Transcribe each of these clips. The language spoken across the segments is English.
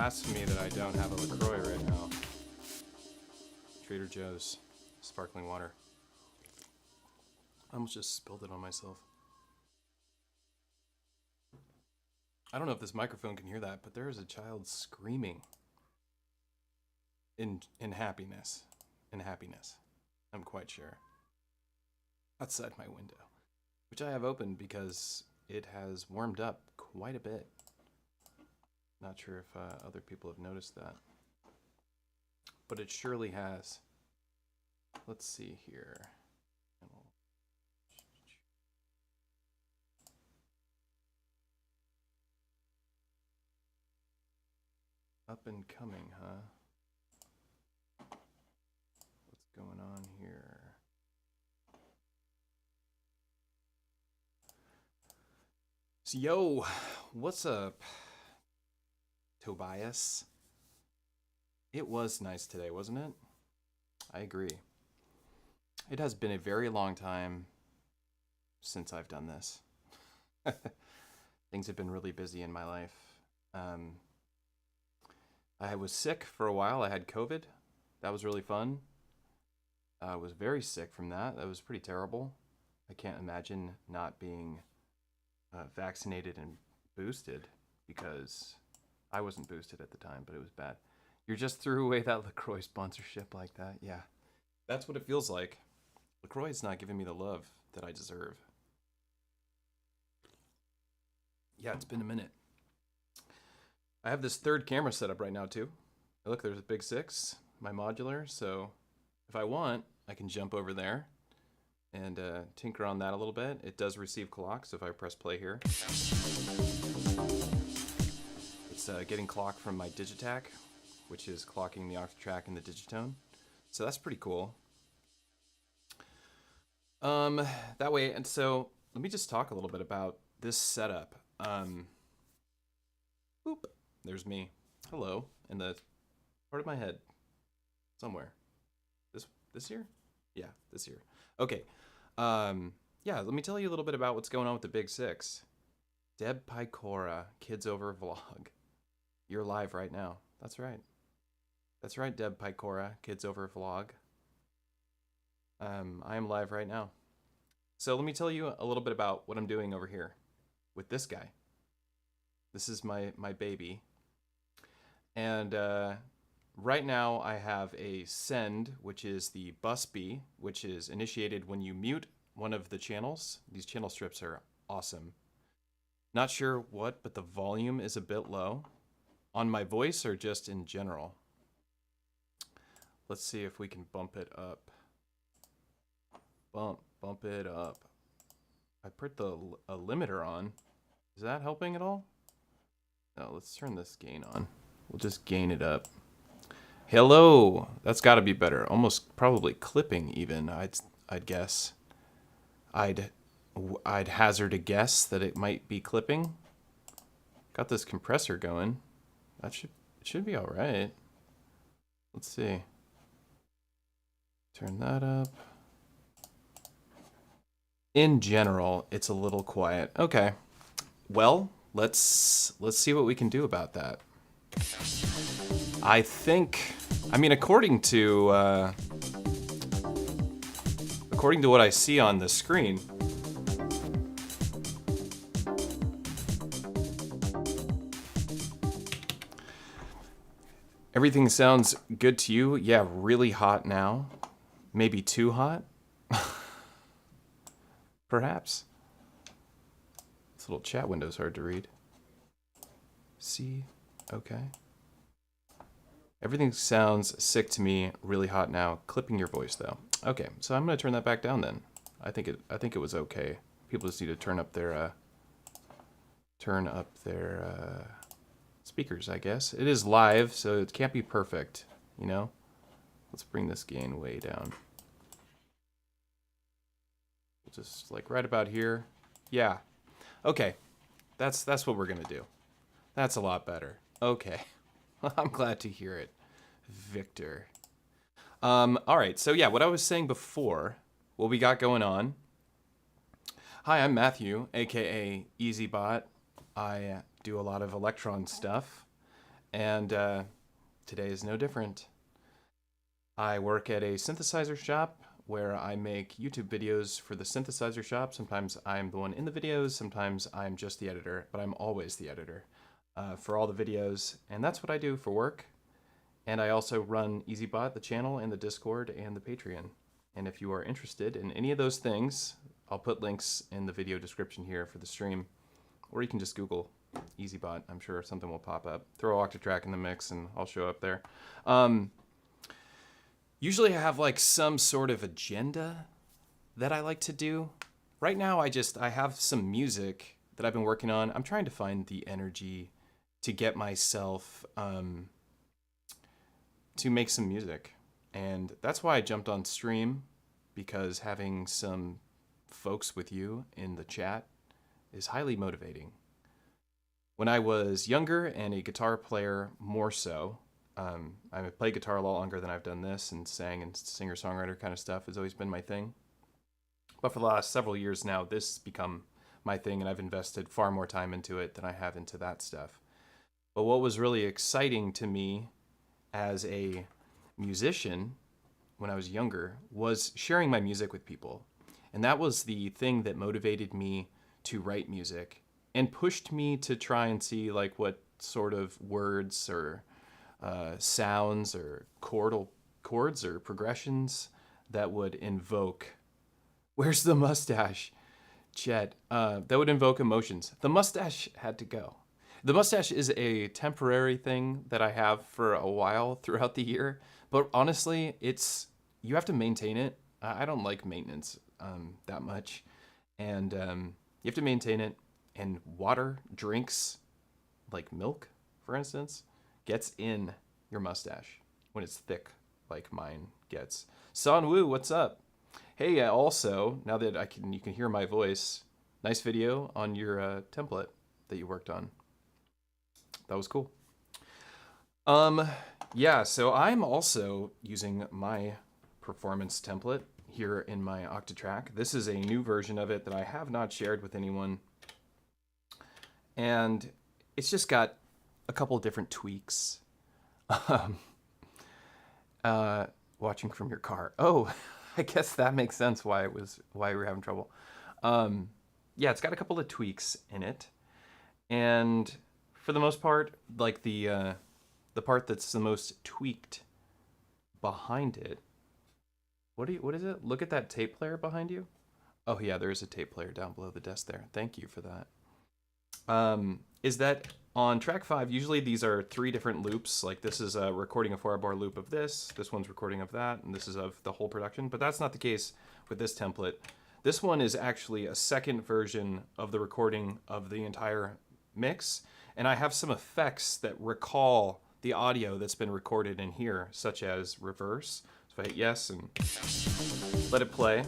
blasphemy that I don't have a LaCroix right now. Trader Joe's sparkling water. I almost just spilled it on myself. I don't know if this microphone can hear that, but there is a child screaming in happiness. In happiness. I'm quite sure. Outside my window, which I have opened because it has warmed up quite a bit. Not sure if other people have noticed that, but it surely has. Let's see here. Up and coming, huh? What's going on here? So, yo, what's up, Tobias? It was nice today, wasn't it? I agree. It has been a very long time since I've done this. Things have been really busy in my life. I was sick for a while. I had COVID. That was really fun. I was very sick from that. That was pretty terrible. I can't imagine not being vaccinated and boosted, because I wasn't boosted at the time, but it was bad. You just threw away that LaCroix sponsorship like that. Yeah, that's what it feels like. LaCroix is not giving me the love that I deserve. Yeah, it's been a minute. I have this third camera set up right now too. Look, there's a big 6, my modular. So if I want, I can jump over there and tinker on that a little bit. It does receive clock, so if I press play here, it's getting clock from my Digitakt, which is clocking the Octatrack and the Digitone. So that's pretty cool. That way, and so let me just talk a little bit about this setup. Boop, there's me. Hello, in the part of my head, somewhere. This here? Yeah, this here. Okay. Yeah, let me tell you a little bit about what's going on with the Big 6. Deb Picora, Kids Over Vlog. You're live right now. That's right. That's right, Deb Picora, Kids Over Vlog. I am live right now. So let me tell you a little bit about what I'm doing over here with this guy. This is my baby. And right now I have a send, which is the bus B, which is initiated when you mute one of the channels. These channel strips are awesome. Not sure what, but the volume is a bit low. On my voice or just in general? Let's see if we can bump it up. Bump it up. I put a limiter on. Is that helping at all? No, let's turn this gain on. We'll just gain it up. Hello. That's got to be better. Almost probably clipping even. I'd guess. I'd hazard a guess that it might be clipping. Got this compressor going. It should be all right. Let's see. Turn that up. In general, it's a little quiet. Okay. Well, let's see what we can do about that. I think, I mean, according to what I see on the screen, everything sounds good to you. Yeah, really hot now. Maybe too hot? Perhaps. This little chat window's hard to read. See? Okay. Everything sounds sick to me, really hot now. Clipping your voice though. Okay, so I'm gonna turn that back down then. I think it was okay. People just need to turn up their speakers, I guess. It is live, so it can't be perfect, you know? Let's bring this gain way down. Just like right about here. Yeah. Okay. That's what we're gonna do. That's a lot better. Okay. I'm glad to hear it, Victor. All right. So yeah, what I was saying before, what we got going on. Hi, I'm Matthew, aka EZBOT. I do a lot of Elektron stuff. and today is no different. I work at a synthesizer shop where I make YouTube videos for the synthesizer shop. Sometimes I'm the one in the videos, sometimes I'm just the editor, but I'm always the editor for all the videos, and that's what I do for work. And I also run EZBOT, the channel, and the Discord, and the Patreon. And if you are interested in any of those things, I'll put links in the video description here for the stream, or you can just Google EZBOT. I'm sure something will pop up. Throw Octatrack in the mix and I'll show up there. Usually I have like some sort of agenda that I like to do. Right now I have some music that I've been working on. I'm trying to find the energy to get myself to make some music. And that's why I jumped on stream, because having some folks with you in the chat is highly motivating. When I was younger and a guitar player more so, I played guitar a lot longer than I've done this, and sang and singer-songwriter kind of stuff has always been my thing. But for the last several years now, this has become my thing, and I've invested far more time into it than I have into that stuff. But what was really exciting to me as a musician when I was younger was sharing my music with people. And that was the thing that motivated me to write music and pushed me to try and see like what sort of words or sounds or chords or progressions that would invoke, where's the mustache, Chet, that would invoke emotions. The mustache had to go. The mustache is a temporary thing that I have for a while throughout the year, but honestly, you have to maintain it. I don't like maintenance that much, and you have to maintain it. And water, drinks, like milk, for instance, gets in your mustache when it's thick, like mine gets. Son Woo, what's up? Hey, also, now that you can hear my voice, nice video on your template that you worked on. That was cool. Yeah, so I'm also using my performance template here in my Octatrack. This is a new version of it that I have not shared with anyone. And it's just got a couple of different tweaks. Watching from your car. Oh, I guess that makes sense why we were having trouble. Yeah, it's got a couple of tweaks in it. And for the most part, like the part that's the most tweaked behind it. What is it? Look at that tape player behind you. Oh yeah, there is a tape player down below the desk there. Thank you for that. Is that on track 5, usually these are 3 different loops. Like this is recording a 4-bar loop of this one's recording of that, and this is of the whole production. But that's not the case with this template. This one is actually a second version of the recording of the entire mix. And I have some effects that recall the audio that's been recorded in here, such as reverse. So if I hit yes and let it play,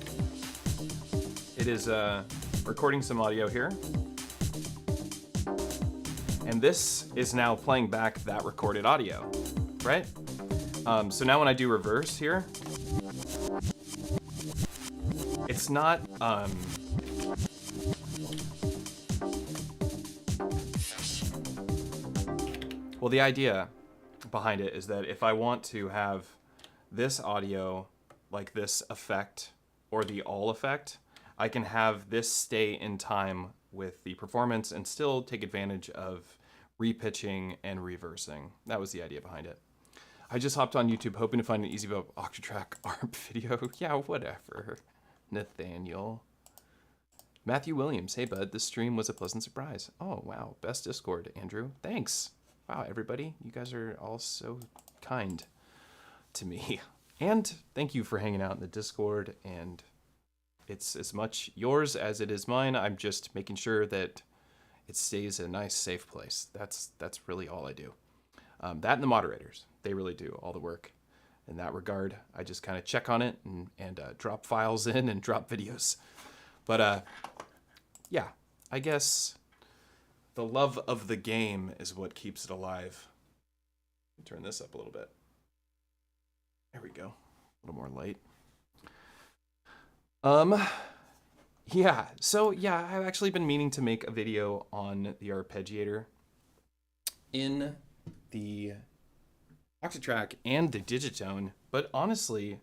it is recording some audio here. And this is now playing back that recorded audio, right? So now when I do reverse here, it's not, well, the idea behind it is that if I want to have this audio, like this effect, or the all effect, I can have this stay in time with the performance and still take advantage of repitching and reversing. That was the idea behind it. I just hopped on YouTube hoping to find an EZBOT Octatrack ARP video. Yeah, whatever. Nathaniel. Matthew Williams. Hey, bud. This stream was a pleasant surprise. Oh, wow. Best Discord, Andrew. Thanks. Wow, everybody. You guys are all so kind to me. And thank you for hanging out in the Discord. And it's as much yours as it is mine. I'm just making sure that it stays a nice, safe place. That's really all I do. That and the moderators. They really do all the work. In that regard, I just kind of check on it and drop files in and drop videos. But yeah, I guess the love of the game is what keeps it alive. Turn this up a little bit. There we go. A little more light. Yeah, so yeah, I've actually been meaning to make a video on the Arpeggiator in the Octatrack and the Digitone, but honestly,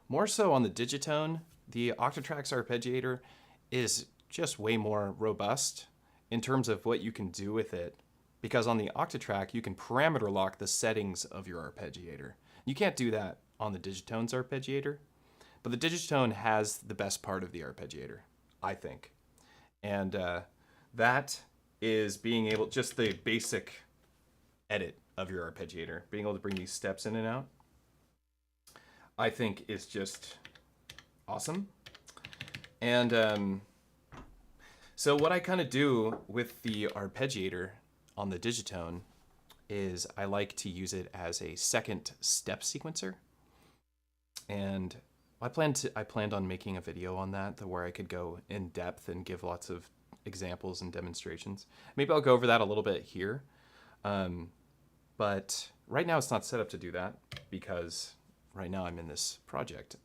more so on the Digitone. The Octatrack's arpeggiator is just way more robust in terms of what you can do with it, because on the Octatrack, you can parameter lock the settings of your arpeggiator. You can't do that on the Digitone's arpeggiator, but the Digitone has the best part of the arpeggiator, I think. And that is being able, just the basic edit of your arpeggiator, being able to bring these steps in and out, I think is just awesome. And so what I kind of do with the arpeggiator on the Digitone is I like to use it as a second step sequencer. And I planned on making a video on that where I could go in depth and give lots of examples and demonstrations. Maybe I'll go over that a little bit here. But right now it's not set up to do that because right now I'm in this project.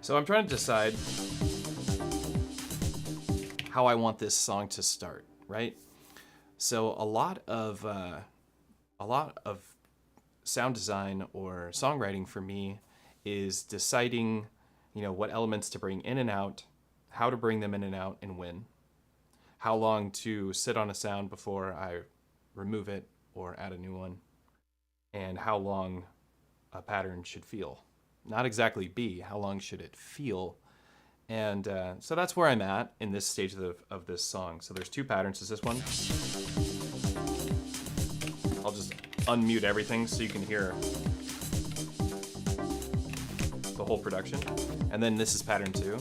So I'm trying to decide how I want this song to start, right? So a lot of sound design or songwriting for me is deciding, what elements to bring in and out, how to bring them in and out, and when. How long to sit on a sound before I remove it or add a new one, and how long a pattern should feel. Not exactly be, how long should it feel? And so that's where I'm at in this stage of this song. So there's two patterns. Is this one? I'll just unmute everything so you can hear the whole production. And then this is pattern 2.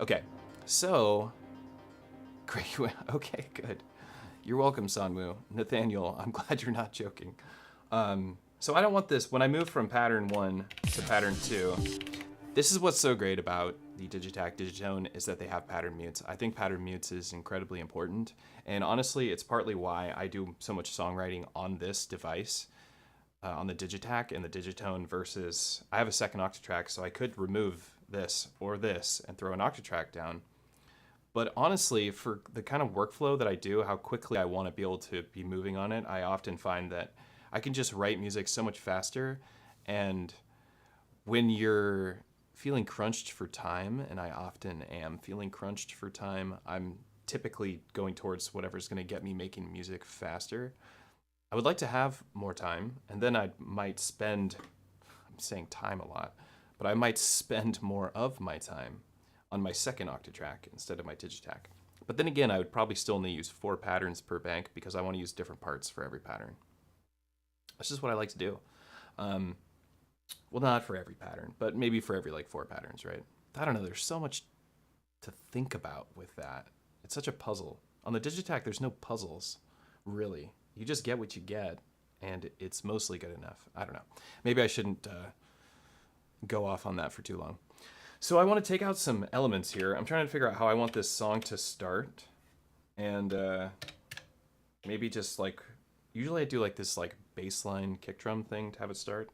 Okay, so great. Okay, good. You're welcome, Sanmu. Nathaniel, I'm glad you're not joking. So I don't want this, when I move from pattern 1 to pattern 2, this is what's so great about the Digitakt Digitone is that they have pattern mutes. I think pattern mutes is incredibly important. And honestly, it's partly why I do so much songwriting on this device, on the Digitakt and the Digitone versus, I have a second Octatrack, so I could remove this or this and throw an Octatrack down. But honestly, for the kind of workflow that I do, how quickly I want to be able to be moving on it, I often find that I can just write music so much faster. And when you're feeling crunched for time, and I often am feeling crunched for time, I'm typically going towards whatever's going to get me making music faster. I would like to have more time, and then I might spend, I'm saying time a lot, but I might spend more of my time on my second Octatrack instead of my Digitakt. But then again, I would probably still only use 4 patterns per bank because I want to use different parts for every pattern. That's just what I like to do. Well, not for every pattern, but maybe for every 4 patterns, right? I don't know, there's so much to think about with that. It's such a puzzle. On the Digitakt, there's no puzzles, really. You just get what you get, and it's mostly good enough. I don't know. Maybe I shouldn't go off on that for too long. So I want to take out some elements here. I'm trying to figure out how I want this song to start. And maybe just usually I do this bass line kick drum thing to have it start.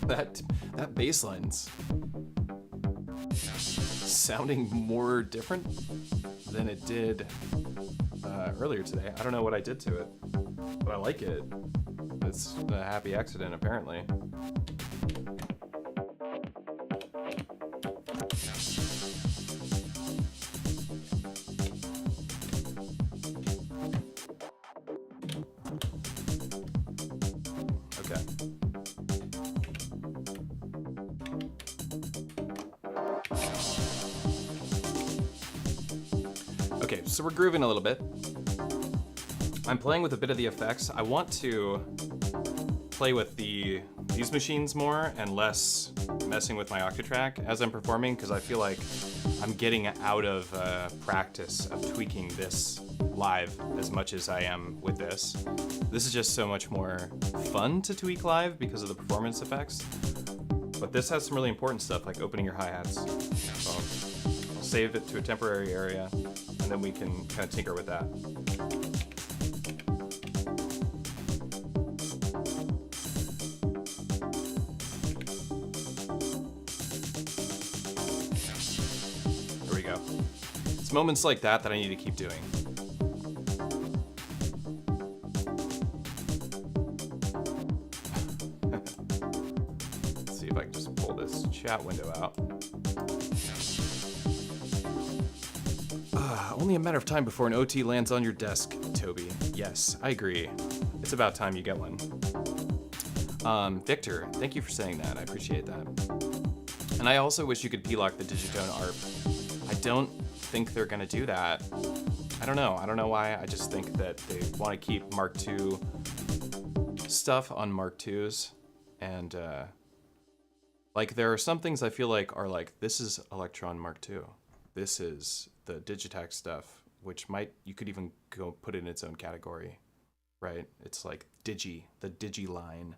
That bass line's sounding more different than it did earlier today. I don't know what I did to it, but I like it. It's a happy accident, apparently. Okay. Okay, so we're grooving a little bit. I'm playing with a bit of the effects. I want to play with these machines more and less messing with my Octatrack as I'm performing, because I feel like I'm getting out of practice of tweaking this live as much as I am with this. This is just so much more fun to tweak live because of the performance effects. But this has some really important stuff like opening your hi-hats. So I'll save it to a temporary area, and then we can kind of tinker with that. There we go. It's moments like that that I need to keep doing. Let's see if I can just pull this chat window out. Only a matter of time before an OT lands on your desk, Toby. Yes, I agree. It's about time you get one. Victor, thank you for saying that. I appreciate that. And I also wish you could p-lock the Digitone ARP. I don't think they're gonna do that. I don't know. I don't know why. I just think that they want to keep Mark II stuff on Mark IIs. And like there are some things I feel like are like, this is Elektron Mark II. This is the Digitakt stuff, which you could even go put it in its own category, right? It's like the Digi line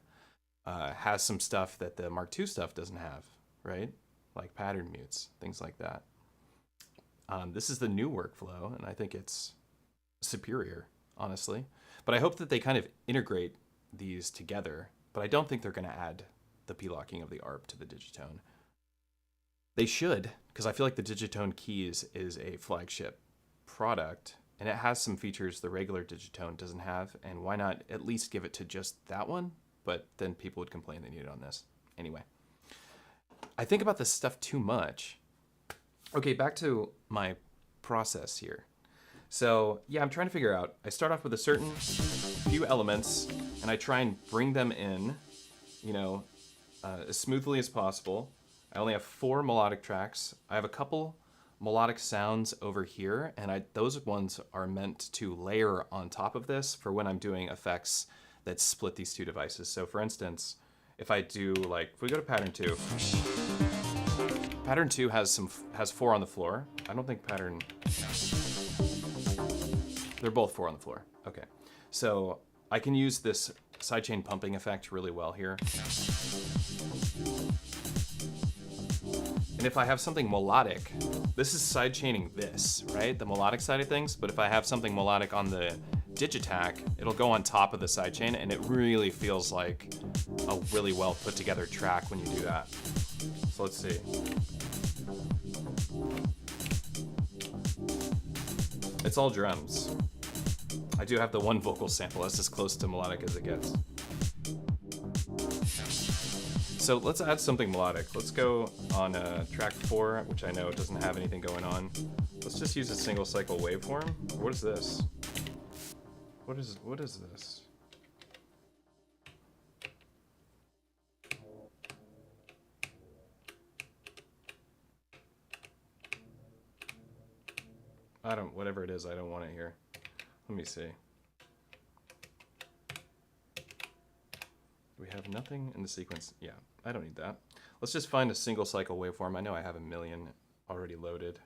has some stuff that the Mark II stuff doesn't have, right? Like pattern mutes, things like that. This is the new workflow, and I think it's superior, honestly. But I hope that they kind of integrate these together, but I don't think they're going to add the p-locking of the ARP to the Digitone. They should, because I feel like the Digitone Keys is a flagship product, and it has some features the regular Digitone doesn't have, and why not at least give it to just that one? But then people would complain they need it on this. Anyway, I think about this stuff too much. Okay, back to my process here. So yeah, I'm trying to figure out, I start off with a certain few elements, and I try and bring them in, you know, as smoothly as possible. I only have 4 melodic tracks. I have a couple melodic sounds over here, and those ones are meant to layer on top of this for when I'm doing effects that split these two devices. So for instance, if I do like, if we go to pattern 2, pattern 2 has 4 on the floor. I don't think pattern, they're both 4 on the floor. Okay, so I can use this sidechain pumping effect really well here. And if I have something melodic, this is sidechaining this, right? The melodic side of things, but if I have something melodic on the Digitakt, it'll go on top of the sidechain, and it really feels like a really well put together track when you do that. So let's see. It's all drums. I do have the one vocal sample, that's as close to melodic as it gets. So let's add something melodic. Let's go on track 4, which I know doesn't have anything going on. Let's just use a single cycle waveform. What is this? What is this? Whatever it is, I don't want it here. Let me see. We have nothing in the sequence. Yeah, I don't need that. Let's just find a single cycle waveform. I know I have a million already loaded.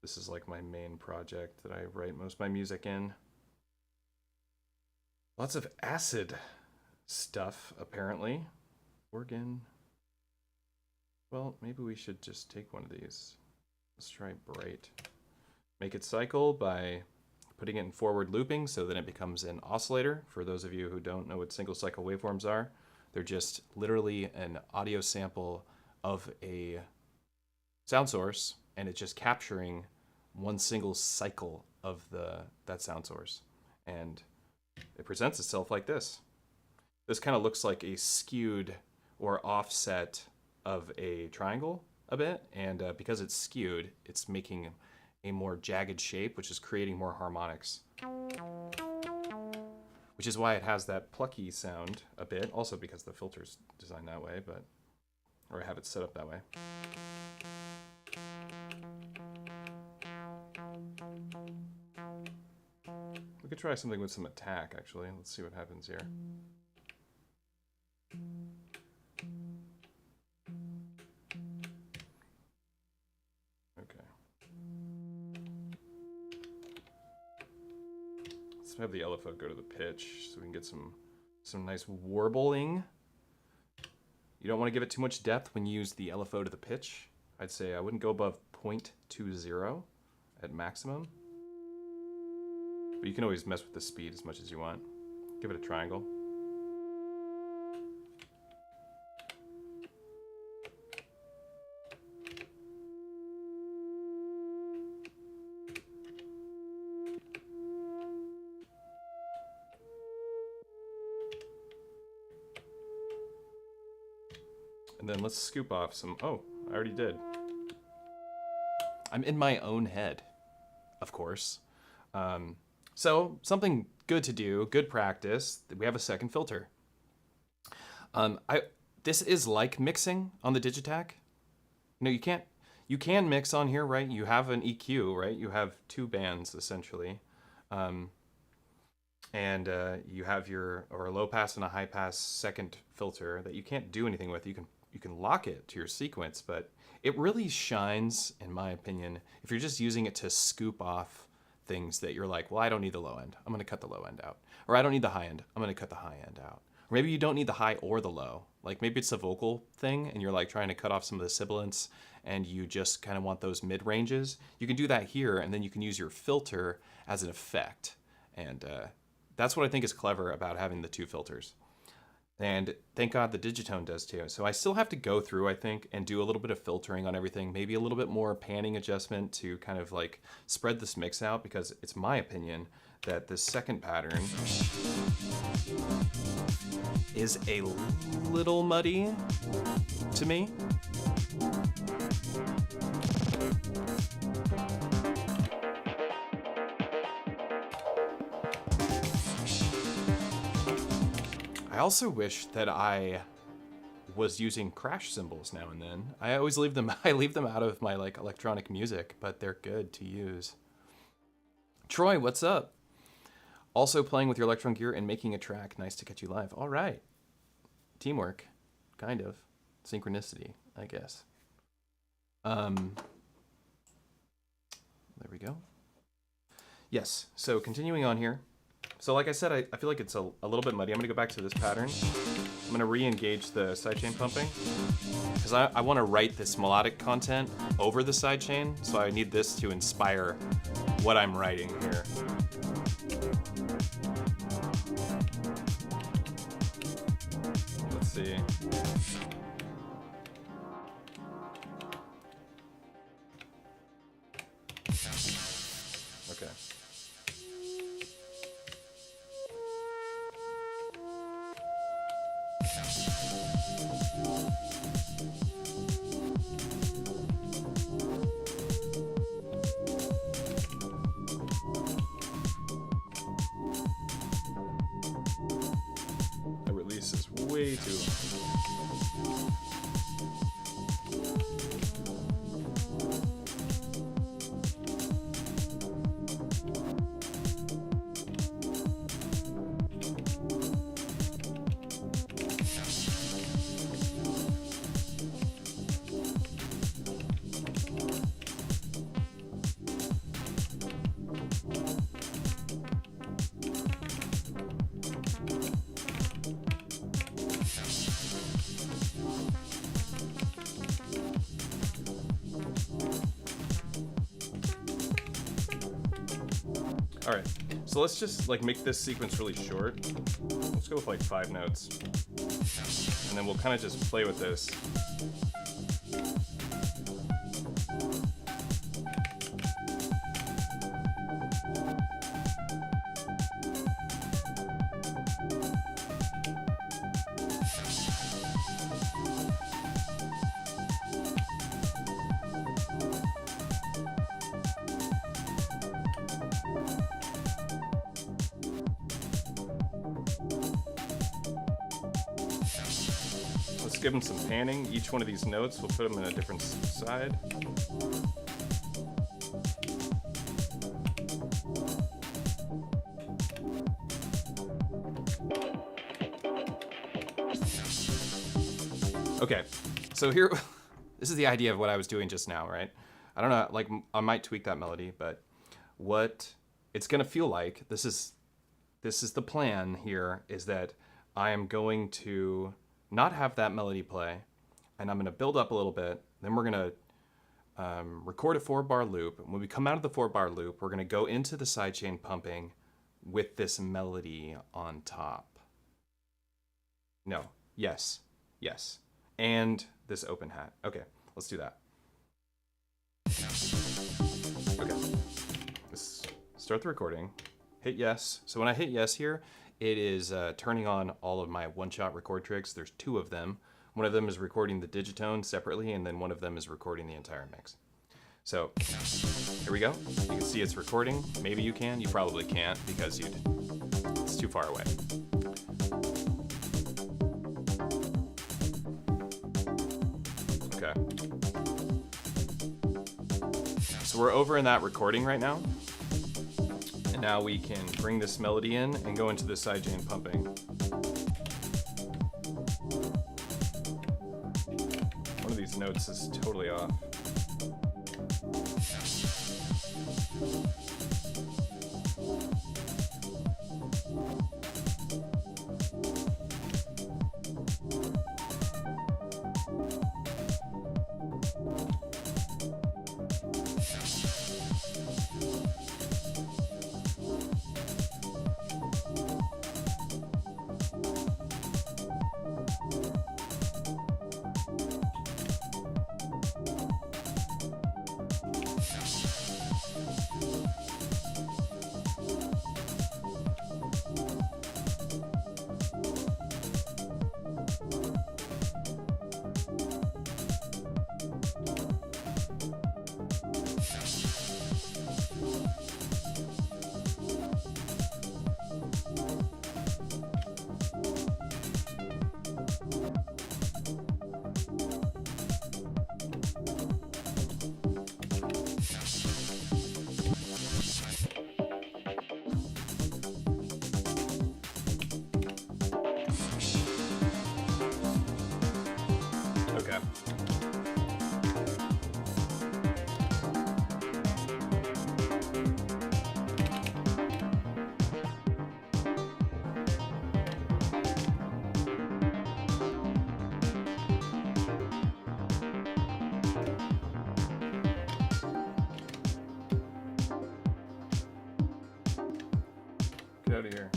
This is like my main project that I write most of my music in. Lots of acid stuff, apparently. Organ. Well, maybe we should just take one of these. Let's try bright. Make it cycle by putting it in forward looping so that it becomes an oscillator. For those of you who don't know what single cycle waveforms are, they're just literally an audio sample of a sound source, and it's just capturing one single cycle of that sound source. And it presents itself like this. This kind of looks like a skewed or offset of a triangle a bit, and because it's skewed, it's making a more jagged shape, which is creating more harmonics. Which is why it has that plucky sound a bit, also because the filter's designed that way, or I have it set up that way. We could try something with some attack, actually. Let's see what happens here. Have the LFO go to the pitch so we can get some nice warbling. You don't want to give it too much depth when you use the LFO to the pitch. I'd say I wouldn't go above 0.20 at maximum. But you can always mess with the speed as much as you want. Give it a triangle. And then let's scoop off some, oh, I already did. I'm in my own head, of course. So something good to do, good practice, we have a second filter. This is like mixing on the Digitakt. You know, you can mix on here, right? You have an EQ, right? You have two bands essentially. And you have a low pass and a high pass second filter that you can't do anything with. You can lock it to your sequence, but it really shines, in my opinion, if you're just using it to scoop off things that you're like, well, I don't need the low end. I'm going to cut the low end out. Or I don't need the high end. I'm going to cut the high end out. Or maybe you don't need the high or the low. Like maybe it's a vocal thing and you're like trying to cut off some of the sibilants and you just kind of want those mid ranges. You can do that here and then you can use your filter as an effect. And that's what I think is clever about having the two filters. And thank God the Digitone does too. So I still have to go through, I think, and do a little bit of filtering on everything, maybe a little bit more panning adjustment to kind of like spread this mix out, because it's my opinion that this second pattern is a little muddy to me. I also wish that I was using crash cymbals now and then. I always leave them. I leave them out of my like electronic music, but they're good to use. Troy, what's up? Also playing with your Elektron gear and making a track. Nice to catch you live. All right, teamwork, kind of synchronicity, I guess. There we go. Yes. So continuing on here. So like I said, I feel like it's a little bit muddy. I'm going to go back to this pattern. I'm going to re-engage the sidechain pumping because I want to write this melodic content over the sidechain, so I need this to inspire what I'm writing here. Let's see. Okay. The release is way too long. All right, so let's just like make this sequence really short. Let's go with like 5 notes. And then we'll kind of just play with this. Give them some panning. Each one of these notes, we'll put them in a different side. Okay, so here, this is the idea of what I was doing just now, right? I don't know, like I might tweak that melody, but what it's gonna feel like, this is the plan here, is that I am going to not have that melody play, and I'm going to build up a little bit. Then we're going to record a 4-bar loop. When we come out of the 4-bar loop, we're going to go into the sidechain pumping with this melody on top. No, yes, yes. And this open hat. Okay, let's do that. Okay, let's start the recording. Hit yes. So when I hit yes here, it is turning on all of my one-shot record tricks. There's 2 of them. One of them is recording the Digitone separately, and then one of them is recording the entire mix. So here we go. You can see it's recording. Maybe you can. You probably can't because it's too far away. Okay. So we're over in that recording right now. And now we can bring this melody in and go into the sidechain pumping. One of these notes is totally off. Get out of here.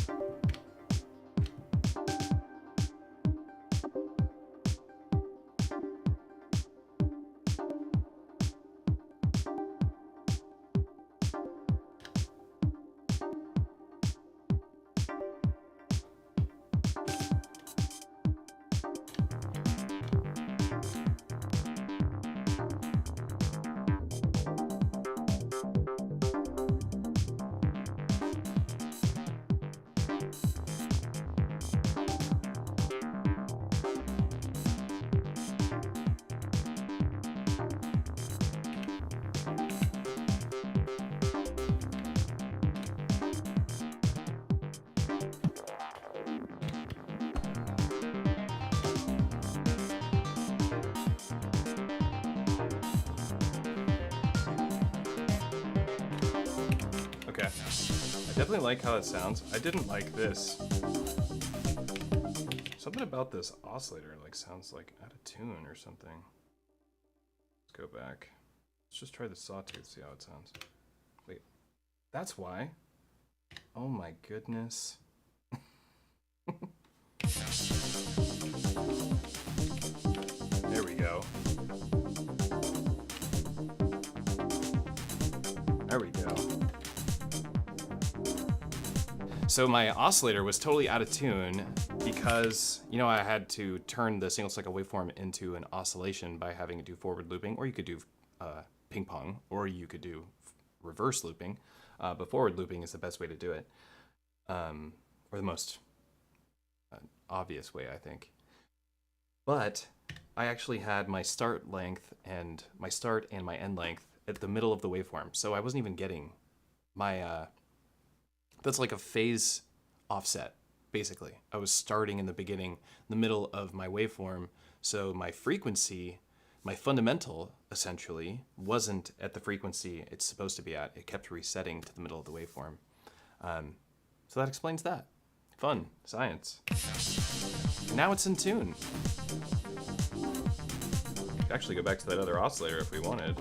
Okay. I definitely like how it sounds. I didn't like this. Something about this oscillator like sounds like out of tune or something. Let's go back. Let's just try the sawtooth, see how it sounds. Wait, that's why. Oh my goodness. There we go. There we go. So my oscillator was totally out of tune because, you know, I had to turn the single cycle waveform into an oscillation by having it do forward looping, or you could do ping pong, or you could do reverse looping, but forward looping is the best way to do it, or the most obvious way, I think. But I actually had my start length and my start and my end length at the middle of the waveform, so I wasn't even getting my that's like a phase offset, basically. I was starting in the beginning, the middle of my waveform, so my frequency, my fundamental, essentially, wasn't at the frequency it's supposed to be at. It kept resetting to the middle of the waveform. So that explains that. Fun, science. Now it's in tune. actually go back to that other oscillator if we wanted.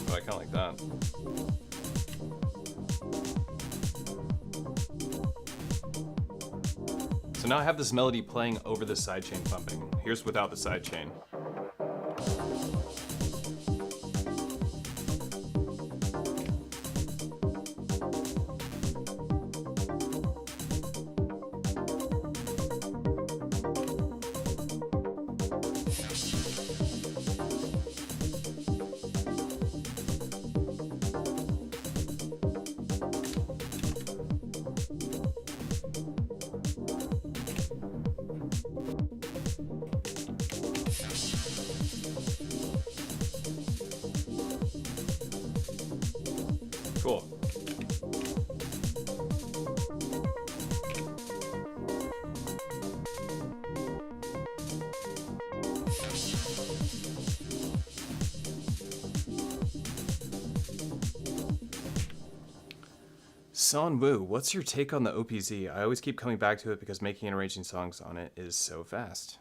Oh, I kind of like that. So now I have this melody playing over the sidechain pumping. Here's without the sidechain. Cool. Son Woo, what's your take on the OPZ? I always keep coming back to it because making and arranging songs on it is so fast.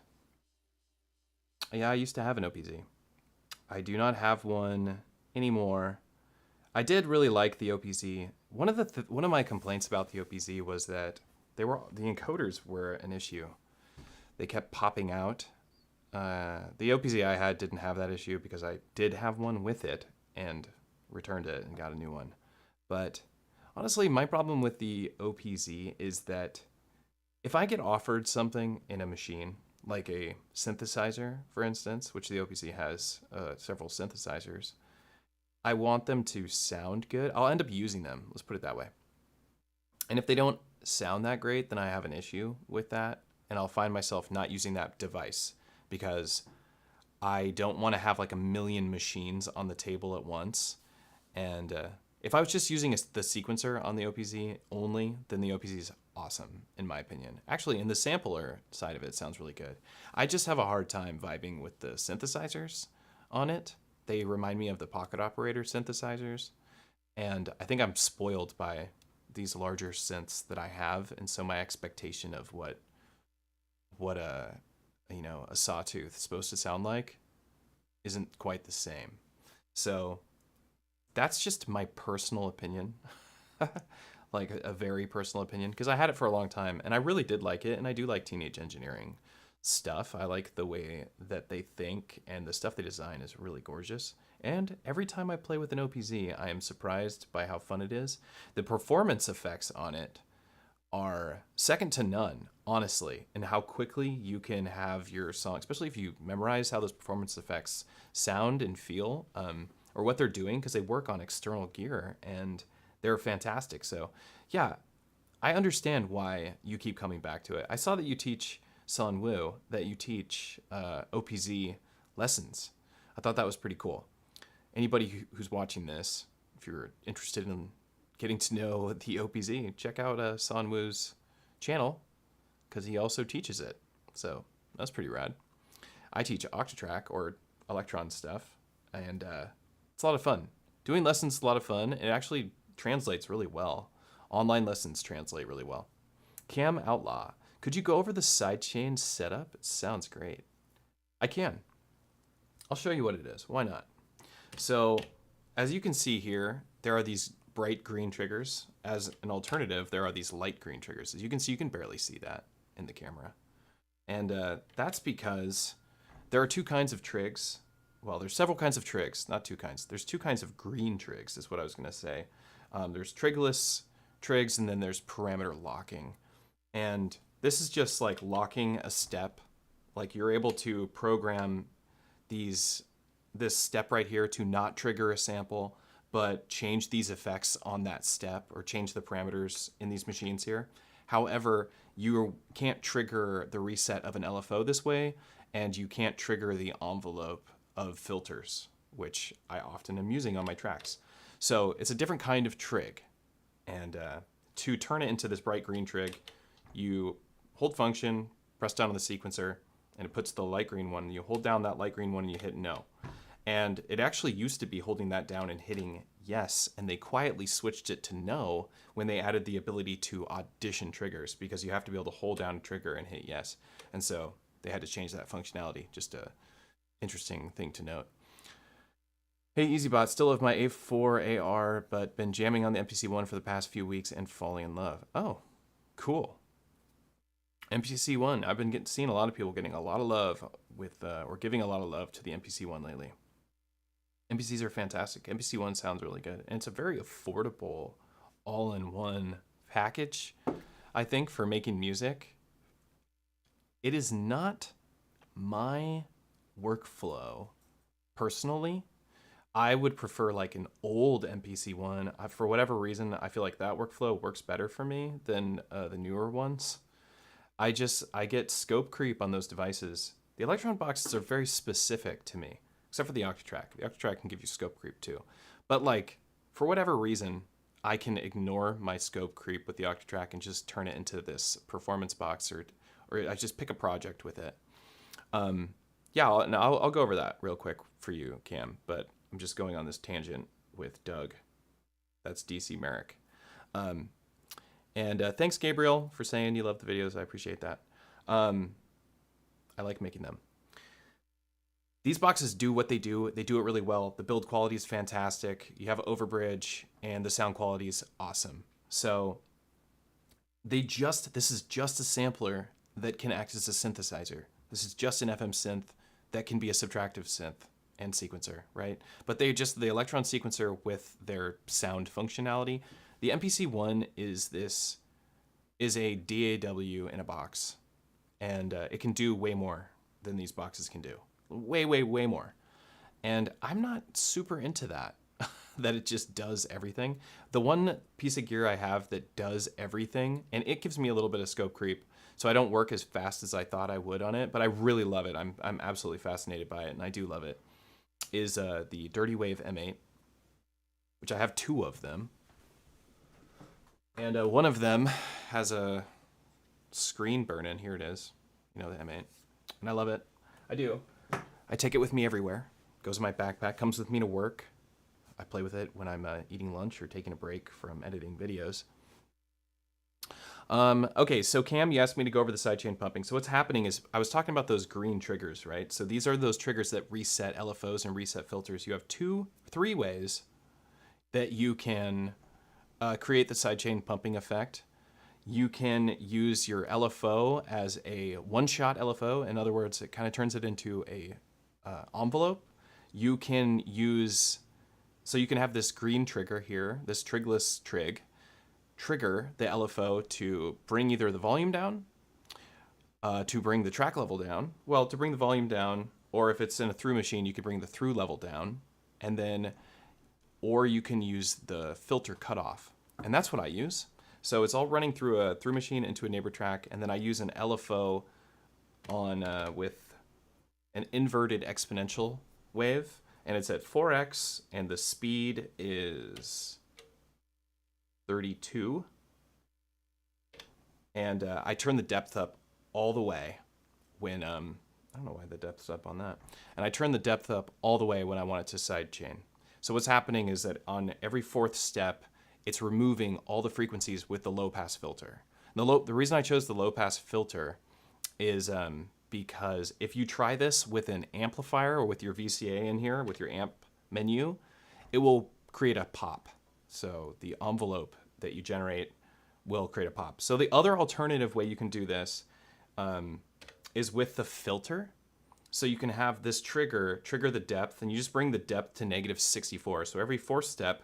Yeah, I used to have an OPZ. I do not have one anymore. I did really like the OPZ. One of my complaints about the OPZ was that the encoders were an issue. They kept popping out. The OPZ I had didn't have that issue because I did have one with it and returned it and got a new one. But honestly, my problem with the OPZ is that if I get offered something in a machine, like a synthesizer, for instance, which the OPZ has several synthesizers, I want them to sound good. I'll end up using them, let's put it that way. And if they don't sound that great, then I have an issue with that, and I'll find myself not using that device because I don't want to have like a million machines on the table at once. And if I was just using the sequencer on the OPZ only, then the OPZ is awesome, in my opinion. Actually, in the sampler side of it sounds really good. I just have a hard time vibing with the synthesizers on it. They remind me of the pocket operator synthesizers, and I think I'm spoiled by these larger synths that I have, and so my expectation of what a sawtooth is supposed to sound like isn't quite the same. So that's just my personal opinion, like a very personal opinion, because I had it for a long time, and I really did like it, and I do like Teenage Engineering stuff. I like the way that they think, and the stuff they design is really gorgeous. And every time I play with an OPZ, I am surprised by how fun it is. The performance effects on it are second to none, honestly, and how quickly you can have your song, especially if you memorize how those performance effects sound and feel, or what they're doing, because they work on external gear, and they're fantastic. So yeah, I understand why you keep coming back to it. I saw that you teach Son Woo, that you teach OPZ lessons. I thought that was pretty cool. Anybody who's watching this, if you're interested in getting to know the OPZ, check out Son Woo's channel, because he also teaches it. So that's pretty rad. I teach Octatrack or Elektron stuff, and it's a lot of fun. Doing lessons is a lot of fun. It actually translates really well. Online lessons translate really well. Cam Outlaw, could you go over the sidechain setup? It sounds great. I can. I'll show you what it is. Why not? So as you can see here, there are these bright green triggers. As an alternative, there are these light green triggers. As you can see, you can barely see that in the camera. And that's because there are two kinds of trigs. Well, there's several kinds of trigs, not two kinds. There's two kinds of green trigs is what I was gonna say. There's trigless trigs, and then there's parameter locking. And this is just like locking a step. Like you're able to program this step right here to not trigger a sample, but change these effects on that step, or change the parameters in these machines here. However, you can't trigger the reset of an LFO this way, and you can't trigger the envelope of filters, which I often am using on my tracks. So it's a different kind of trig. And to turn it into this bright green trig, you hold function, press down on the sequencer, and it puts the light green one. You hold down that light green one and you hit no. And it actually used to be holding that down and hitting yes, and they quietly switched it to no when they added the ability to audition triggers, because you have to be able to hold down a trigger and hit yes. And so they had to change that functionality. Just a interesting thing to note. Hey, EZBOT, still have my A4 AR, but been jamming on the MPC one for the past few weeks and falling in love. Oh, cool. MPC one, I've been seeing a lot of people getting a lot of love with, or giving a lot of love to the MPC one lately. MPCs are fantastic. MPC one sounds really good, and it's a very affordable, all-in-one package, I think, for making music. It is not my workflow personally. I would prefer like an old MPC one. For whatever reason, I feel like that workflow works better for me than the newer ones. I get scope creep on those devices. The Elektron boxes are very specific to me, except for the Octatrack. The Octatrack can give you scope creep too. But like, for whatever reason, I can ignore my scope creep with the Octatrack and just turn it into this performance box, or I just pick a project with it. Yeah, I'll go over that real quick for you, Cam, but I'm just going on this tangent with Doug. That's DC Merrick. And thanks, Gabriel, for saying you love the videos. I appreciate that. I like making them. These boxes do what they do. They do it really well. The build quality is fantastic. You have overbridge, and the sound quality is awesome. So this is just a sampler that can act as a synthesizer. This is just an FM synth that can be a subtractive synth and sequencer, right? But the Elektron sequencer with their sound functionality. The MPC one is a DAW in a box, and it can do way more than these boxes can do. Way, way, way more. And I'm not super into that, that it just does everything. The one piece of gear I have that does everything, and it gives me a little bit of scope creep, so I don't work as fast as I thought I would on it, but I really love it. I'm absolutely fascinated by it, and I do love it, is the Dirty Wave M8, which I have 2 of them. And one of them has a screen burn-in. Here it is. You know, the M8. And I love it. I do. I take it with me everywhere. Goes in my backpack. Comes with me to work. I play with it when I'm eating lunch or taking a break from editing videos. Okay, so Cam, you asked me to go over the sidechain pumping. So what's happening is, I was talking about those green triggers, right? So these are those triggers that reset LFOs and reset filters. You have 3 ways that you can create the sidechain pumping effect. You can use your LFO as a one-shot LFO. In other words, it kind of turns it into a envelope. You can have this green trigger here, this trigless trigger the LFO to bring either the volume down, to bring the track level down. Well, to bring the volume down, or if it's in a through machine, you could bring the through level down, and then, or you can use the filter cutoff. And that's what I use. So it's all running through a through machine into a neighbor track, and then I use an LFO on with an inverted exponential wave, and it's at 4x, and the speed is 32. And I turn the depth up all the way when, I don't know why the depth's up on that. And I turn the depth up all the way when I want it to sidechain. So what's happening is that on every 4th step, it's removing all the frequencies with the low-pass filter. The reason I chose the low-pass filter is because if you try this with an amplifier or with your VCA in here, with your amp menu, it will create a pop. So the envelope that you generate will create a pop. So the other alternative way you can do this is with the filter. So you can have this trigger the depth, and you just bring the depth to -64. So every 4th step,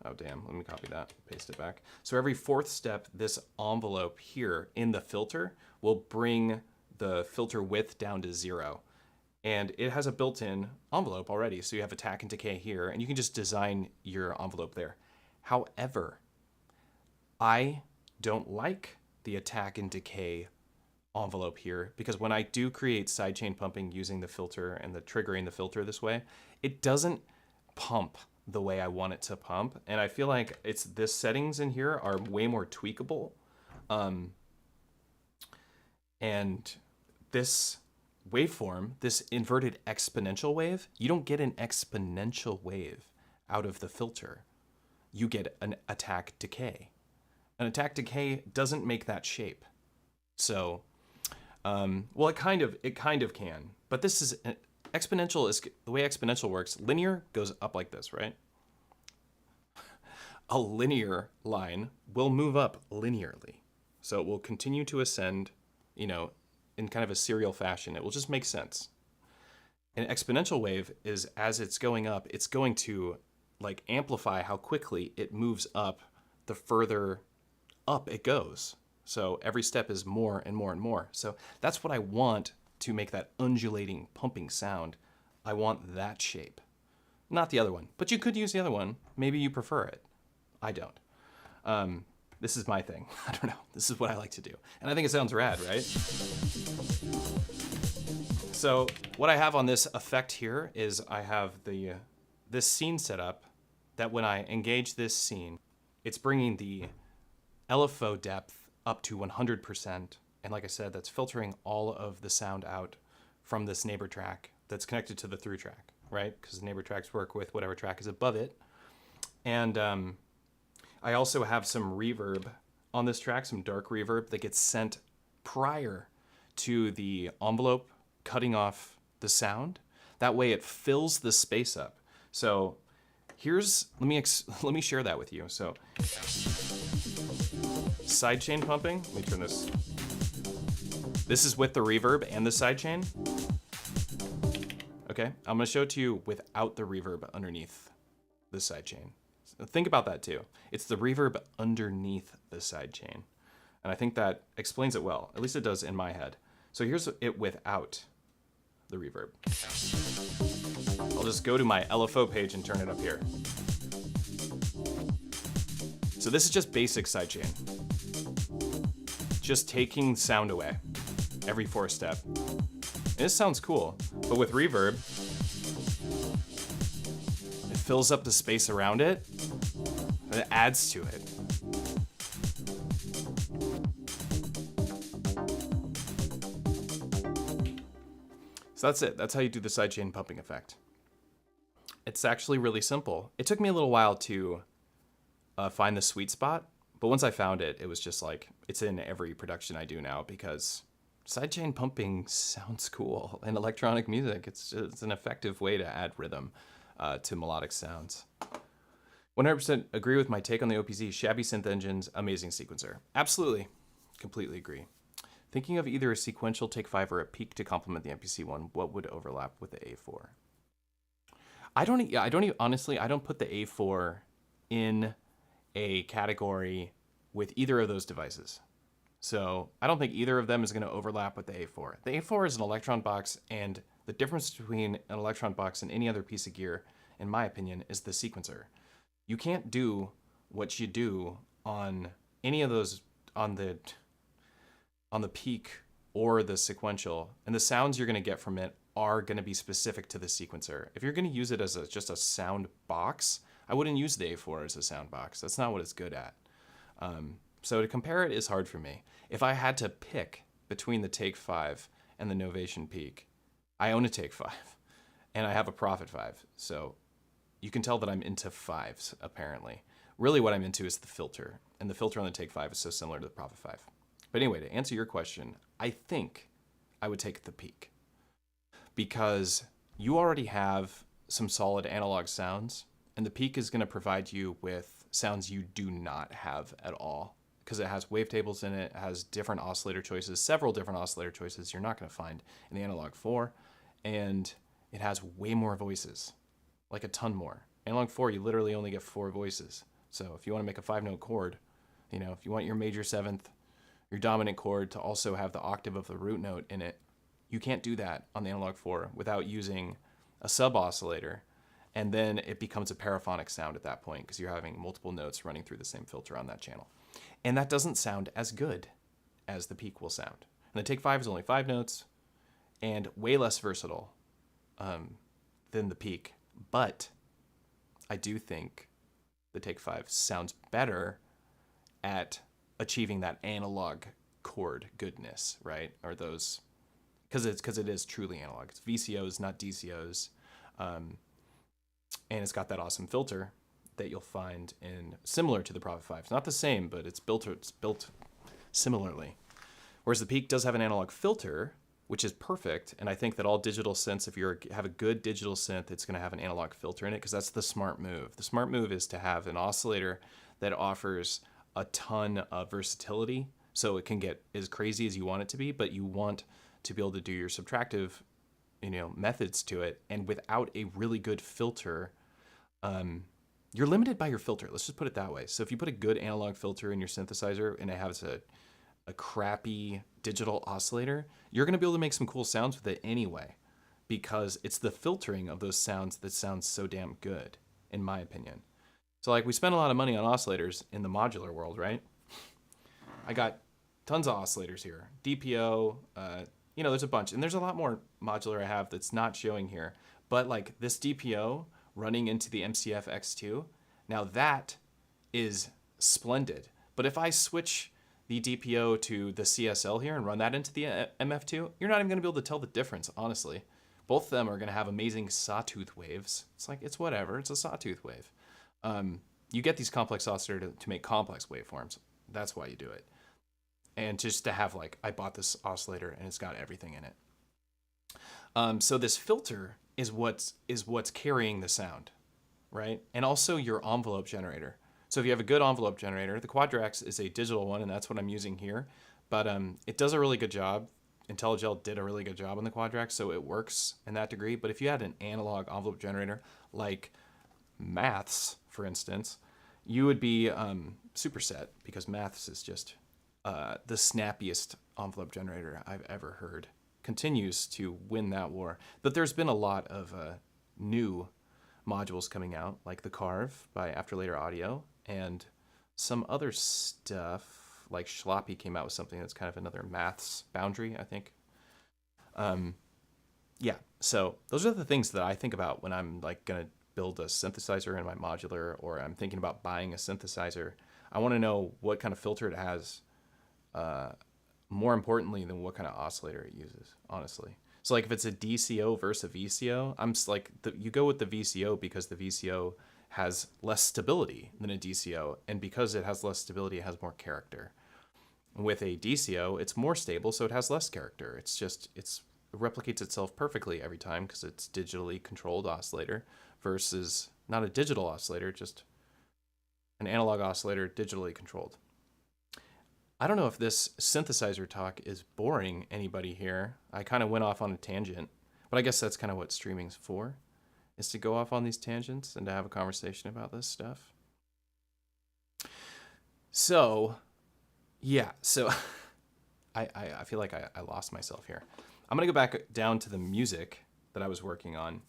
oh damn, let me copy that, paste it back. So every 4th step, this envelope here in the filter will bring the filter width down to 0. And it has a built-in envelope already, so you have attack and decay here, and you can just design your envelope there. However, I don't like the attack and decay envelope here, because when I do create sidechain pumping using the filter and the triggering the filter this way, it doesn't pump the way I want it to pump. And I feel like this settings in here are way more tweakable. And this waveform, this inverted exponential wave, you don't get an exponential wave out of the filter, you get an attack decay. An attack decay doesn't make that shape. So, well, it kind of can, but this is exponential. Is the way exponential works. Linear goes up like this, right? A linear line will move up linearly. So it will continue to ascend, you know, in kind of a serial fashion. It will just make sense. An exponential wave is, as it's going up, it's going to like amplify how quickly it moves up the further up it goes. So every step is more and more and more. So that's what I want to make that undulating, pumping sound. I want that shape, not the other one. But you could use the other one. Maybe you prefer it. I don't. This is my thing. I don't know. This is what I like to do. And I think it sounds rad, right? So what I have on this effect here is I have this scene set up that when I engage this scene, it's bringing the LFO depth up to 100%. And like I said, that's filtering all of the sound out from this neighbor track that's connected to the through track, right? Because the neighbor tracks work with whatever track is above it. And I also have some reverb on this track, some dark reverb that gets sent prior to the envelope cutting off the sound. That way it fills the space up. So here's, let me share that with you. So sidechain pumping, let me turn this. This is with the reverb and the sidechain. Okay, I'm gonna show it to you without the reverb underneath the sidechain. So think about that too. It's the reverb underneath the sidechain. And I think that explains it well. At least it does in my head. So here's it without the reverb. I'll just go to my LFO page and turn it up here. So this is just basic sidechain. Just taking sound away every fourth step. And this sounds cool, but with reverb, it fills up the space around it and it adds to it. So that's it. That's how you do the sidechain pumping effect. It's actually really simple. It took me a little while to find the sweet spot, but once I found it, it was just like, it's in every production I do now because sidechain pumping sounds cool in electronic music. It's an effective way to add rhythm to melodic sounds. 100% agree with my take on the OPZ. Shabby synth engines, amazing sequencer. Absolutely. Completely agree. Thinking of either a sequential take 5 or a peak to complement the MPC one, what would overlap with the A4? Honestly, I don't put the A4 in a category with either of those devices. So I don't think either of them is going to overlap with the A4. The A4 is an Elektron box, and the difference between an Elektron box and any other piece of gear, in my opinion, is the sequencer. You can't do what you do on any of those, on the peak or the sequential, and the sounds you're going to get from it are going to be specific to the sequencer. If you're going to use it as just a sound box, I wouldn't use the A4 as a sound box. That's not what it's good at. So to compare it is hard for me. If I had to pick between the Take 5 and the Novation Peak, I own a Take 5 and I have a Prophet 5. So you can tell that I'm into 5s, apparently. Really what I'm into is the filter, and the filter on the Take 5 is so similar to the Prophet 5. But anyway, to answer your question, I think I would take the Peak because you already have some solid analog sounds, and the Peak is going to provide you with sounds you do not have at all because it has wavetables in it, has different oscillator choices, several different oscillator choices you're not going to find in the Analog 4, and it has way more voices, like a ton more. Analog 4, you literally only get 4 voices. So if you want to make a 5-note chord, you know, if you want your major 7th, your dominant chord to also have the octave of the root note in it, you can't do that on the Analog 4 without using a sub-oscillator, and then it becomes a paraphonic sound at that point because you're having multiple notes running through the same filter on that channel. And that doesn't sound as good as the Peak will sound. And the Take 5 is only 5 notes and way less versatile than the Peak, but I do think the Take 5 sounds better at achieving that analog chord goodness, right? Or those, because it is truly analog. It's VCOs, not DCOs. And it's got that awesome filter that you'll find in similar to the Prophet 5. It's not the same, but it's built similarly. Whereas the Peak does have an analog filter, which is perfect. And I think that all digital synths, if you have a good digital synth, it's going to have an analog filter in it, because that's the smart move. The smart move is to have an oscillator that offers a ton of versatility, so it can get as crazy as you want it to be, but you want to be able to do your subtractive, methods to it. And without a really good filter, you're limited by your filter. Let's just put it that way. So if you put a good analog filter in your synthesizer and it has a crappy digital oscillator, you're going to be able to make some cool sounds with it anyway, because it's the filtering of those sounds that sounds so damn good, in my opinion. So like, we spend a lot of money on oscillators in the modular world, right? I got tons of oscillators here. DPO, there's a bunch. And there's a lot more modular I have that's not showing here. But like this DPO running into the MCF X2, now that is splendid. But if I switch the DPO to the CSL here and run that into the MF2, you're not even going to be able to tell the difference, honestly. Both of them are going to have amazing sawtooth waves. It's whatever. It's a sawtooth wave. You get these complex oscillators to make complex waveforms. That's why you do it. And just to have I bought this oscillator and it's got everything in it. So this filter is what's carrying the sound, right? And also your envelope generator. So if you have a good envelope generator, the Quadrax is a digital one, and that's what I'm using here. But it does a really good job. IntelliGel did a really good job on the Quadrax, so it works in that degree. But if you had an analog envelope generator like Maths, for instance, you would be super set, because Maths is just the snappiest envelope generator I've ever heard. Continues to win that war. But there's been a lot of new modules coming out, like the Carve by After Later Audio, and some other stuff, like Schloppy came out with something that's kind of another Maths boundary, I think. Yeah, so those are the things that I think about when I'm gonna build a synthesizer in my modular, or I'm thinking about buying a synthesizer. I want to know what kind of filter it has, more importantly than what kind of oscillator it uses, honestly. So if it's a DCO versus a VCO, I'm just you go with the VCO because the VCO has less stability than a DCO, and because it has less stability, it has more character. With a DCO, it's more stable, so it has less character. It replicates itself perfectly every time because it's digitally controlled oscillator, versus not a digital oscillator, just an analog oscillator digitally controlled. I don't know if this synthesizer talk is boring anybody here. I kind of went off on a tangent, but I guess that's kind of what streaming's for, is to go off on these tangents and to have a conversation about this stuff. So, yeah, I feel like I lost myself here. I'm going to go back down to the music that I was working on.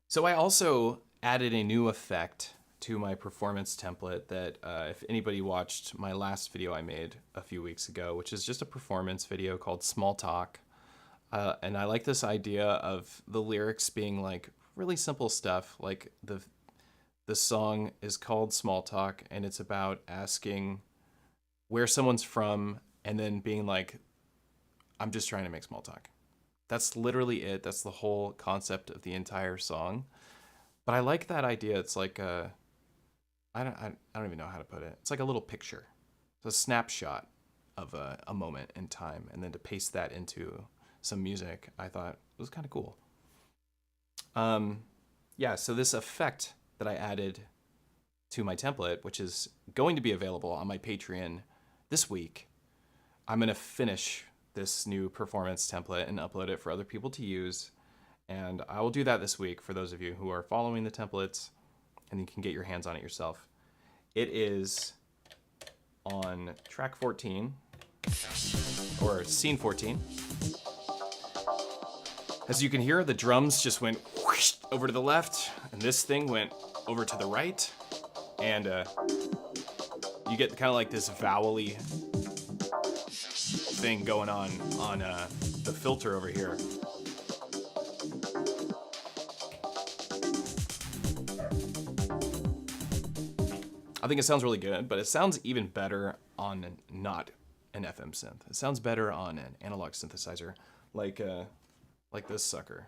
So I also added a new effect to my performance template that if anybody watched my last video I made a few weeks ago, which is just a performance video called Small Talk. And I like this idea of the lyrics being really simple stuff. Like the song is called Small Talk, and it's about asking where someone's from and then being like, I'm just trying to make small talk. That's literally it. That's the whole concept of the entire song. But I like that idea. It's I don't even know how to put it. It's like a little picture. It's a snapshot of a moment in time, and then to paste that into some music, I thought it was kind of cool. Yeah, so this effect that I added to my template, which is going to be available on my Patreon this week, I'm going to finish this new performance template and upload it for other people to use. And I will do that this week for those of you who are following the templates, and you can get your hands on it yourself. It is on track 14, or scene 14. As you can hear, the drums just went whoosh over to the left, and this thing went over to the right, and you get kind of this vowel-y thing going on the filter over here. I think it sounds really good, but it sounds even better on not an FM synth. It sounds better on an analog synthesizer, like this sucker.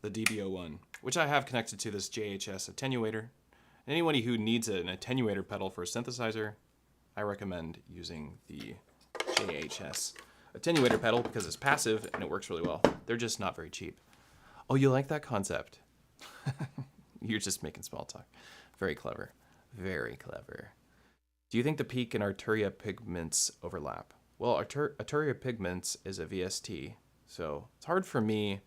the DB01, which I have connected to this JHS attenuator. Anybody who needs an attenuator pedal for a synthesizer, I recommend using the JHS attenuator pedal because it's passive and it works really well. They're just not very cheap. Oh, you like that concept? You're just making small talk. Very clever. Very clever. Do you think the peak and Arturia pigments overlap? Well, Arturia pigments is a VST, so it's hard for me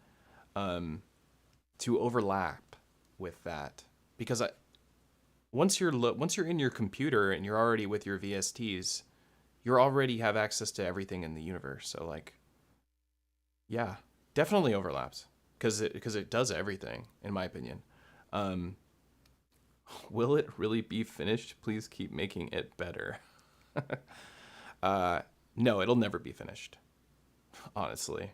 to overlap with that because once you're in your computer and you're already with your VSTs, you already have access to everything in the universe. So like, yeah, definitely overlaps because it does everything in my opinion. Will it really be finished? Please keep making it better. No, it'll never be finished. Honestly,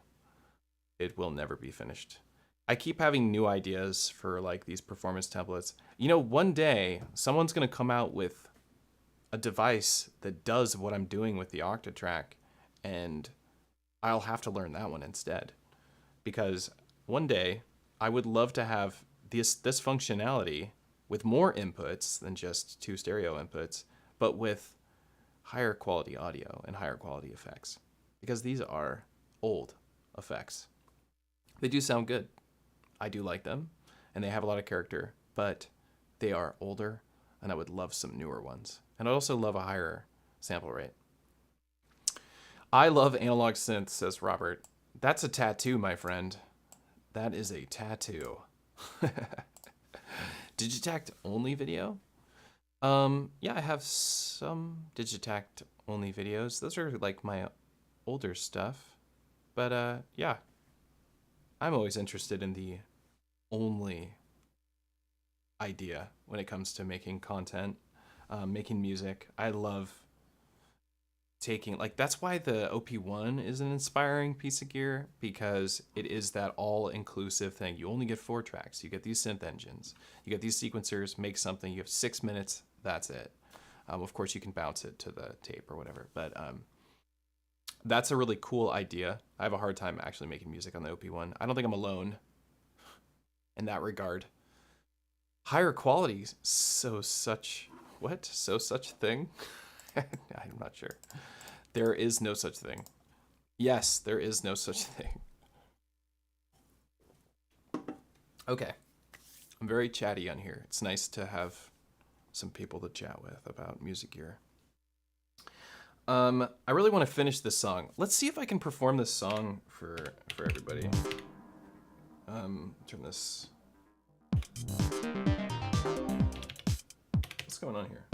it will never be finished. I keep having new ideas for like these performance templates. You know, one day someone's going to come out with a device that does what I'm doing with the Octatrack, and I'll have to learn that one instead. Because one day I would love to have this functionality with more inputs than just 2 stereo inputs, but with higher quality audio and higher quality effects. Because these are old effects. They do sound good. I do like them, and they have a lot of character, but they are older, and I would love some newer ones. And I'd also love a higher sample rate. I love analog synths, says Robert. That's a tattoo, my friend. That is a tattoo. Digitakt only video? Yeah, I have some Digitakt only videos. Those are like my older stuff. But yeah, I'm always interested in the only idea when it comes to making content, making music. I love taking, like, that's why the OP1 is an inspiring piece of gear, because it is that all-inclusive thing. You only get 4 tracks. You get these synth engines. You get these sequencers, make something. You have 6 minutes. That's it. Of course, you can bounce it to the tape or whatever, but that's a really cool idea. I have a hard time actually making music on the OP1. I don't think I'm alone in that regard. Higher quality, such thing? I'm not sure. There is no such thing. Yes, there is no such thing. Okay. I'm very chatty on here. It's nice to have some people to chat with about music gear. I really want to finish this song. Let's see if I can perform this song for everybody. Turn this. What's going on here?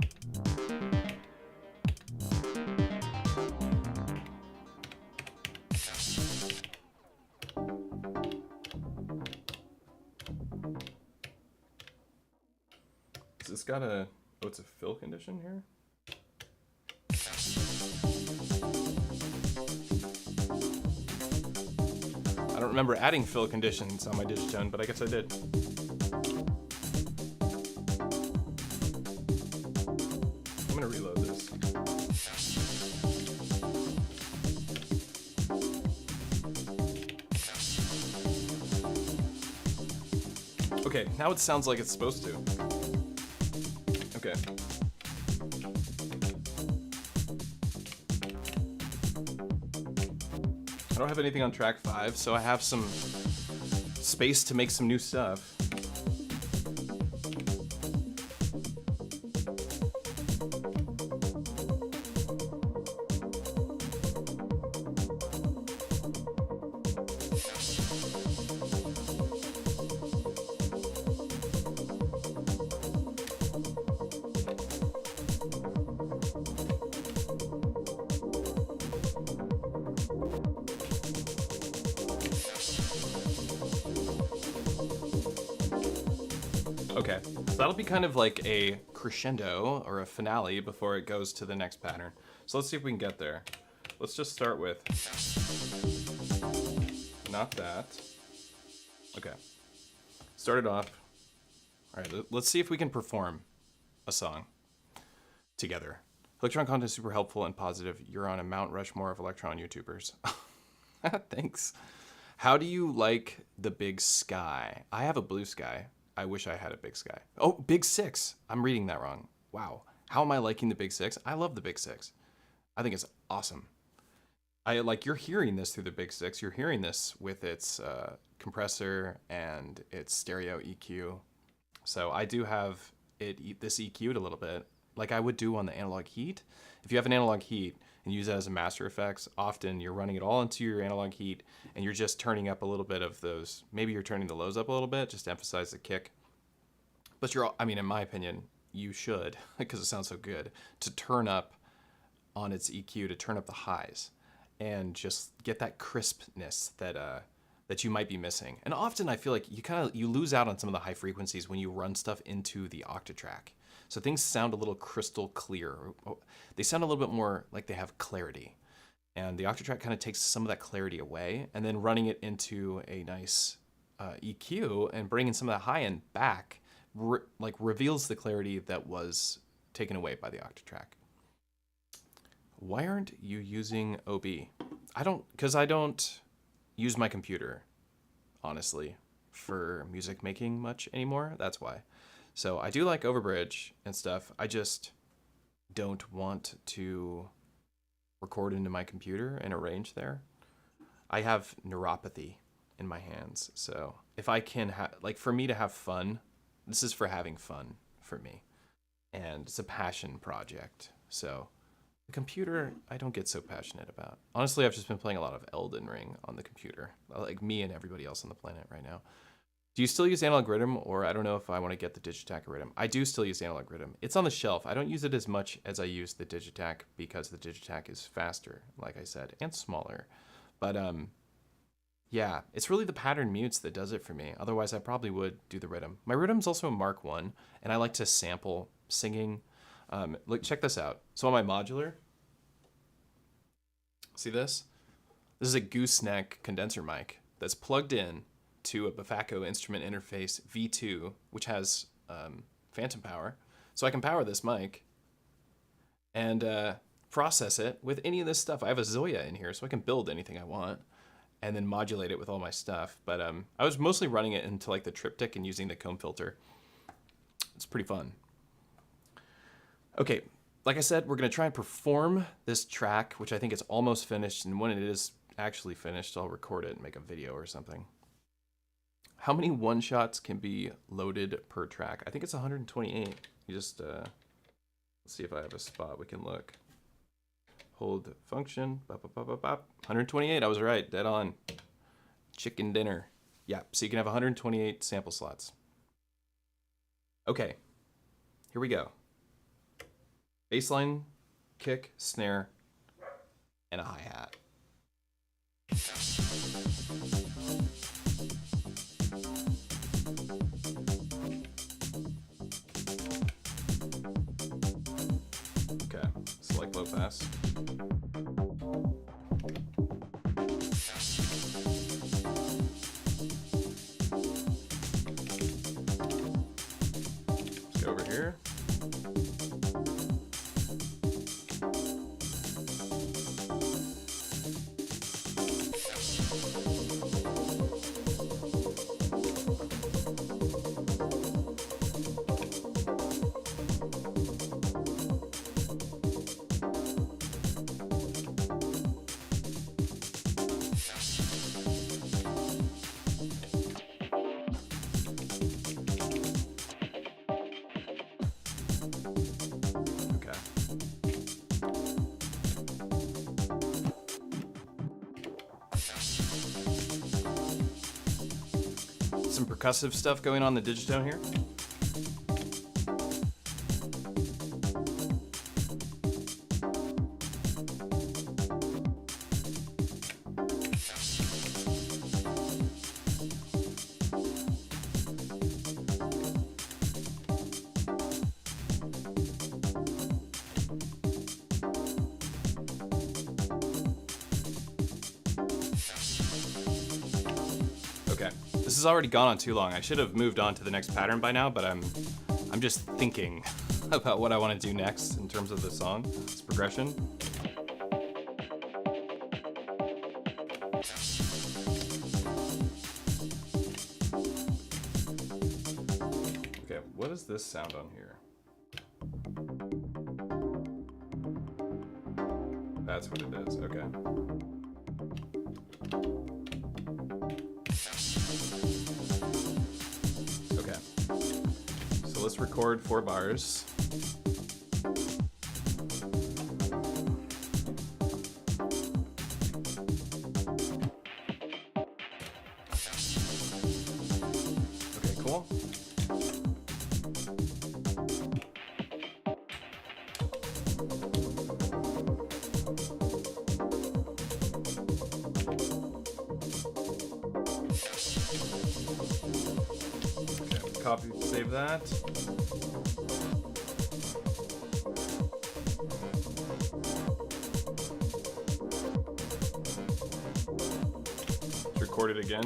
Has this got a... Oh, it's a fill condition here? I don't remember adding fill conditions on my Digitone, but I guess I did. I'm gonna reload this. Okay, now it sounds like it's supposed to. Okay. I don't have anything on track 5, so I have some space to make some new stuff. Okay, so that'll be kind of like a crescendo or a finale before it goes to the next pattern. So let's see if we can get there. Let's just start with, not that. Okay, start it off. All right, let's see if we can perform a song together. Elektron content is super helpful and positive. You're on a Mount Rushmore of Elektron YouTubers. Thanks. How do you like the Big Sky? I have a Blue Sky. I wish I had a Big Sky. Oh, Big 6. I'm reading that wrong. Wow. How am I liking the Big 6? I love the Big 6. I think it's awesome. You're hearing this through the Big 6. You're hearing this with its compressor and its stereo EQ. So I do have this EQ'd a little bit, like I would do on the Analog Heat. If you have an Analog Heat and use that as a master effects, often you're running it all into your Analog Heat and you're just turning up a little bit of those. Maybe you're turning the lows up a little bit just to emphasize the kick. But in my opinion, you should, because it sounds so good, to turn up on its EQ, to turn up the highs and just get that crispness that you might be missing. And often I feel like you lose out on some of the high frequencies when you run stuff into the Octatrack. So things sound a little crystal clear. They sound a little bit more like they have clarity. And the Octatrack kind of takes some of that clarity away, and then running it into a nice EQ and bringing some of that high end back reveals the clarity that was taken away by the Octatrack. Why aren't you using OB? Because I don't use my computer, honestly, for music making much anymore. That's why. So I do like Overbridge and stuff. I just don't want to record into my computer and arrange there. I have neuropathy in my hands. So if I can for me to have fun, this is for having fun for me. And it's a passion project. So the computer, I don't get so passionate about. Honestly, I've just been playing a lot of Elden Ring on the computer, like me and everybody else on the planet right now. Do you still use Analog Rhythm, or I don't know if I want to get the Digitakt Rhythm? I do still use Analog Rhythm. It's on the shelf. I don't use it as much as I use the Digitakt because the Digitakt is faster, like I said, and smaller. But yeah, it's really the pattern mutes that does it for me. Otherwise, I probably would do the Rhythm. My Rhythm's also a Mark I, and I like to sample singing. Look, check this out. So on my modular, see this? This is a gooseneck condenser mic that's plugged in to a Bafako instrument interface V2, which has phantom power. So I can power this mic and process it with any of this stuff. I have a Zoya in here, so I can build anything I want and then modulate it with all my stuff. But I was mostly running it into like the triptych and using the comb filter. It's pretty fun. Okay, like I said, we're gonna try and perform this track, which I think is almost finished, and when it is actually finished, I'll record it and make a video or something. How many one-shots can be loaded per track? I think it's 128. You just, let's see if I have a spot we can look. Hold function, bop, bop, bop, bop, bop. 128, I was right, dead on. Chicken dinner. Yeah, so you can have 128 sample slots. Okay, here we go. Bassline, kick, snare, and a hi-hat. Okay, select low pass. Let's go over here. Some percussive stuff going on in the Digitone here. This has already gone on too long. I should have moved on to the next pattern by now, but I'm just thinking about what I want to do next in terms of the song, its progression. what does this sound on here? That's what it is, okay. Okay, so let's record 4 bars. Okay, cool. Copy, save that. Let's record it again.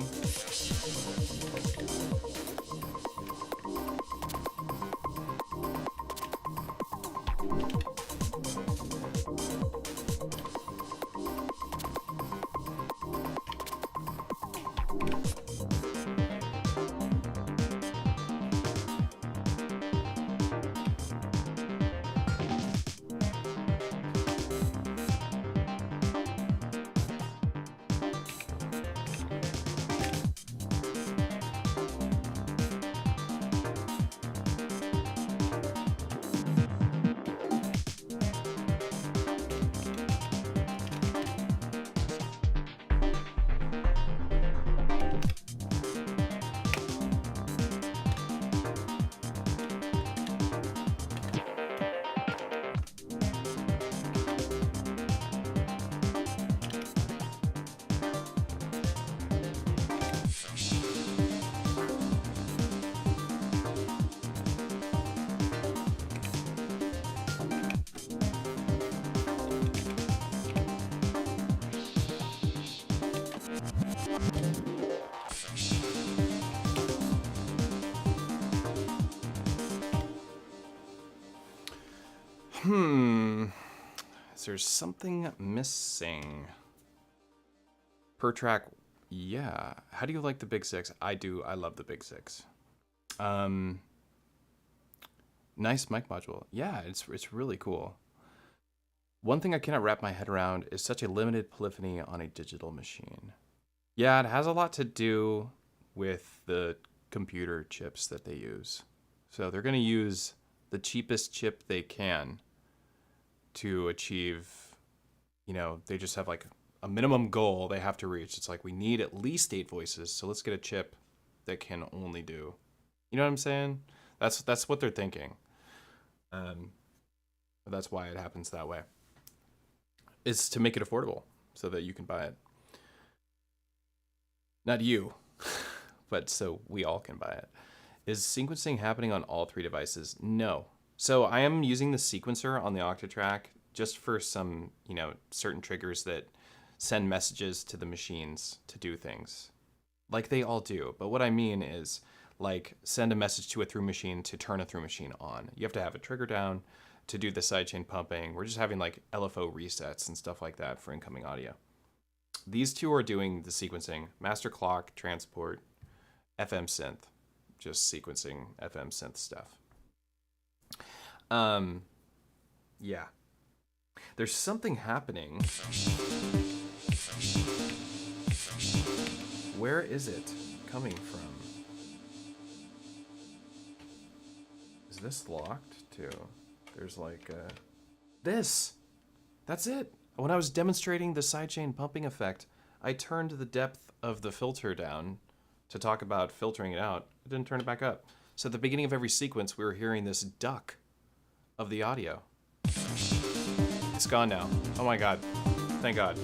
There's something missing. Per track, yeah. How do you like the Big 6? I do. I love the Big 6. Nice mic module. Yeah, it's really cool. One thing I cannot wrap my head around is such a limited polyphony on a digital machine. Yeah, it has a lot to do with the computer chips that they use. So they're going to use the cheapest chip they can to achieve, you know, they just have like a minimum goal they have to reach. It's like, we need at least 8 voices, so let's get a chip that can only do, you know what I'm saying? That's what they're thinking. That's why it happens that way. Is to make it affordable so that you can buy it. Not you, but so we all can buy it. Is sequencing happening on all 3 devices? No. So I am using the sequencer on the Octatrack just for some, you know, certain triggers that send messages to the machines to do things. Like they all do. But what I mean is, like, send a message to a through machine to turn a through machine on. You have to have a trigger down to do the sidechain pumping. We're just having like LFO resets and stuff like that for incoming audio. These 2 are doing the sequencing. Master clock, transport, FM synth. Just sequencing FM synth stuff. Yeah. There's something happening. Where is it coming from? Is this locked too? There's like this. That's it. When I was demonstrating the sidechain pumping effect, I turned the depth of the filter down to talk about filtering it out. I didn't turn it back up. So at the beginning of every sequence, we were hearing this duck of the audio. It's gone now. Oh my God. Thank God.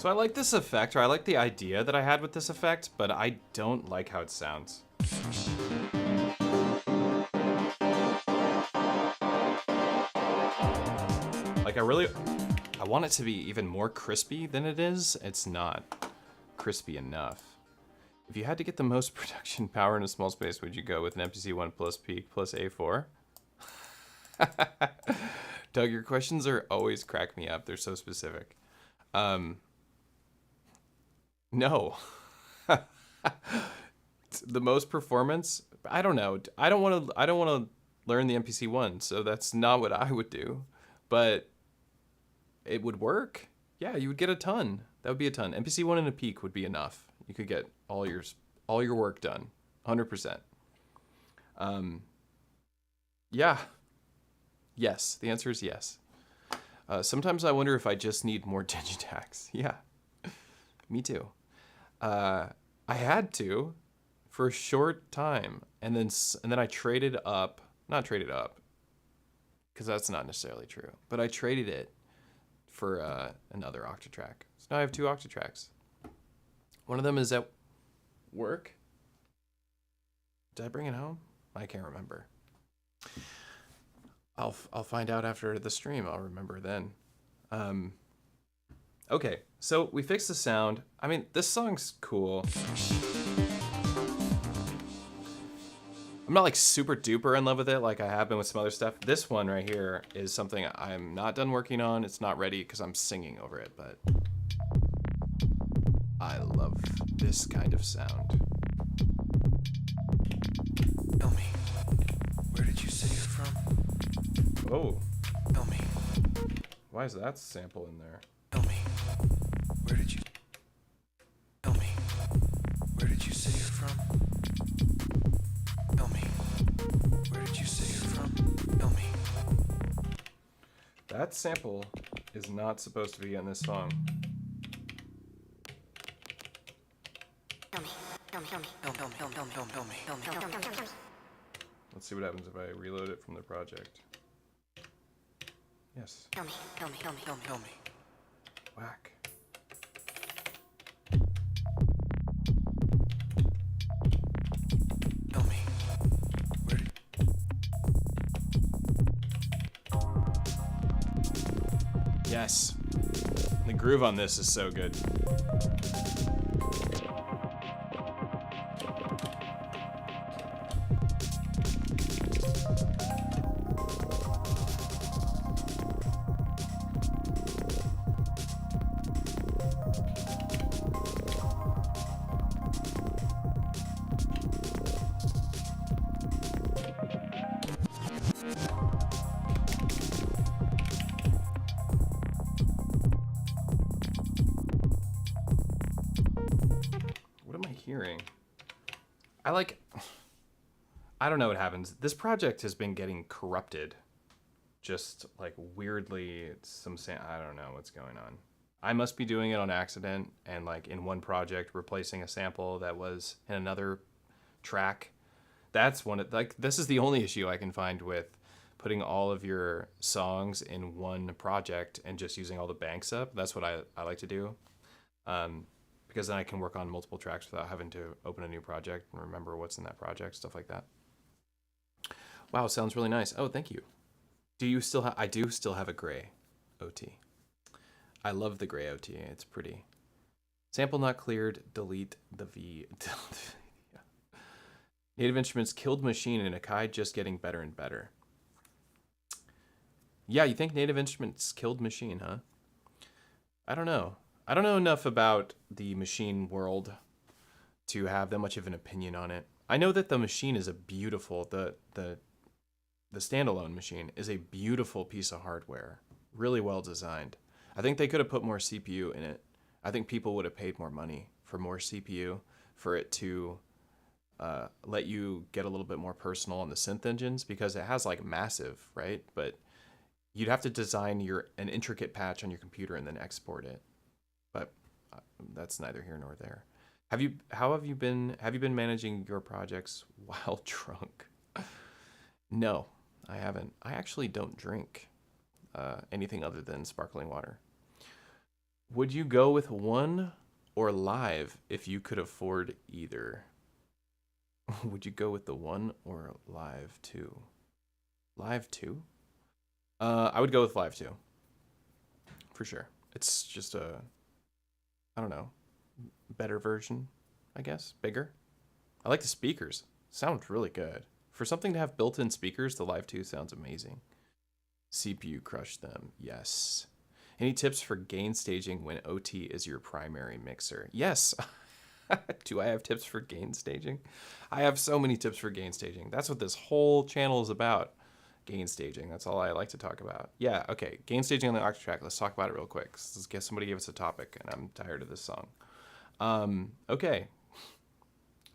So I like this effect, or I like the idea that I had with this effect, but I don't like how it sounds. Like I want it to be even more crispy than it is. It's not crispy enough. If you had to get the most production power in a small space, would you go with an MPC-1 plus peak plus A4? Doug, your questions are always crack me up. They're so specific. No. The most performance? I don't know. I don't want to learn the MPC-1, so that's not what I would do. But it would work. Yeah, you would get a ton. That would be a ton. MPC-1 and a peak would be enough. You could get all your work done. 100%. Yeah. Yes. The answer is yes. Sometimes I wonder if I just need more Digitakts. Yeah. Me too. I had to for a short time, and then I traded up. Not traded up, because that's not necessarily true. But I traded it for another Octatrack. So now I have 2 Octatracks. One of them is at work. Did I bring it home? I can't remember. I'll find out after the stream. I'll remember then. Okay, so we fixed the sound. I mean, this song's cool. I'm not like super duper in love with it like I have been with some other stuff. This one right here is something I'm not done working on. It's not ready because I'm singing over it, but I love this kind of sound. Tell me, where did you say you're from? Oh. Tell me. Why is that sample in there? Tell me, where did you... Tell me, where did you say you're from? Tell me, where did you say you're from? Tell me. That sample is not supposed to be in this song. Tell me, tell me, tell me, tell me, tell me, tell me, tell me, tell me, tell me, tell me, tell me. Let's see what happens if I reload it from the project. Yes. Tell me, tell me, tell me, tell me, tell me. Whack. Tell me, where did... Yes. The groove on this is so good. I don't know what happens. This project has been getting corrupted. Just like weirdly, I don't know what's going on. I must be doing it on accident and like in one project replacing a sample that was in another track. That's this is the only issue I can find with putting all of your songs in one project and just using all the banks up. That's what I like to do. Because then I can work on multiple tracks without having to open a new project and remember what's in that project, stuff like that. Wow, sounds really nice. Oh, thank you. Do you still have? I do still have a gray OT. I love the gray OT. It's pretty. Sample not cleared. Delete the V. Yeah. Native Instruments killed machine and Akai just getting better and better. Yeah, you think Native Instruments killed machine, huh? I don't know. I don't know enough about the machine world to have that much of an opinion on it. I know that the machine is a beautiful, the standalone machine is a beautiful piece of hardware, really well designed. I think they could have put more CPU in it. I think people would have paid more money for more CPU for it to let you get a little bit more personal on the synth engines, because it has like massive, right? But you'd have to design an intricate patch on your computer and then export it. But that's neither here nor there. How have you been managing your projects while drunk? No, I haven't. I actually don't drink anything other than sparkling water. Would you go with one or live if you could afford either? Would you go with the one or live two? Live two? I would go with live two. For sure. It's just a, I don't know, better version, I guess. Bigger. I like the speakers. Sound really good. For something to have built-in speakers, the live two sounds amazing. CPU crush them. Yes. Any tips for gain staging when OT is your primary mixer? Yes. Do I have tips for gain staging? I have so many tips for gain staging. That's what this whole channel is about. Gain staging. That's all I like to talk about. Yeah, okay. Gain staging on the Octatrack. Let's talk about it real quick. Let's get somebody give us a topic, and I'm tired of this song. Okay.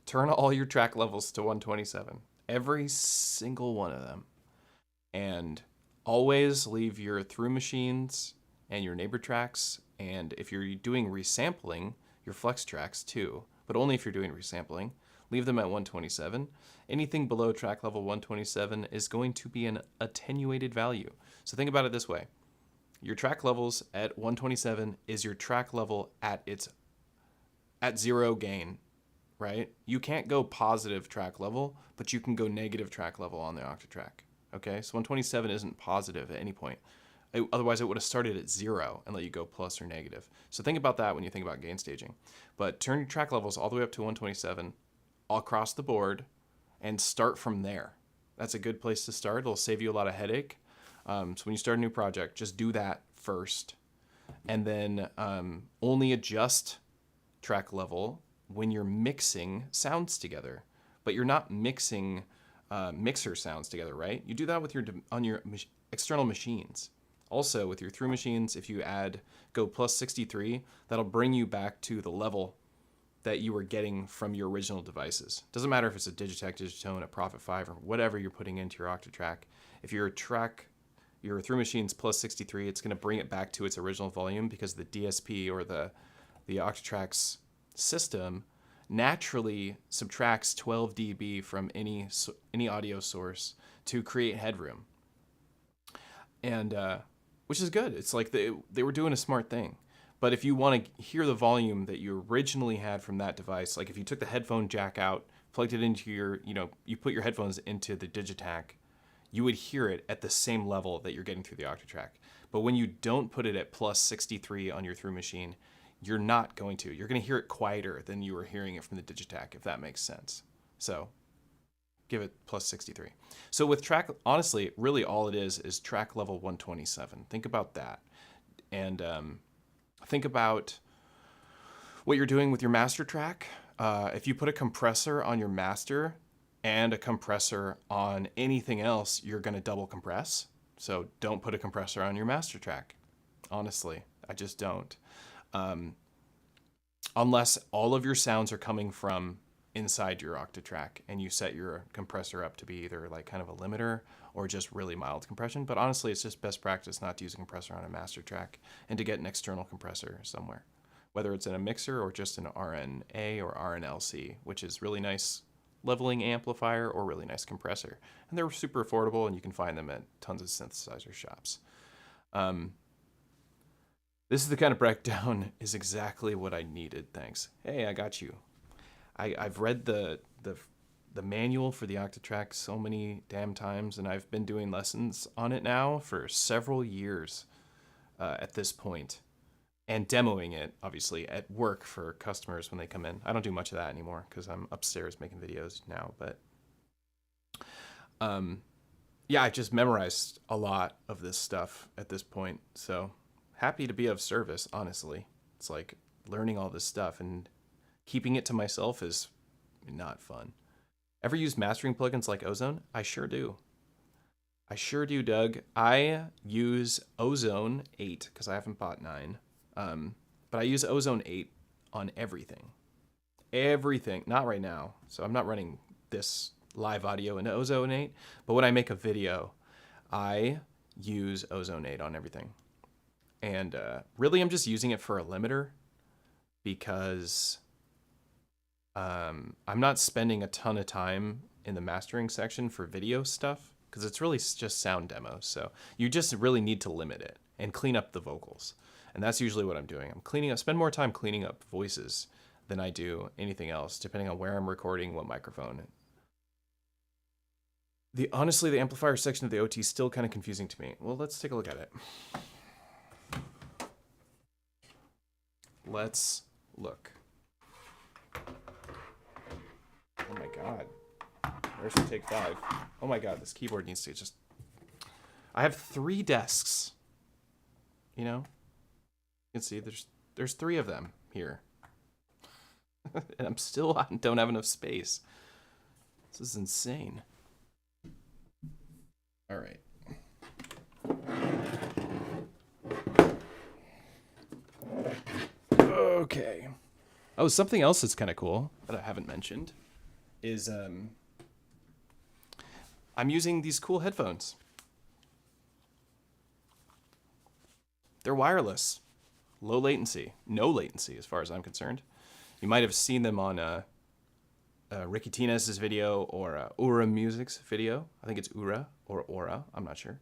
Turn all your track levels to 127. Every single one of them. And always leave your through machines and your neighbor tracks. And if you're doing resampling, your flex tracks too, but only if you're doing resampling, leave them at 127. Anything below track level 127 is going to be an attenuated value. So think about it this way. Your track levels at 127 is your track level at zero gain, right? You can't go positive track level, but you can go negative track level on the Octatrack. Okay, so 127 isn't positive at any point. Otherwise, it would have started at 0 and let you go plus or negative. So think about that when you think about gain staging. But turn your track levels all the way up to 127 all across the board and start from there. That's a good place to start. It'll save you a lot of headache. So when you start a new project, just do that first. And then only adjust track level when you're mixing sounds together. But you're not mixing mixer sounds together, right? You do that with on your external machines. Also, with your through machines, if you go plus 63, that'll bring you back to the level that you were getting from your original devices. Doesn't matter if it's a Digitakt, Digitone, a Prophet 5, or whatever you're putting into your Octatrack. If your through machine's plus 63, it's going to bring it back to its original volume because the DSP or the Octatrack's system naturally subtracts 12 dB from any audio source to create headroom. And which is good. It's like they were doing a smart thing. But if you want to hear the volume that you originally had from that device, like if you took the headphone jack out, plugged it into you put your headphones into the Digitakt, you would hear it at the same level that you're getting through the Octatrack. But when you don't put it at plus 63 on your through machine, you're not going to. You're going to hear it quieter than you were hearing it from the Digitakt, if that makes sense. So give it plus 63. So with track, honestly, really all it is track level 127. Think about that. And think about what you're doing with your master track. If you put a compressor on your master and a compressor on anything else, you're going to double compress. So don't put a compressor on your master track. Honestly, I just don't. Unless all of your sounds are coming from inside your Octatrack and you set your compressor up to be either like kind of a limiter or just really mild compression. But honestly, it's just best practice not to use a compressor on a master track and to get an external compressor somewhere, whether it's in a mixer or just an RNA or RNLC, which is really nice leveling amplifier or really nice compressor. And they're super affordable and you can find them at tons of synthesizer shops. This is the kind of breakdown is exactly what I needed. Thanks. Hey, I got you. I've read the manual for the Octatrack so many damn times, and I've been doing lessons on it now for several years at this point, and demoing it, obviously, at work for customers when they come in. I don't do much of that anymore because I'm upstairs making videos now, but yeah, I just memorized a lot of this stuff at this point, so happy to be of service, honestly. It's like learning all this stuff, and keeping it to myself is not fun. Ever use mastering plugins like Ozone? I sure do. I sure do, Doug. I use Ozone 8 because I haven't bought 9. But I use Ozone 8 on everything. Everything. Not right now. So I'm not running this live audio in Ozone 8. But when I make a video, I use Ozone 8 on everything. And really I'm just using it for a limiter because I'm not spending a ton of time in the mastering section for video stuff because it's really just sound demos. So you just really need to limit it and clean up the vocals. And that's usually what I'm doing. I'm cleaning up, spend more time cleaning up voices than I do anything else, depending on where I'm recording, what microphone. Honestly, the amplifier section of the OT is still kind of confusing to me. Well, let's take a look at it. Let's look. Oh my god. Where's the take 5? Oh my god, this keyboard needs to just... I have 3 desks. You know? You can see there's 3 of them here. And I'm still don't have enough space. This is insane. All right. Okay. Oh, something else that's kind of cool that I haven't mentioned is I'm using these cool headphones. They're wireless, low latency, no latency as far as I'm concerned. You might have seen them on Ricky Tinez's video or Ura Music's video. I think it's Ura or Aura. I'm not sure.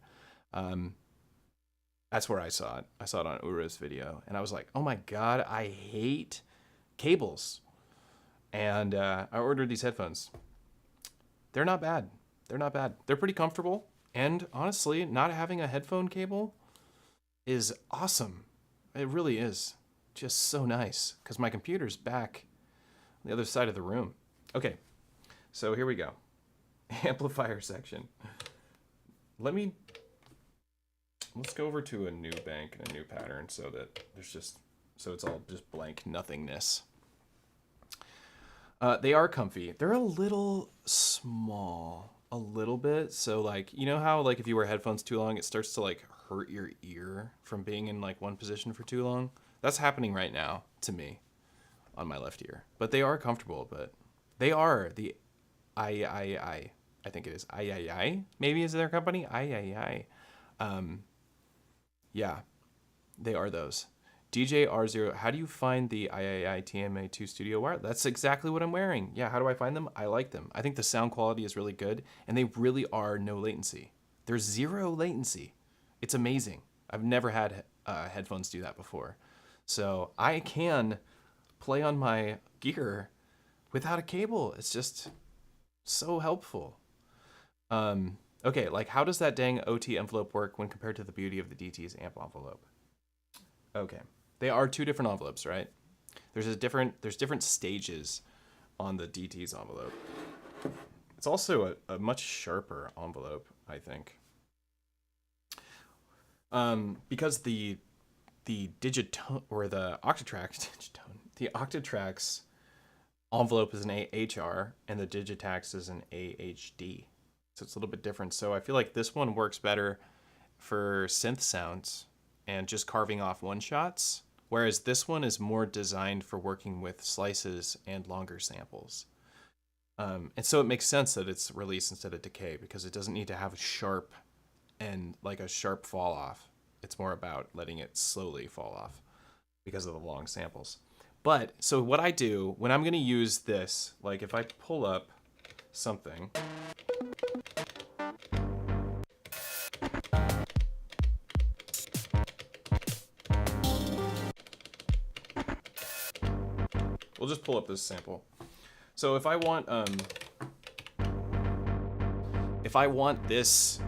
That's where I saw it. I saw it on Ura's video. And I was like, oh my God, I hate cables. And I ordered these headphones. They're not bad. They're not bad. They're pretty comfortable. And honestly, not having a headphone cable is awesome. It really is. Just so nice. Because my computer's back on the other side of the room. Okay, so here we go. Amplifier section. Let's go over to a new bank and a new pattern so that so it's all just blank nothingness. They are comfy. They're a little small, a little bit. So like, you know how like if you wear headphones too long, it starts to like hurt your ear from being in like one position for too long? That's happening right now to me on my left ear. But they are comfortable, but they are the I think it is I maybe is their company I yeah, they are those. DJ R0, how do you find the III TMA2 Studio wire? That's exactly what I'm wearing. Yeah, how do I find them? I like them. I think the sound quality is really good, and they really are no latency. There's 0 latency. It's amazing. I've never had headphones do that before. So I can play on my gear without a cable. It's just so helpful. Okay, like how does that dang OT envelope work when compared to the beauty of the DT's amp envelope? Okay, they are 2 different envelopes, right? There's different stages on the DT's envelope. It's also a much sharper envelope, I think. Because the Digitone or the Octatrack's envelope is an AHR and the Digitakt's is an AHD. So it's a little bit different. So I feel like this one works better for synth sounds and just carving off one shots, whereas this one is more designed for working with slices and longer samples. And so it makes sense that it's release instead of decay because it doesn't need to have a sharp fall off. It's more about letting it slowly fall off because of the long samples. But so what I do when I'm going to use this, like if I pull up something, we'll just pull up this sample. So if I want this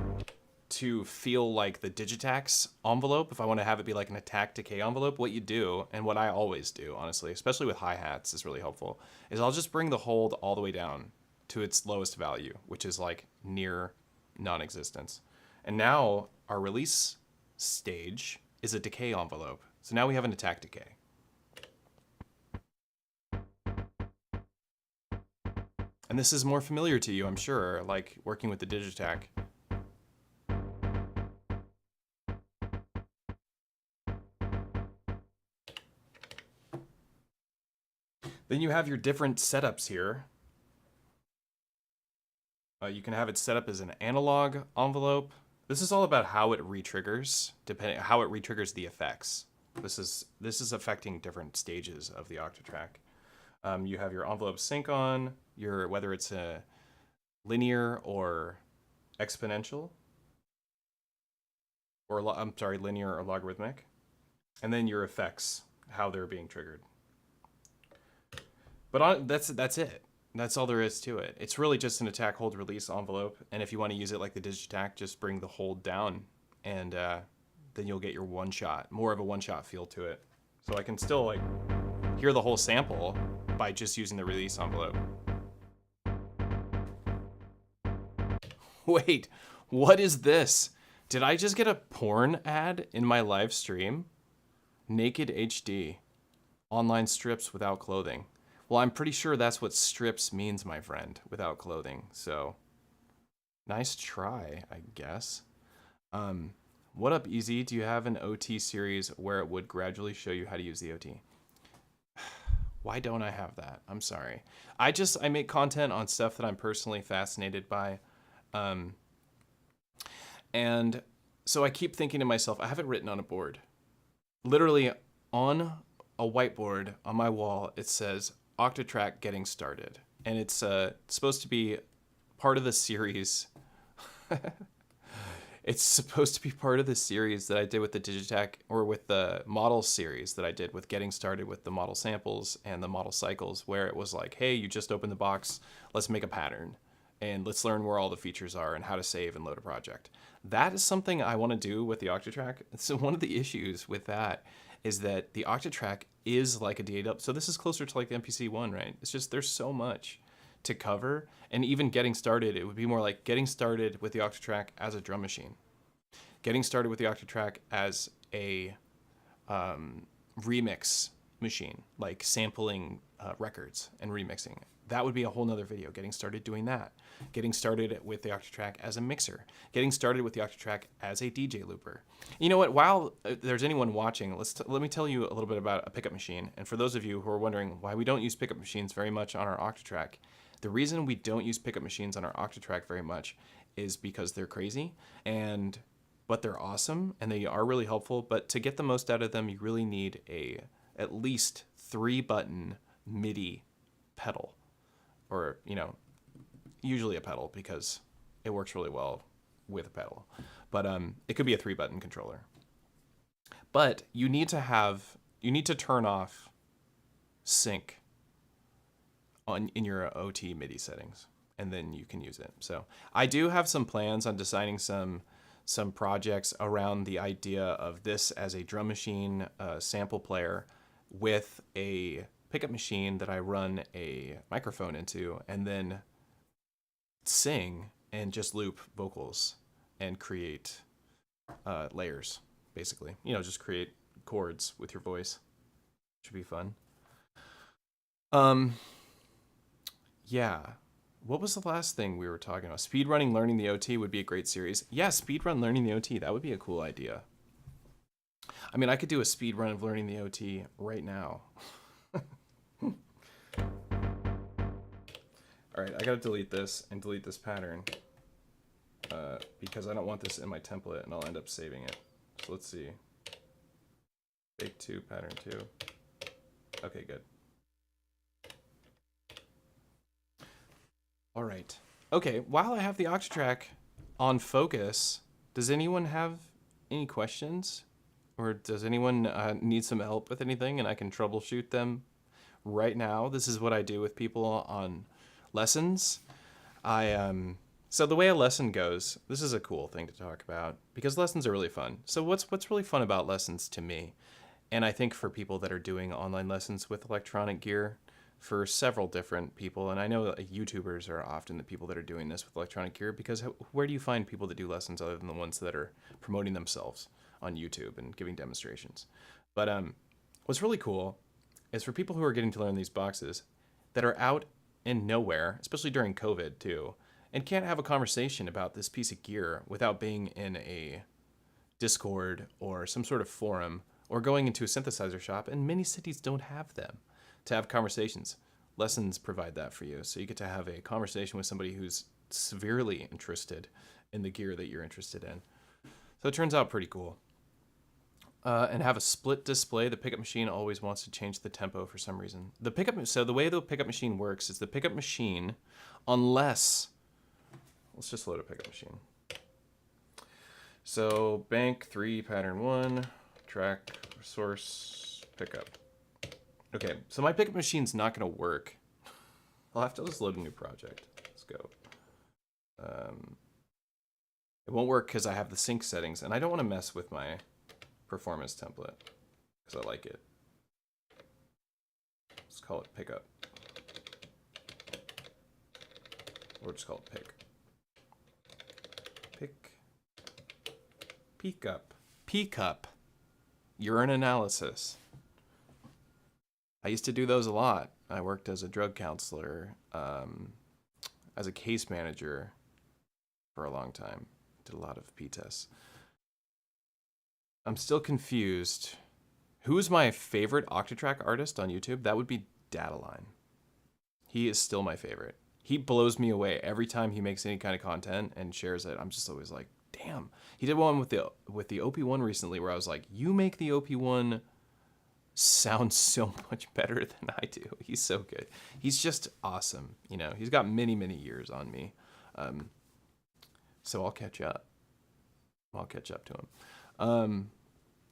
to feel like the Digitakt's envelope, if I want to have it be like an attack decay envelope, what you do, and what I always do, honestly, especially with hi-hats is really helpful, is I'll just bring the hold all the way down to its lowest value, which is like near non-existence. And now our release stage is a decay envelope. So now we have an attack decay. And this is more familiar to you, I'm sure, like working with the Digitakt. Then you have your different setups here. You can have it set up as an analog envelope. This is all about how it re-triggers, how it re-triggers the effects. This is affecting different stages of the Octatrack. You have your envelope sync on, whether it's a linear or exponential, or linear or logarithmic. and then your effects, how they're being triggered. But that's it. That's all there is to it. It's really just an attack, hold, release envelope. And if you want to use it like the Digitakt, just bring the hold down, and then you'll get your one shot, more of a one shot feel to it. So I can still like hear the whole sample by just using the release envelope. Wait, what is this? Did I just get a porn ad in my live stream? Naked HD. Online strips without clothing. Well, I'm pretty sure that's what strips means, my friend, without clothing. So, nice try, I guess. What up, Easy? Do you have an OT series where it would gradually show you how to use the OT? Why don't I have that? I'm sorry. I make content on stuff that I'm personally fascinated by. And so I keep thinking to myself, I have it written on a board. Literally on a whiteboard on my wall, it says Octatrack getting started. And it's supposed to be part of the series. It's supposed to be part of the series that I did with the Digitakt, or with the model series that I did with getting started with the model samples and the model cycles, where it was like, hey, you just open the box, let's make a pattern. And let's learn where all the features are and how to save and load a project. That is something I want to do with the Octatrack. So one of the issues with that is that the Octatrack is like a DAW. So this is closer to like the MPC one, right? It's just there's so much to cover. And even getting started, it would be more like getting started with the Octatrack as a drum machine. Getting started with the Octatrack as a remix machine, like sampling records and remixing. That would be a whole nother video, getting started doing that. Getting started with the Octatrack as a mixer. Getting started with the Octatrack as a DJ looper. You know what, while there's anyone watching, let me tell you a little bit about a pickup machine. And for those of you who are wondering why we don't use pickup machines very much on our Octatrack, the reason we don't use pickup machines on our Octatrack very much is because they're crazy, but they're awesome and they are really helpful. But to get the most out of them, you really need at least 3-button MIDI pedal. Or, usually a pedal, because it works really well with a pedal. But it could be a 3-button controller. But you need to turn off sync in your OT MIDI settings, and then you can use it. So I do have some plans on designing some projects around the idea of this as a drum machine sample player with a pickup machine that I run a microphone into, and then sing and just loop vocals and create layers, basically. Just create chords with your voice. Should be fun. Yeah. What was the last thing we were talking about? Speedrunning Learning the OT would be a great series. Yeah, speedrun Learning the OT. That would be a cool idea. I mean, I could do a speedrun of Learning the OT right now. All right, I gotta delete this and delete this pattern because I don't want this in my template and I'll end up saving it. So let's see. Take 2, pattern 2. Okay, good. All right. Okay, while I have the Octatrack on focus, does anyone have any questions? Or does anyone need some help with anything and I can troubleshoot them right now? This is what I do with people on lessons. So the way a lesson goes, this is a cool thing to talk about because lessons are really fun. So what's really fun about lessons to me, and I think for people that are doing online lessons with electronic gear, for several different people, and I know YouTubers are often the people that are doing this with electronic gear, because where do you find people that do lessons other than the ones that are promoting themselves on YouTube and giving demonstrations? But what's really cool is for people who are getting to learn these boxes that are out in nowhere, especially during COVID too, and can't have a conversation about this piece of gear without being in a Discord or some sort of forum or going into a synthesizer shop, and many cities don't have them to have conversations. Lessons provide that for you. So you get to have a conversation with somebody who's severely interested in the gear that you're interested in. So it turns out pretty cool. And have a split display. The pickup machine always wants to change the tempo for some reason. So the way the pickup machine works is the pickup machine, unless, let's just load a pickup machine. So bank 3, pattern 1, track source pickup. Okay, so my pickup machine's not going to work. I'll have to just load a new project. Let's go. It won't work because I have the sync settings, and I don't want to mess with my performance template because I like it. Let's call it pickup. Or just call it pick. Peak up. Peak up. Urine analysis. I used to do those a lot. I worked as a drug counselor, as a case manager for a long time. Did a lot of P-tests. I'm still confused. Who's my favorite Octatrack artist on YouTube? That would be Dataline. He is still my favorite. He blows me away every time he makes any kind of content and shares it. I'm just always like, damn. He did one with the OP1 recently where I was like, you make the OP1 sound so much better than I do. He's so good. He's just awesome. You know, he's got many, many years on me. So I'll catch up. I'll catch up to him.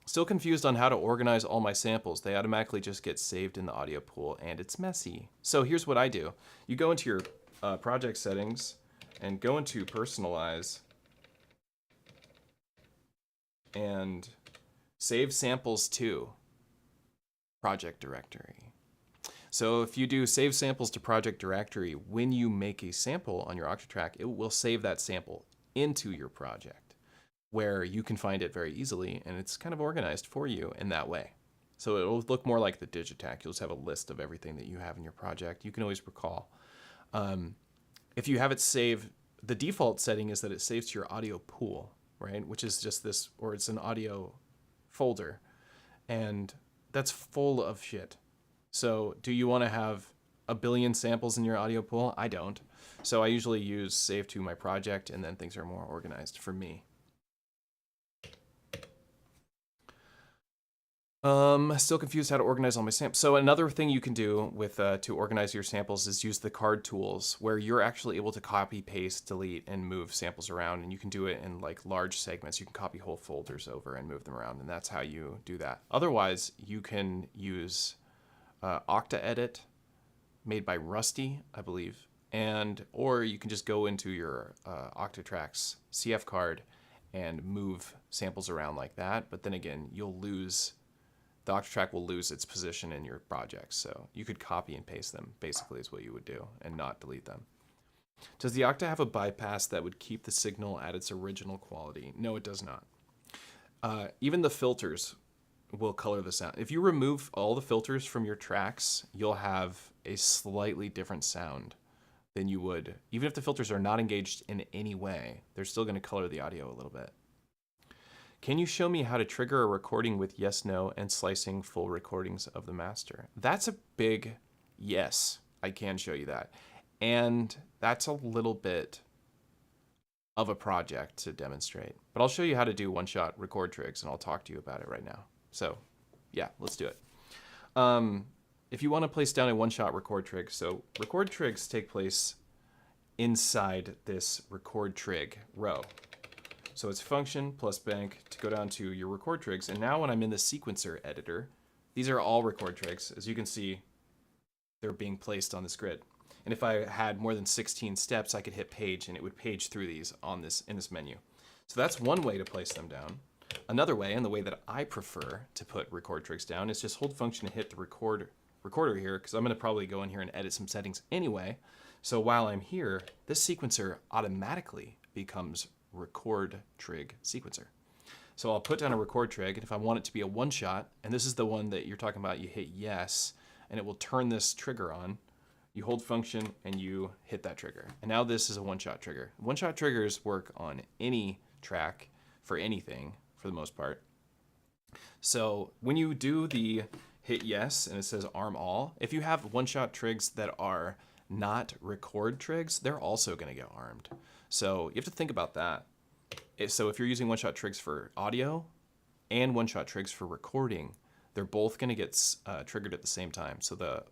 Still confused on how to organize all my samples. They automatically just get saved in the audio pool, and it's messy. So here's what I do. You go into your project settings and go into personalize and save samples to project directory. So if you do save samples to project directory, when you make a sample on your Octatrack, it will save that sample into your project where you can find it very easily, and it's kind of organized for you in that way. So it'll look more like the Digitakt. You'll just have a list of everything that you have in your project. You can always recall. If you have it saved, the default setting is that it saves to your audio pool, right? Which is just this, or it's an audio folder. And that's full of shit. So do you want to have a billion samples in your audio pool? I don't. So I usually use save to my project, and then things are more organized for me. Still confused how to organize all my samples. So another thing you can do with to organize your samples is use the card tools, where you're actually able to copy, paste, delete, and move samples around, and you can do it in like large segments. You can copy whole folders over and move them around, and that's how you do that. Otherwise, you can use Octaedit, made by Rusty, I believe, or you can just go into your Octatrack's CF card and move samples around like that. But then again, the Octatrack will lose its position in your project. So you could copy and paste them, basically is what you would do, and not delete them. Does the Octa have a bypass that would keep the signal at its original quality? No, it does not. Even the filters will color the sound. If you remove all the filters from your tracks, you'll have a slightly different sound than you would. Even if the filters are not engaged in any way, they're still going to color the audio a little bit. Can you show me how to trigger a recording with yes, no, and slicing full recordings of the master? That's a big yes. I can show you that. And that's a little bit of a project to demonstrate. But I'll show you how to do one-shot record trigs, and I'll talk to you about it right now. So yeah, let's do it. If you want to place down a one-shot record trig, so record trigs take place inside this record trig row. So it's function plus bank to go down to your record trigs. And now when I'm in the sequencer editor, these are all record trigs. As you can see, they're being placed on this grid. And if I had more than 16 steps, I could hit page and it would page through these in this menu. So that's one way to place them down. Another way, and the way that I prefer to put record trigs down, is just hold function and hit the recorder here, because I'm going to probably go in here and edit some settings anyway. So while I'm here, this sequencer automatically becomes record trig sequencer. So I'll put down a record trig, and if I want it to be a one shot, and this is the one that you're talking about, you hit yes, and it will turn this trigger on. You hold function and you hit that trigger. And now this is a one shot trigger. One shot triggers work on any track for anything for the most part. So when you do the hit yes and it says arm all, if you have one shot trigs that are not record trigs, they're also going to get armed. So you have to think about that. So if you're using one-shot trigs for audio and one-shot trigs for recording, they're both going to get triggered at the same time. So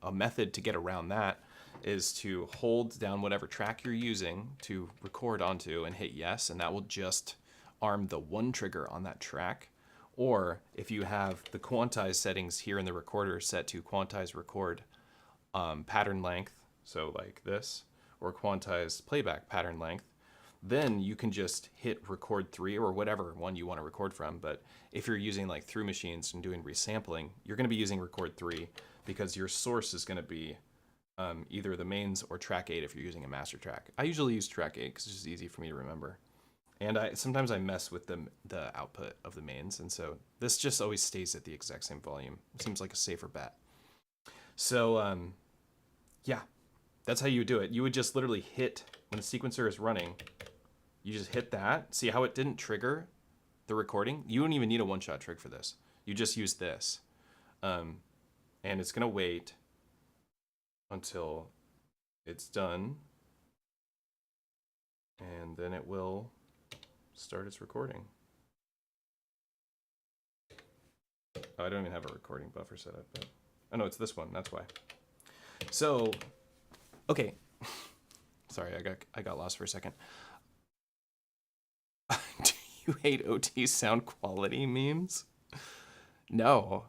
a method to get around that is to hold down whatever track you're using to record onto and hit yes, and that will just arm the one trigger on that track, Or if you have the quantize settings here in the recorder set to quantize record pattern length, so like this, or quantize playback pattern length, then you can just hit record 3 or whatever one you want to record from. But if you're using like through machines and doing resampling, you're going to be using record 3 because your source is going to be either the mains or track 8 if you're using a master track. I usually use track 8 because it's just easy for me to remember. And sometimes I mess with the output of the mains, and so this just always stays at the exact same volume. It seems like a safer bet. So yeah, that's how you would do it. You would just literally hit, when the sequencer is running, you just hit that. See how it didn't trigger the recording? You don't even need a one-shot trig for this. You just use this. And it's going to wait until it's done. And then it will start its recording. Oh, I don't even have a recording buffer set up. But... oh, no, it's this one. That's why. So, okay. Sorry, I got lost for a second. Do you hate OT sound quality memes? No.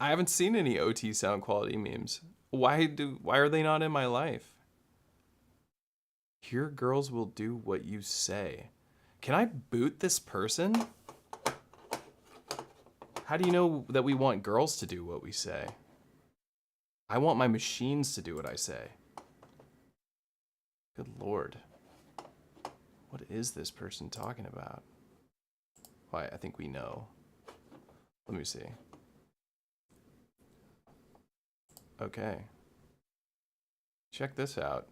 I haven't seen any OT sound quality memes. Why are they not in my life? Here girls will do what you say. Can I boot this person? How do you know that we want girls to do what we say? I want my machines to do what I say. Good Lord. What is this person talking about? Why, I think we know. Let me see. Okay. Check this out.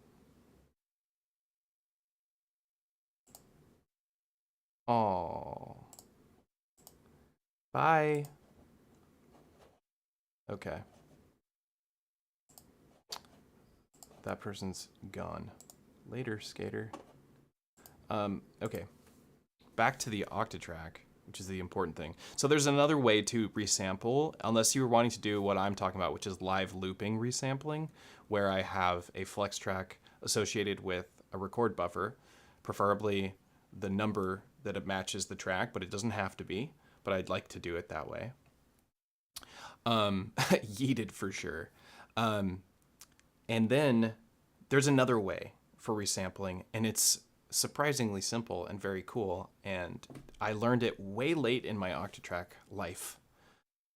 Oh. Bye. Okay. That person's gone. Later, skater. Okay. Back to the Octatrack, which is the important thing. So there's another way to resample, unless you were wanting to do what I'm talking about, which is live looping resampling, where I have a flex track associated with a record buffer, preferably the number that it matches the track, but it doesn't have to be, but I'd like to do it that way. Yeeted for sure. And then there's another way for resampling, and it's surprisingly simple and very cool, and I learned it way late in my Octatrack life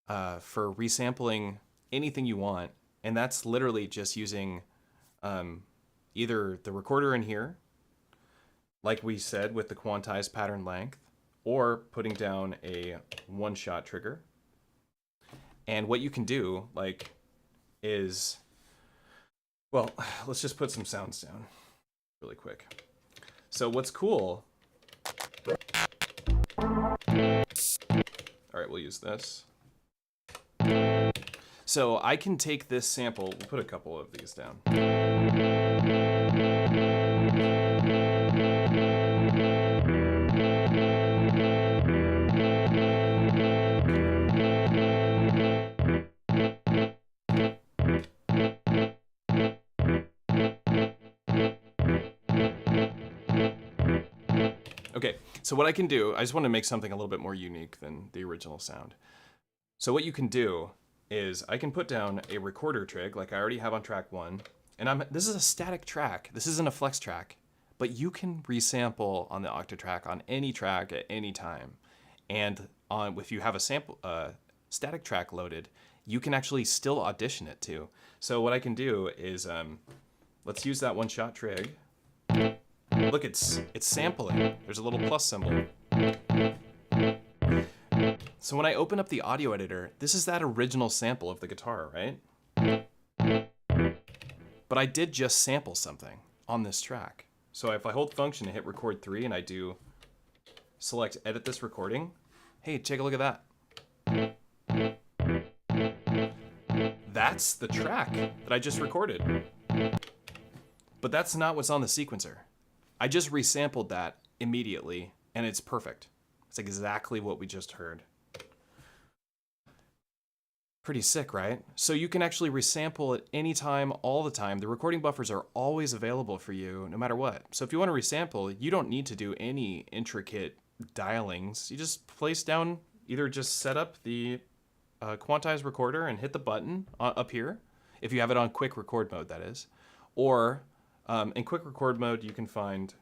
for resampling anything you want, and that's literally just using either the recorder in here, like we said with the quantized pattern length, or putting down a one-shot trigger. And what you can do, like, is, well, let's just put some sounds down really quick. So what's cool, all right, we'll use this. So I can take this sample, we'll put a couple of these down. Okay, so what I can do, I just want to make something a little bit more unique than the original sound. So what you can do is I can put down a recorder trig like I already have on track 1, and this is a static track. This isn't a flex track, but you can resample on the Octatrack on any track at any time. And if you have a static track loaded, you can actually still audition it too. So what I can do is, let's use that one-shot trig. Look, it's sampling. There's a little plus symbol. So when I open up the audio editor, this is that original sample of the guitar, right? But I did just sample something on this track. So if I hold function and hit record 3 and I do select edit this recording, hey, take a look at that. That's the track that I just recorded. But that's not what's on the sequencer. I just resampled that immediately, and it's perfect. It's exactly what we just heard. Pretty sick, right? So you can actually resample at any time, all the time. The recording buffers are always available for you, no matter what. So if you want to resample, you don't need to do any intricate dialings. You just place down either just set up the quantized recorder and hit the button up here, if you have it on quick record mode, that is. Or in quick record mode, you can find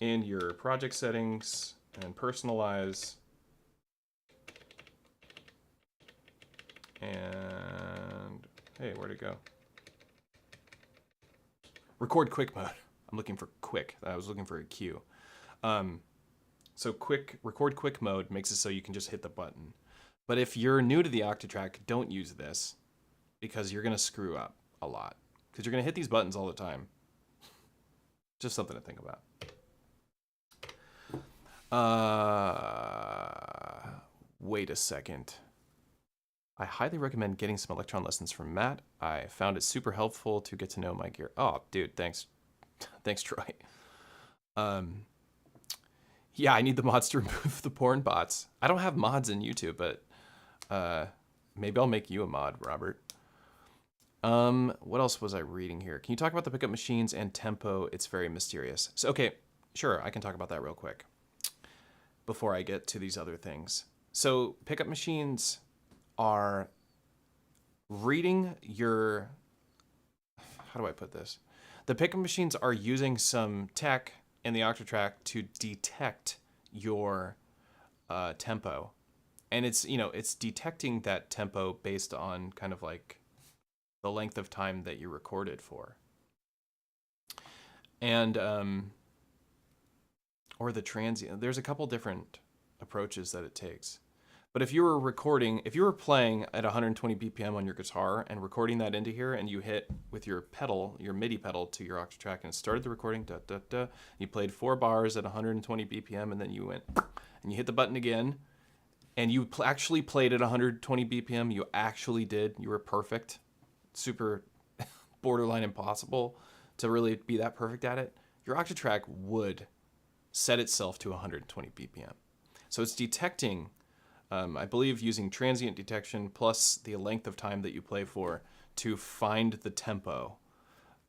in your project settings and personalize. And hey, where'd it go? Record quick mode. I'm looking for quick. I was looking for a Q. So record quick mode makes it so you can just hit the button. But if you're new to the Octatrack, don't use this because you're gonna screw up a lot because you're gonna hit these buttons all the time. Just something to think about. Wait a second. I highly recommend getting some Elektron lessons from Matt. I found it super helpful to get to know my gear. Oh, dude, thanks. Thanks, Troy. Yeah, I need the mods to remove the porn bots. I don't have mods in YouTube, but maybe I'll make you a mod, Robert. What else was I reading here? Can you talk about the pickup machines and tempo? It's very mysterious. So, okay, sure, I can talk about that real quick before I get to these other things. So, pickup machines are reading your... How do I put this? The pickup machines are using some tech in the Octatrack to detect your tempo. And it's, you know, it's detecting that tempo based on kind of like the length of time that you recorded for. And, or the transient. There's a couple different approaches that it takes. But if you were playing at 120 BPM on your guitar and recording that into here, and you hit with your pedal, your MIDI pedal to your Octatrack, and it started the recording, you played 4 bars at 120 BPM, and then you went, and you hit the button again, and you actually played at 120 BPM, you actually did, you were perfect, super borderline impossible to really be that perfect at it, your Octatrack would set itself to 120 BPM. So it's detecting... I believe using transient detection plus the length of time that you play for to find the tempo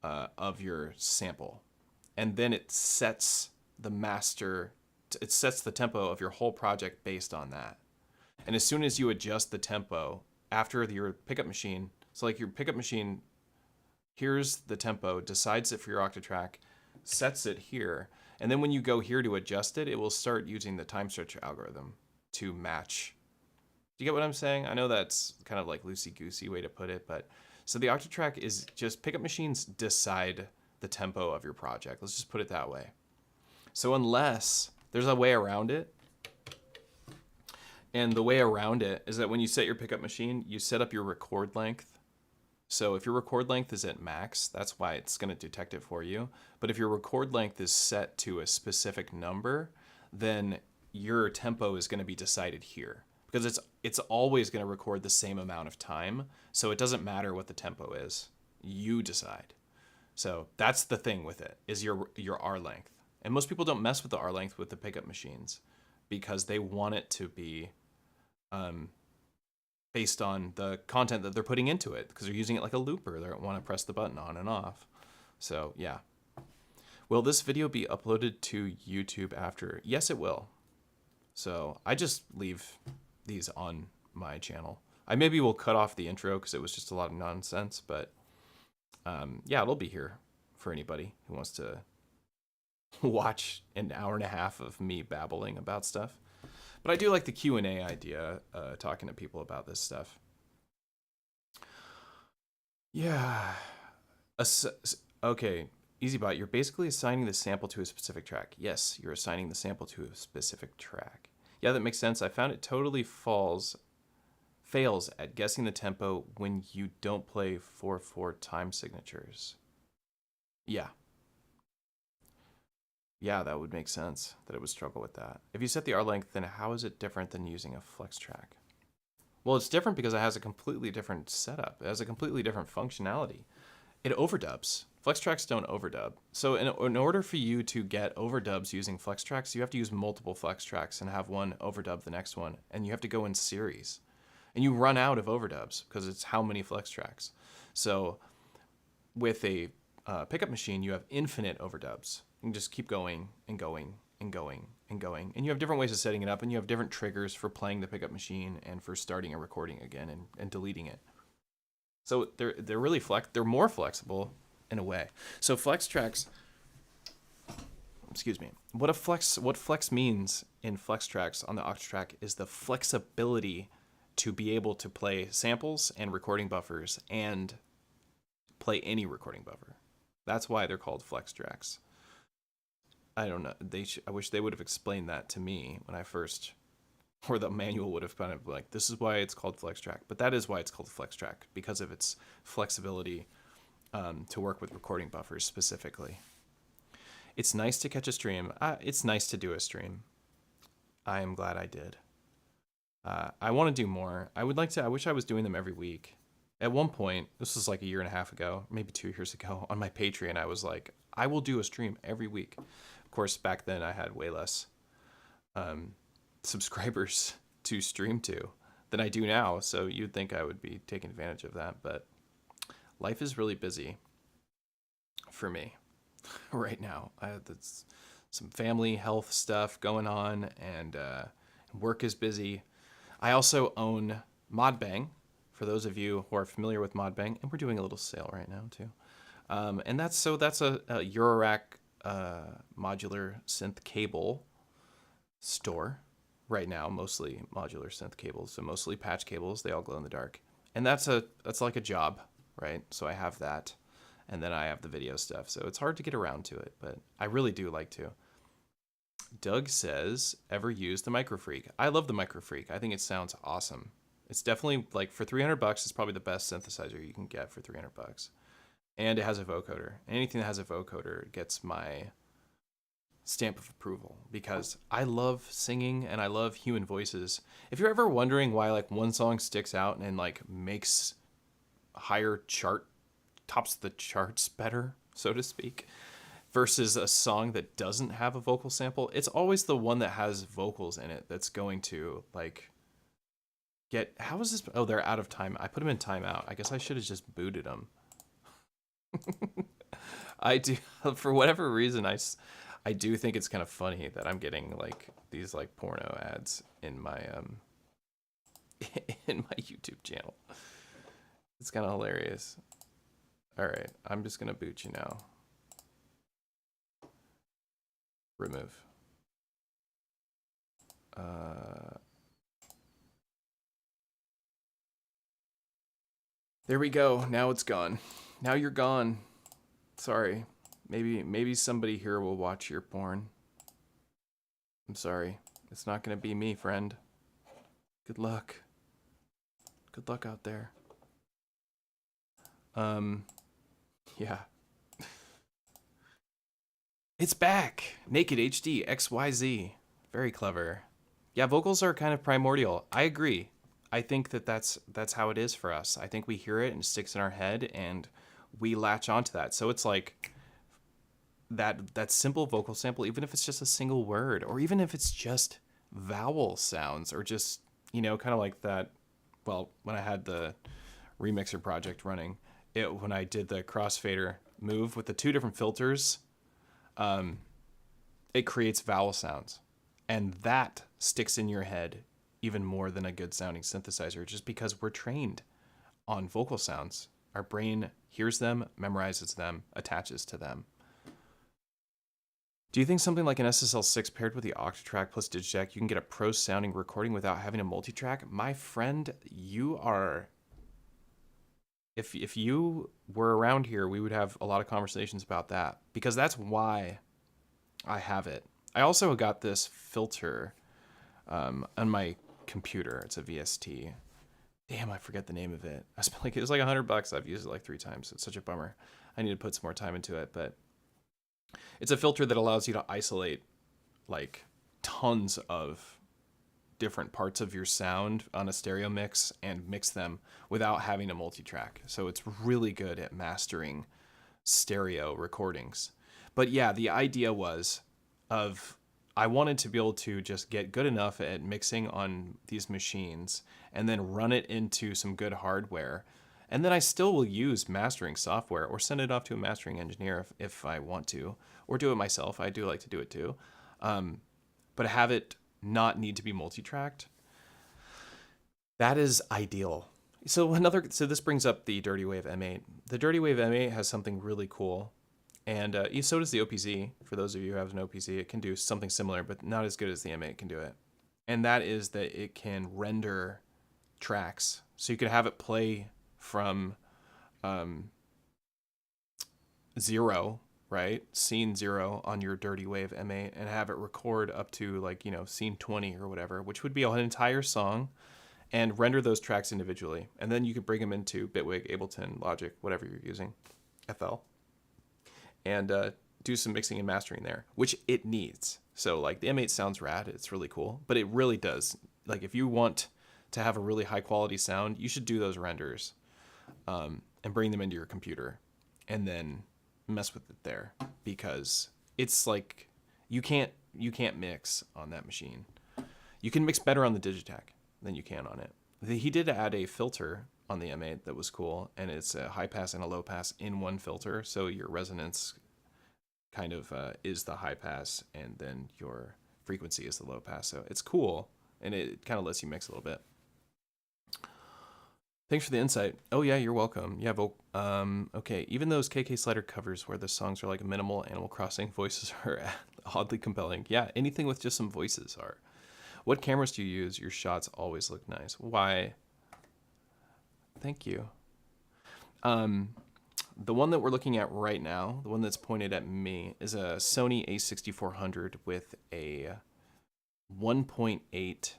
of your sample. And then it sets the tempo of your whole project based on that. And as soon as you adjust the tempo after your pickup machine, so like your pickup machine hears the tempo, decides it for your Octatrack, sets it here, and then when you go here to adjust it, it will start using the time stretch algorithm to match. Do you get what I'm saying? I know that's kind of like loosey-goosey way to put it, but so the Octatrack is just pickup machines decide the tempo of your project. Let's just put it that way. So unless there's a way around it, and the way around it is that when you set your pickup machine, you set up your record length. So if your record length is at max, that's why it's going to detect it for you. But if your record length is set to a specific number, then your tempo is going to be decided here. Because it's always going to record the same amount of time, so it doesn't matter what the tempo is. You decide. So that's the thing with it, is your R length. And most people don't mess with the R length with the pickup machines because they want it to be based on the content that they're putting into it, because they're using it like a looper. They don't want to press the button on and off. So yeah. Will this video be uploaded to YouTube after? Yes, it will. So I just leave these on my channel. I maybe will cut off the intro because it was just a lot of nonsense, but yeah, it'll be here for anybody who wants to watch an hour and a half of me babbling about stuff. But I do like the Q&A idea, talking to people about this stuff. Yeah. Okay, EZBOT, you're basically assigning the sample to a specific track. Yes, you're assigning the sample to a specific track. Yeah, that makes sense. I found it totally fails at guessing the tempo when you don't play 4/4 time signatures. Yeah. Yeah, that would make sense that it would struggle with that. If you set the R length, then how is it different than using a flex track? Well, it's different because it has a completely different setup. It has a completely different functionality. It overdubs. Flex tracks don't overdub. So in order for you to get overdubs using flex tracks, you have to use multiple flex tracks and have one overdub the next one. And you have to go in series. And you run out of overdubs because it's how many flex tracks. So with a pickup machine, you have infinite overdubs. You can just keep going and going and going and going. And you have different ways of setting it up, and you have different triggers for playing the pickup machine and for starting a recording again and deleting it. So they're really they're more flexible in a way. So flex tracks, excuse me, what flex means in flex tracks on the Octatrack is the flexibility to be able to play samples and recording buffers and play any recording buffer. That's why they're called flex tracks. I don't know. I wish they would have explained that to me when I first, or the manual would have kind of like, this is why it's called flex track. But that is why it's called flex track, because of its flexibility to work with recording buffers specifically. It's nice to catch a stream. It's nice to do a stream. I am glad I did. I want to do more. I wish I was doing them every week. At one point, this was like a year and a half ago, maybe 2 years ago, on my Patreon, I was like, I will do a stream every week. Of course, back then I had way less subscribers to stream to than I do now, so you'd think I would be taking advantage of that, but life is really busy for me right now. I have some family health stuff going on, and work is busy. I also own Modbang, for those of you who are familiar with Modbang, and we're doing a little sale right now too. And that's a Eurorack modular synth cable store right now, mostly modular synth cables, so mostly patch cables. They all glow in the dark, and that's like a job, right? So I have that, and then I have the video stuff. So it's hard to get around to it, but I really do like to. Doug says, ever used the Microfreak? I love the Microfreak. I think it sounds awesome. It's definitely, like, for $300, it's probably the best synthesizer you can get for $300. And it has a vocoder. Anything that has a vocoder gets my stamp of approval, because I love singing and I love human voices. If you're ever wondering why, like, one song sticks out and like makes higher tops the charts better, so to speak, versus a song that doesn't have a vocal sample, it's always the one that has vocals in it that's going to, like, how is this? Oh, they're out of time. I put them in timeout. I guess I should have just booted them. I do, for whatever reason, I do think it's kind of funny that I'm getting like these like porno ads in my in my YouTube channel. It's kind of hilarious. All right, I'm just gonna boot you now. Remove. There we go. Now it's gone. Now you're gone. Sorry. Maybe somebody here will watch your porn. I'm sorry. It's not gonna be me, friend. Good luck. Good luck out there. Yeah. It's back! Naked HD XYZ. Very clever. Yeah, vocals are kind of primordial. I agree. I think that's how it is for us. I think we hear it and it sticks in our head and we latch onto that. So it's like that simple vocal sample, even if it's just a single word, or even if it's just vowel sounds, or just, you know, kind of like that. Well, when I had the remixer project running, when I did the crossfader move with the 2 different filters, it creates vowel sounds, and that sticks in your head even more than a good sounding synthesizer, just because we're trained on vocal sounds. Our brain hears them, memorizes them, attaches to them. Do you think something like an SSL6 paired with the Octatrack plus Digitakt, you can get a pro sounding recording without having a multitrack? My friend, you are... If you were around here, we would have a lot of conversations about that, because that's why I have it. I also got this filter on my computer. It's a VST. Damn, I forget the name of it. I spent it was like $100. I've used it like 3 times. It's such a bummer. I need to put some more time into it, but it's a filter that allows you to isolate like tons of different parts of your sound on a stereo mix and mix them without having a multi-track. So it's really good at mastering stereo recordings. But yeah, the idea was I wanted to be able to just get good enough at mixing on these machines and then run it into some good hardware. And then I still will use mastering software or send it off to a mastering engineer if I want to, or do it myself. I do like to do it too. but have it not need to be multi-tracked. That is ideal. So this brings up the Dirty Wave M8. The Dirty Wave M8 has something really cool, and so does the OPZ. For those of you who have an OPZ, it can do something similar, but not as good as the M8 can do it. And that is that it can render tracks. So you could have it play from 0, right? Scene 0 on your Dirty Wave M8, and have it record up to like, scene 20 or whatever, which would be an entire song, and render those tracks individually. And then you could bring them into Bitwig, Ableton, Logic, whatever you're using, FL, and do some mixing and mastering there, which it needs. So like the M8 sounds rad, it's really cool, but it really does. Like if you want to have a really high quality sound, you should do those renders and bring them into your computer and then mess with it there, because it's like you can't mix on that machine. You can mix better on the Digitakt than you can on it. He did add a filter on the M8 that was cool, and it's a high pass and a low pass in one filter, so your resonance kind of is the high pass, and then your frequency is the low pass. So it's cool, and it kind of lets you mix a little bit. Thanks for the insight. Oh yeah, you're welcome. Yeah, okay. Even those KK slider covers where the songs are like minimal Animal Crossing voices are oddly compelling. Yeah, anything with just some voices are. What cameras do you use? Your shots always look nice. Why? Thank you. The one that we're looking at right now, the one that's pointed at me, is a Sony a6400 with a 1.8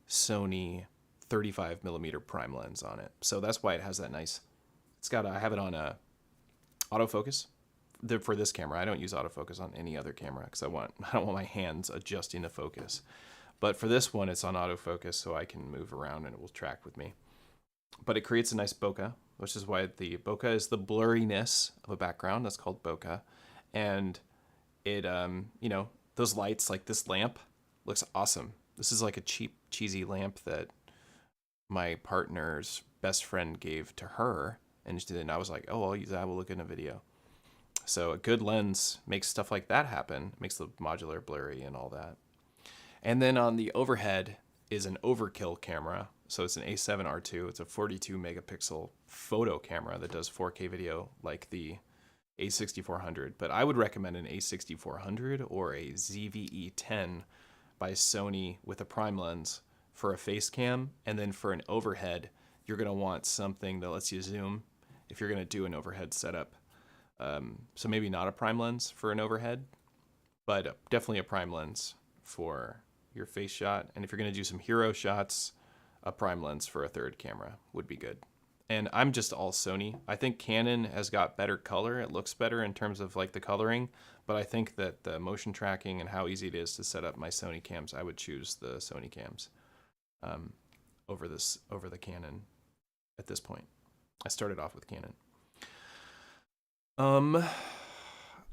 Sony 35 millimeter prime lens on it. So that's why it has that nice. It's got. I have it on a autofocus. For this camera, I don't use autofocus on any other camera because I don't want my hands adjusting the focus. But for this one, it's on autofocus, so I can move around and it will track with me. But it creates a nice bokeh, which is why the bokeh is the blurriness of a background. That's called bokeh. And it, those lights, like this lamp, looks awesome. This is like a cheap, cheesy lamp that my partner's best friend gave to her. And I was like, oh, I'll use that. We'll look in a video. So a good lens makes stuff like that happen. Makes the modular blurry and all that. And then on the overhead is an overkill camera. So it's an A7R2. It's a 42 megapixel photo camera that does 4K video like the A6400. But I would recommend an A6400 or a ZVE10 by Sony with a prime lens for a face cam. And then for an overhead, you're going to want something that lets you zoom if you're going to do an overhead setup. So maybe not a prime lens for an overhead, but definitely a prime lens for your face shot. And if you're going to do some hero shots, a prime lens for a third camera would be good. And I'm just all Sony. I think Canon has got better color. It looks better in terms of like the coloring, but I think that the motion tracking and how easy it is to set up my Sony cams, I would choose the Sony cams over the Canon at this point. I started off with Canon.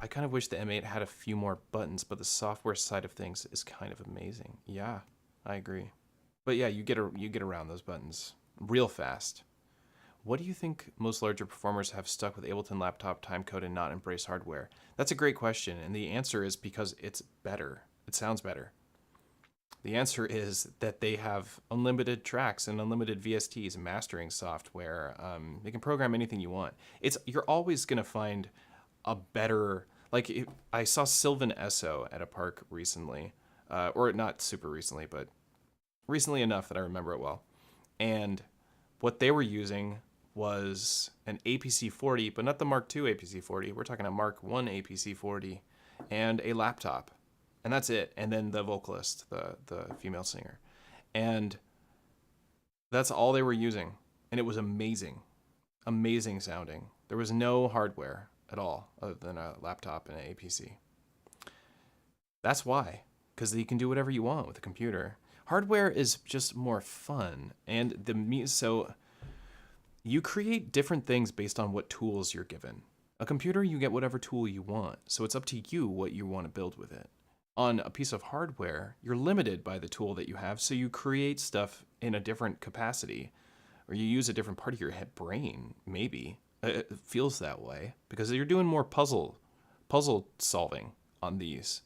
I kind of wish the M8 had a few more buttons, but the software side of things is kind of amazing. Yeah, I agree. But yeah, you get around those buttons real fast. What do you think most larger performers have stuck with Ableton laptop timecode and not embrace hardware? That's a great question, and the answer is because it's better. It sounds better. The answer is that they have unlimited tracks and unlimited VSTs and mastering software. They can program anything you want. You're always going to find a better... I saw Sylvan Esso at a park recently, or not super recently, but recently enough that I remember it well. And what they were using was an APC-40, but not the Mark II APC-40. We're talking a Mark I APC-40 and a laptop. And that's it. And then the vocalist, the female singer. And that's all they were using. And it was amazing. Amazing sounding. There was no hardware at all other than a laptop and an APC. That's why. Because you can do whatever you want with a computer. Hardware is just more fun. And so you create different things based on what tools you're given. A computer, you get whatever tool you want. So it's up to you what you want to build with it. On a piece of hardware, you're limited by the tool that you have, so you create stuff in a different capacity, or you use a different part of your brain, maybe. It feels that way, because you're doing more puzzle solving on these.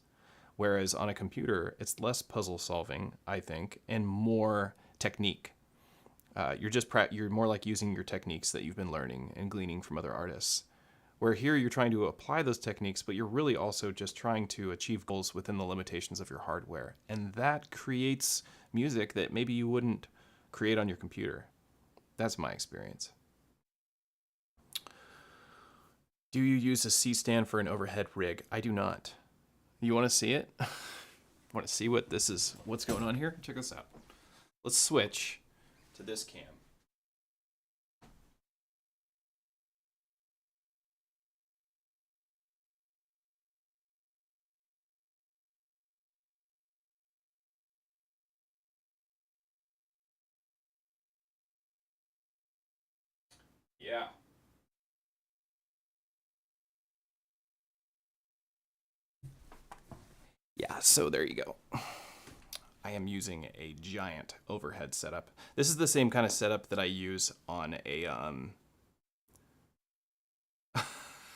Whereas on a computer, it's less puzzle solving, I think, and more technique. You're more like using your techniques that you've been learning and gleaning from other artists. Where here you're trying to apply those techniques, but you're really also just trying to achieve goals within the limitations of your hardware. And that creates music that maybe you wouldn't create on your computer. That's my experience. Do you use a C-stand for an overhead rig? I do not. You want to see it? Want to see what's going on here? Check this out. Let's switch to this cam. Yeah. Yeah, so there you go. I am using a giant overhead setup. This is the same kind of setup that I use on a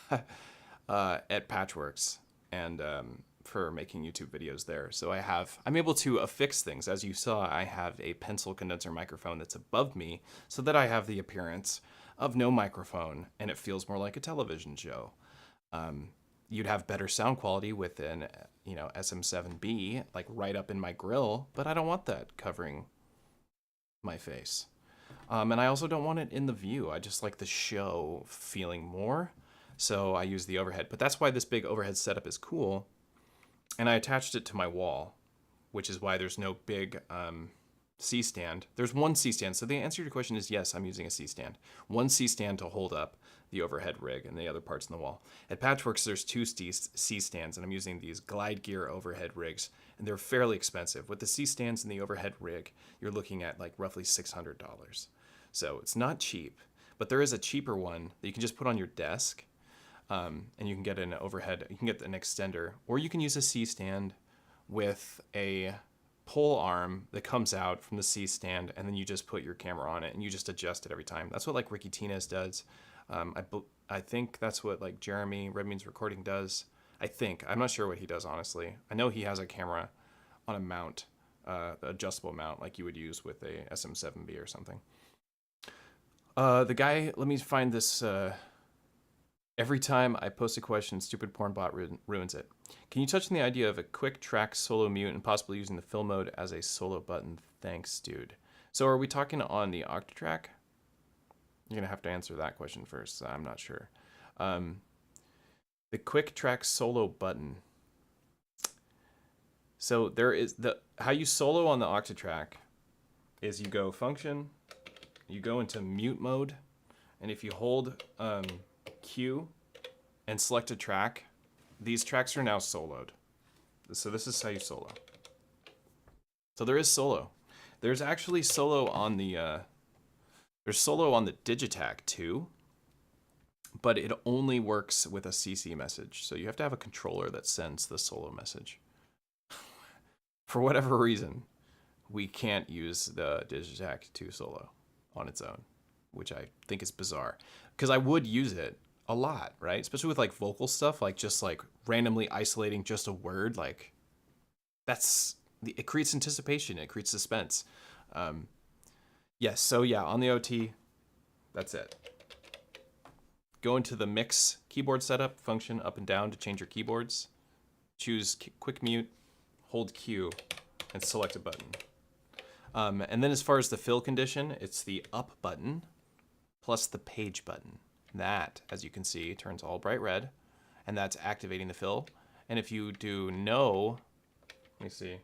at Patchworks and for making YouTube videos there. So I'm able to affix things. As you saw, I have a pencil condenser microphone that's above me so that I have the appearance of no microphone and it feels more like a television show. You'd have better sound quality with an SM7B like right up in my grill, but I don't want that covering my face. And I also don't want it in the view. I just like the show feeling more. So I use the overhead. But that's why this big overhead setup is cool. And I attached it to my wall, which is why there's no big C-stand. There's one C-stand. So the answer to your question is yes, I'm using a C-stand. One C-stand to hold up the overhead rig and the other parts in the wall. At Patchworks, there's two C-stands, and I'm using these Glide Gear overhead rigs, and they're fairly expensive. With the C-stands and the overhead rig, you're looking at like roughly $600. So it's not cheap, but there is a cheaper one that you can just put on your desk, and you can get an overhead, you can get an extender, or you can use a C-stand with a pole arm that comes out from the C-stand, and then you just put your camera on it and you just adjust it every time. That's what like Ricky Tinez does. I think that's what like Jeremy Redmeans Recording does. I'm not sure what he does, honestly. I know he has a camera on a mount, adjustable mount like you would use with a SM7B or something. The guy, let me find this. Every time I post a question, stupid porn bot ruins it. Can you touch on the idea of a quick track solo mute and possibly using the fill mode as a solo button? Thanks, dude. So are we talking on the Octatrack? You're going to have to answer that question first. So I'm not sure. The quick track solo button. So there is how you solo on the Octatrack is you go function, you go into mute mode, and if you hold Q and select a track, these tracks are now soloed. So this is how you solo. So there is solo. There's actually solo on the there's solo on the Digitakt too, but it only works with a CC message. So you have to have a controller that sends the solo message. For whatever reason, we can't use the Digitakt 2 solo on its own, which I think is bizarre. Because I would use it a lot, right? Especially with like vocal stuff, like just like randomly isolating just a word, like it creates anticipation, it creates suspense. Yes, so yeah, on the OT, that's it. Go into the mix keyboard setup function up and down to change your keyboards. Choose quick mute, hold Q, and select a button. And then as far as the fill condition, it's the up button plus the page button. That, as you can see, turns all bright red, and that's activating the fill. And if you do no, let me see.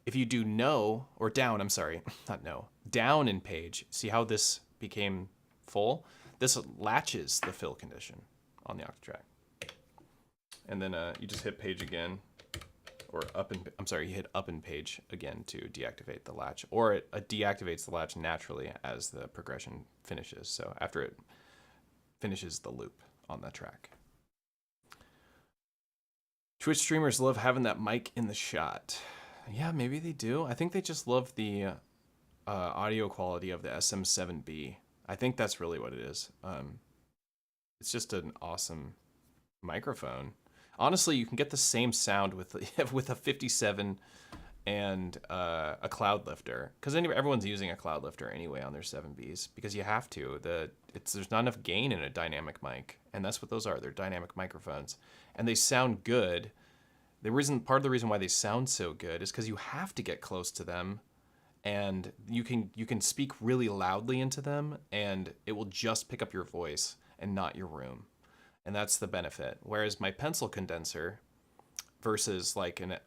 If you do no, or down, I'm sorry, not no, down in page, see how this became full? This latches the fill condition on the Octatrack. And then you just hit page again, or you hit up in page again to deactivate the latch, or it deactivates the latch naturally as the progression finishes. So after it finishes the loop on the track. Twitch streamers love having that mic in the shot. Yeah, maybe they do. I think they just love the audio quality of the SM7B. I think that's really what it is. It's just an awesome microphone. Honestly, you can get the same sound with with a 57 and a cloud lifter, because everyone's using a cloud lifter anyway on their 7Bs because you have to. There's not enough gain in a dynamic mic, and that's what those are. They're dynamic microphones, and they sound good. Part of the reason why they sound so good is because you have to get close to them, and you can speak really loudly into them, and it will just pick up your voice and not your room, and that's the benefit. Whereas my pencil condenser versus like an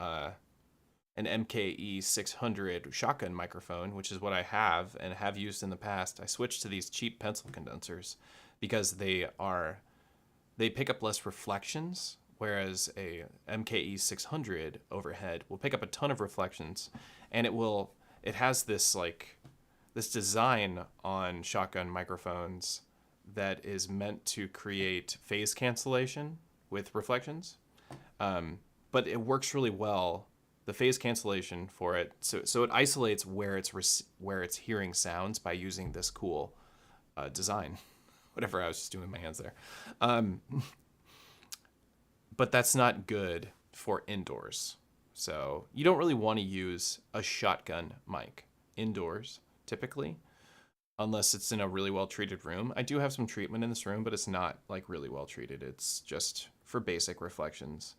MKE 600 shotgun microphone, which is what I have and have used in the past, I switched to these cheap pencil condensers because they pick up less reflections, whereas a MKE 600 overhead will pick up a ton of reflections, and it has this design on shotgun microphones that is meant to create phase cancellation with reflections, but it works really well. The phase cancellation for it, so it isolates where it's hearing sounds by using this cool design. Whatever, I was just doing with my hands there. But that's not good for indoors. So you don't really want to use a shotgun mic indoors, typically, unless it's in a really well-treated room. I do have some treatment in this room, but it's not like really well-treated. It's just for basic reflections.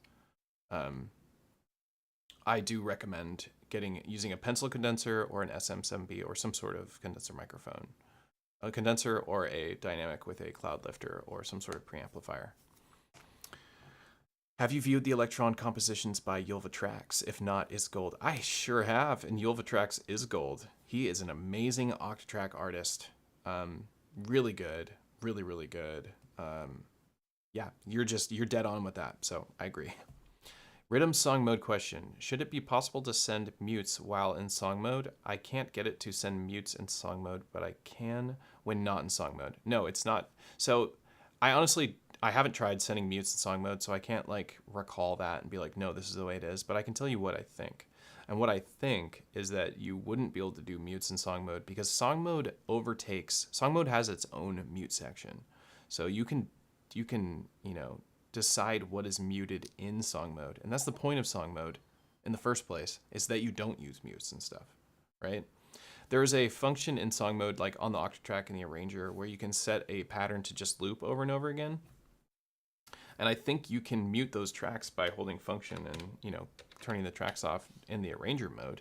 I do recommend using a pencil condenser or an SM7B or some sort of condenser microphone. A condenser or a dynamic with a cloud lifter or some sort of preamplifier. Have you viewed the Elektron compositions by Yulvatrax? If not, it's gold. I sure have, and Yulvatrax is gold. He is an amazing Octatrack artist. Really good. Really, really good. Yeah, you're dead on with that, so I agree. Rhythm song mode question. Should it be possible to send mutes while in song mode? I can't get it to send mutes in song mode, but I can when not in song mode. No, it's not. So I haven't tried sending mutes in song mode, so I can't recall that and be like, no, this is the way it is, but I can tell you what I think. And what I think is that you wouldn't be able to do mutes in song mode because song mode has its own mute section. So you can, decide what is muted in song mode. And that's the point of song mode in the first place, is that you don't use mutes and stuff, right? There's a function in song mode, like on the Octatrack and the Arranger, where you can set a pattern to just loop over and over again. And I think you can mute those tracks by holding function and, turning the tracks off in the Arranger mode.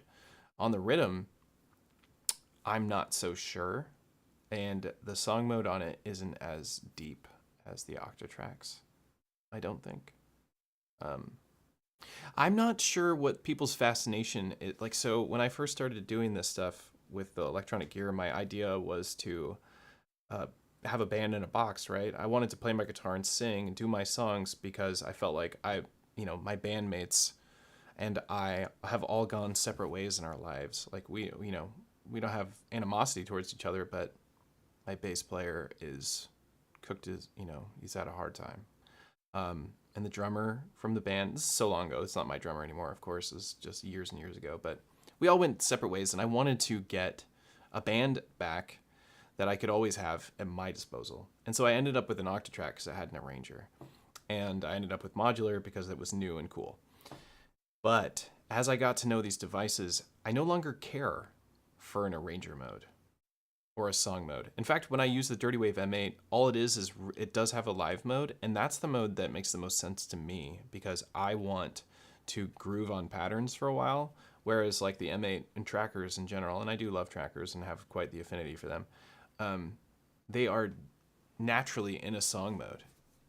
On the Rhythm, I'm not so sure. And the song mode on it isn't as deep as the Octatracks. I don't think. I'm not sure what people's fascination is. So when I first started doing this stuff with the electronic gear, my idea was to have a band in a box, right? I wanted to play my guitar and sing and do my songs because I felt like my bandmates and I have all gone separate ways in our lives. Like we don't have animosity towards each other, but my bass player is cooked as, he's had a hard time. And the drummer from the band, this is so long ago, it's not my drummer anymore, of course, it's just years and years ago, but we all went separate ways, and I wanted to get a band back that I could always have at my disposal. And so I ended up with an Octatrack because I had an Arranger, and I ended up with modular because it was new and cool. But as I got to know these devices, I no longer care for an Arranger mode or a song mode. In fact, when I use the Dirty Wave M8, all it is it does have a live mode, and that's the mode that makes the most sense to me because I want to groove on patterns for a while, whereas like the M8 and trackers in general, and I do love trackers and have quite the affinity for them, they are naturally in a song mode.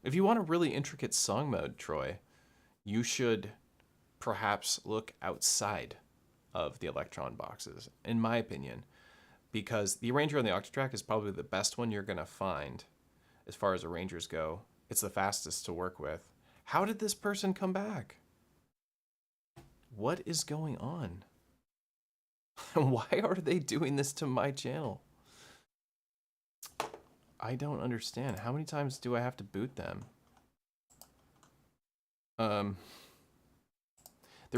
If you want a really intricate song mode, Troy, you should perhaps look outside of the Elektron boxes, in my opinion, because the Arranger on the Octatrack is probably the best one you're going to find as far as Arrangers go. It's the fastest to work with. How did this person come back? What is going on? Why are they doing this to my channel? I don't understand. How many times do I have to boot them? The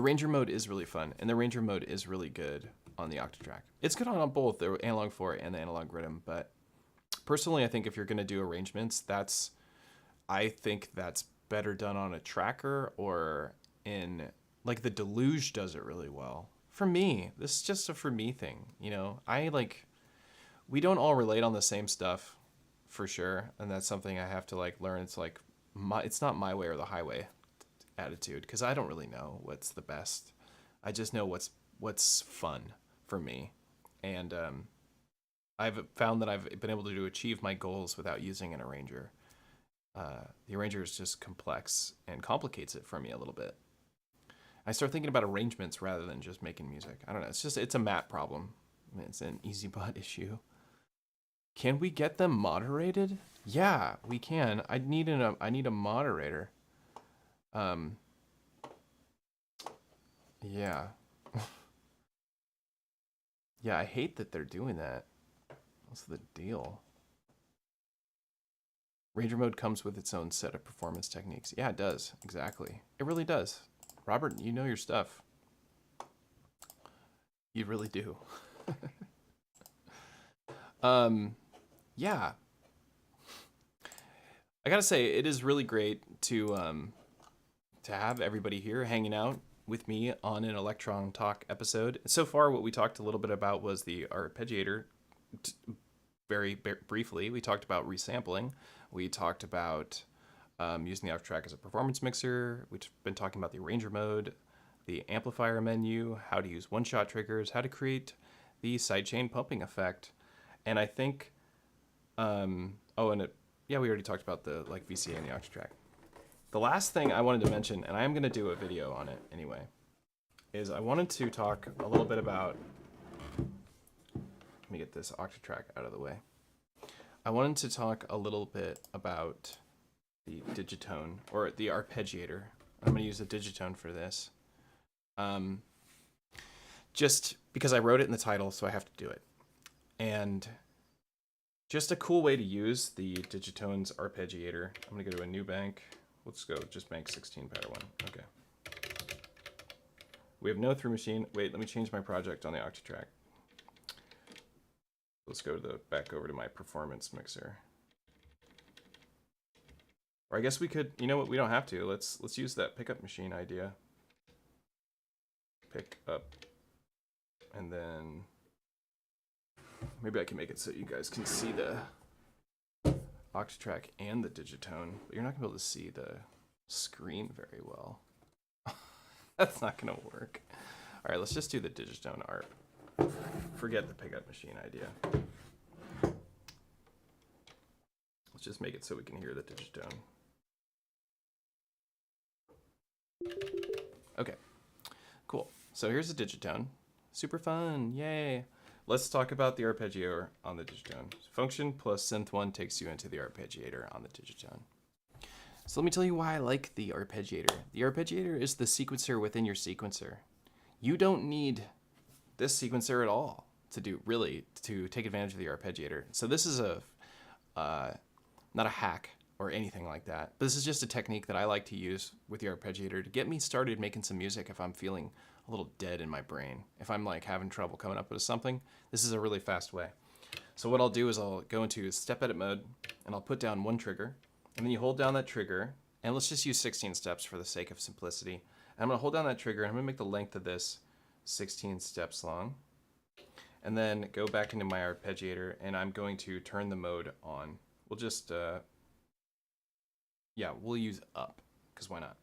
Ranger mode is really fun, and the Ranger mode is really good on the Octatrack. It's good on both the Analog 4 and the Analog Rhythm, but personally, I think if you're going to do arrangements, I think that's better done on a tracker or in like the Deluge does it really well. For me, this is just a for me thing, you know. We don't all relate on the same stuff for sure, and that's something I have to like learn. It's like it's not my way or the highway attitude, because I don't really know what's the best. I just know what's fun for me, and I've found that I've been able to achieve my goals without using an arranger. The arranger is just complex and complicates it for me a little bit. I start thinking about arrangements rather than just making music. I don't know. It's a map problem. It's an EZBOT issue. Can we get them moderated? Yeah, we can. I need a moderator. Yeah. Yeah, I hate that they're doing that. What's the deal? Ranger mode comes with its own set of performance techniques. Yeah, it does. Exactly. It really does. Robert, you know your stuff. You really do. Yeah. I gotta say, it is really great to have everybody here hanging out with me on an Elektron Talk episode. So far, what we talked a little bit about was the Arpeggiator. Very briefly, we talked about resampling. We talked about using the Octatrack as a performance mixer. We've been talking about the arranger mode, the amplifier menu, how to use one-shot triggers, how to create the sidechain pumping effect. And I think, we already talked about the like VCA and the Octatrack. The last thing I wanted to mention, and I am going to do a video on it anyway, is I wanted to talk a little bit about, let me get this Octatrack out of the way. I wanted to talk a little bit about the Digitone, or the Arpeggiator. I'm going to use the Digitone for this. Just because I wrote it in the title, so I have to do it. And just a cool way to use the Digitone's Arpeggiator. I'm going to go to a new bank. Let's go just bank 16 pattern 1. Okay. We have no through machine. Wait, let me change my project on the Octatrack. Let's go back over to my performance mixer. Or I guess we could, you know what, we don't have to. Let's use that pickup machine idea. Pick up. And then maybe I can make it so you guys can see the Octatrack and the Digitone, but you're not gonna be able to see the screen very well. That's not gonna work. All right, let's just do the Digitone ARP. Forget the pickup machine idea. Let's just make it so we can hear the Digitone. Okay, cool. So here's the Digitone. Super fun, yay. Let's talk about the Arpeggiator on the Digitone. Function plus synth1 takes you into the Arpeggiator on the Digitone. So let me tell you why I like the Arpeggiator. The Arpeggiator is the sequencer within your sequencer. You don't need this sequencer at all to take advantage of the Arpeggiator. So this is not a hack or anything like that, but this is just a technique that I like to use with the Arpeggiator to get me started making some music if I'm feeling a little dead in my brain. If I'm like having trouble coming up with something, this is a really fast way. So what I'll do is I'll go into step edit mode and I'll put down one trigger, and then you hold down that trigger, and let's just use 16 steps for the sake of simplicity. And I'm gonna hold down that trigger and I'm gonna make the length of this 16 steps long. And then go back into my Arpeggiator and I'm going to turn the mode on. We'll just, we'll use up, because why not?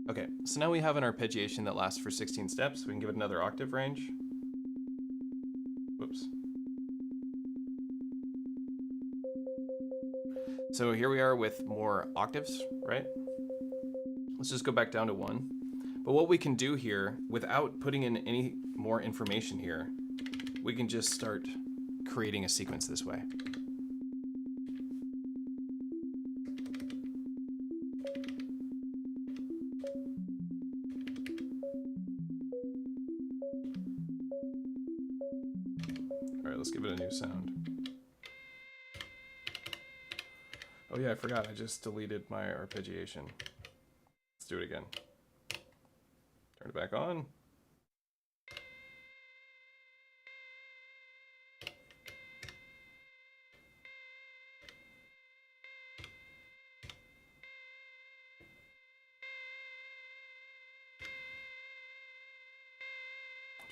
Okay, so now we have an arpeggiation that lasts for 16 steps. We can give it another octave range. Whoops. So here we are with more octaves, right? Let's just go back down to 1. But what we can do here, without putting in any more information here, we can just start creating a sequence this way. Let's give it a new sound. Oh yeah, I forgot, I just deleted my arpeggiation. Let's do it again. Turn it back on.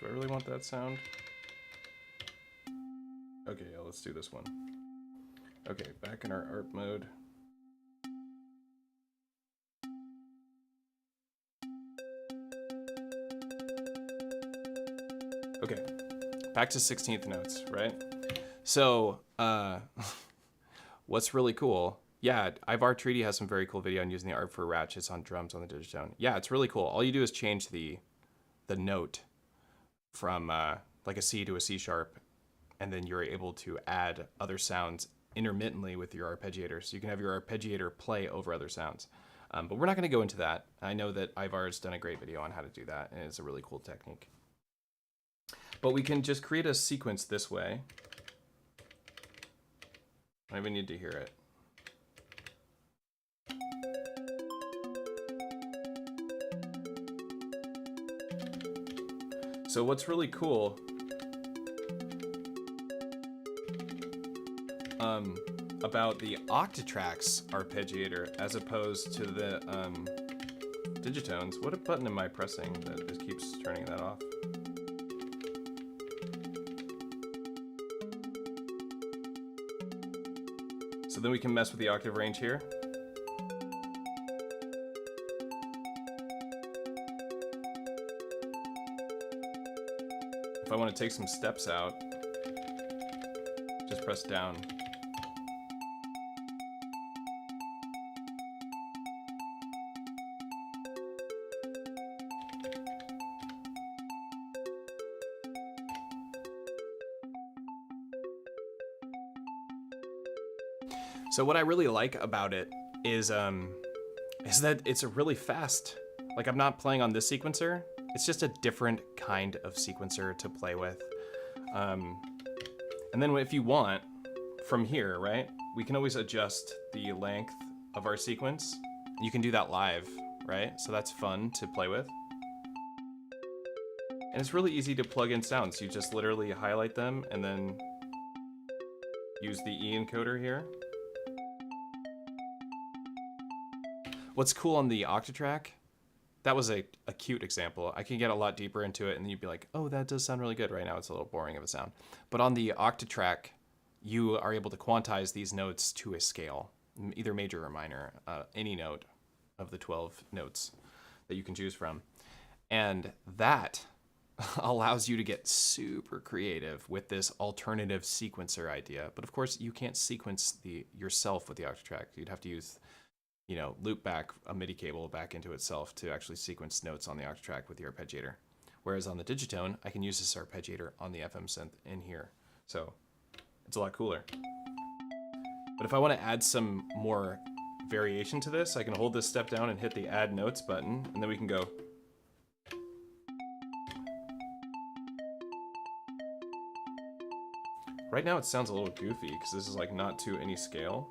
Do I really want that sound? Okay, yeah, let's do this one. Okay, back in our ARP mode. Okay, back to 16th notes, right? So, what's really cool, yeah, Ivar Treaty has some very cool video on using the ARP for ratchets on drums on the Digitone. Yeah, it's really cool. All you do is change the note from like a C to a C sharp, and then you're able to add other sounds intermittently with your arpeggiator. So you can have your arpeggiator play over other sounds. But we're not going to go into that. I know that Ivar's done a great video on how to do that, and it's a really cool technique. But we can just create a sequence this way. I don't even need to hear it. So what's really cool about the Octatrack's arpeggiator as opposed to the Digitones, what button am I pressing that just keeps turning that off? So then we can mess with the octave range here. If I want to take some steps out, just press down. So what I really like about it is that it's a really fast. Like, I'm not playing on this sequencer. It's just a different kind of sequencer to play with. And then if you want, from here, right, we can always adjust the length of our sequence. You can do that live, right? So that's fun to play with. And it's really easy to plug in sounds. You just literally highlight them and then use the E encoder here. What's cool on the Octatrack, that was a cute example. I can get a lot deeper into it and then you'd be like, oh, that does sound really good. Right now it's a little boring of a sound. But on the Octatrack, you are able to quantize these notes to a scale, either major or minor, any note of the 12 notes that you can choose from. And that allows you to get super creative with this alternative sequencer idea. But of course, you can't sequence yourself with the Octatrack. You'd have to use, loop back a MIDI cable back into itself to actually sequence notes on the Octatrack with the arpeggiator. Whereas on the Digitone, I can use this arpeggiator on the FM synth in here. So it's a lot cooler. But if I want to add some more variation to this, I can hold this step down and hit the Add Notes button, and then we can go. Right now it sounds a little goofy because this is like not to any scale.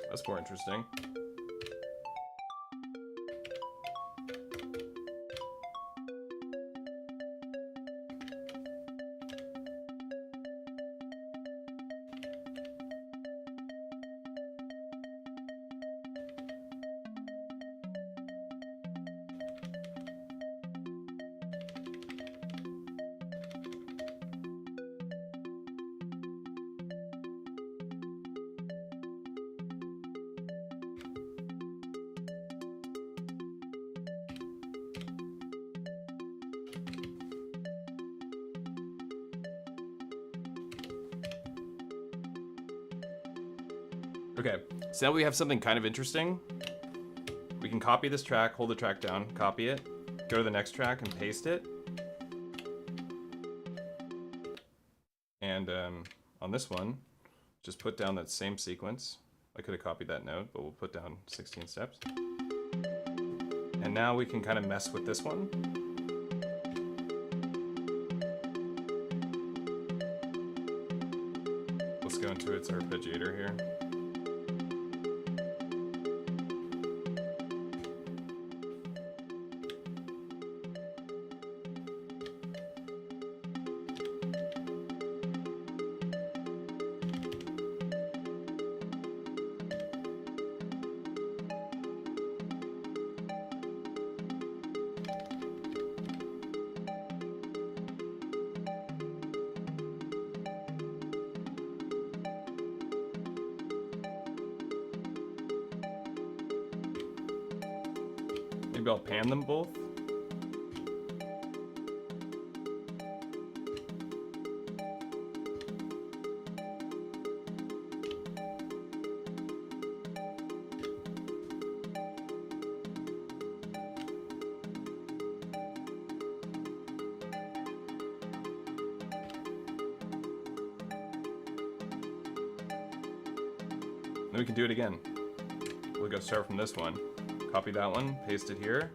That's more interesting. Okay, so now we have something kind of interesting. We can copy this track, hold the track down, copy it, go to the next track and paste it. And on this one, just put down that same sequence. I could have copied that note, but we'll put down 16 steps. And now we can kind of mess with this one. Let's go into its arpeggiator here. Maybe I'll pan them both. Then we can do it again. We'll go start from this one. Copy that one, paste it here.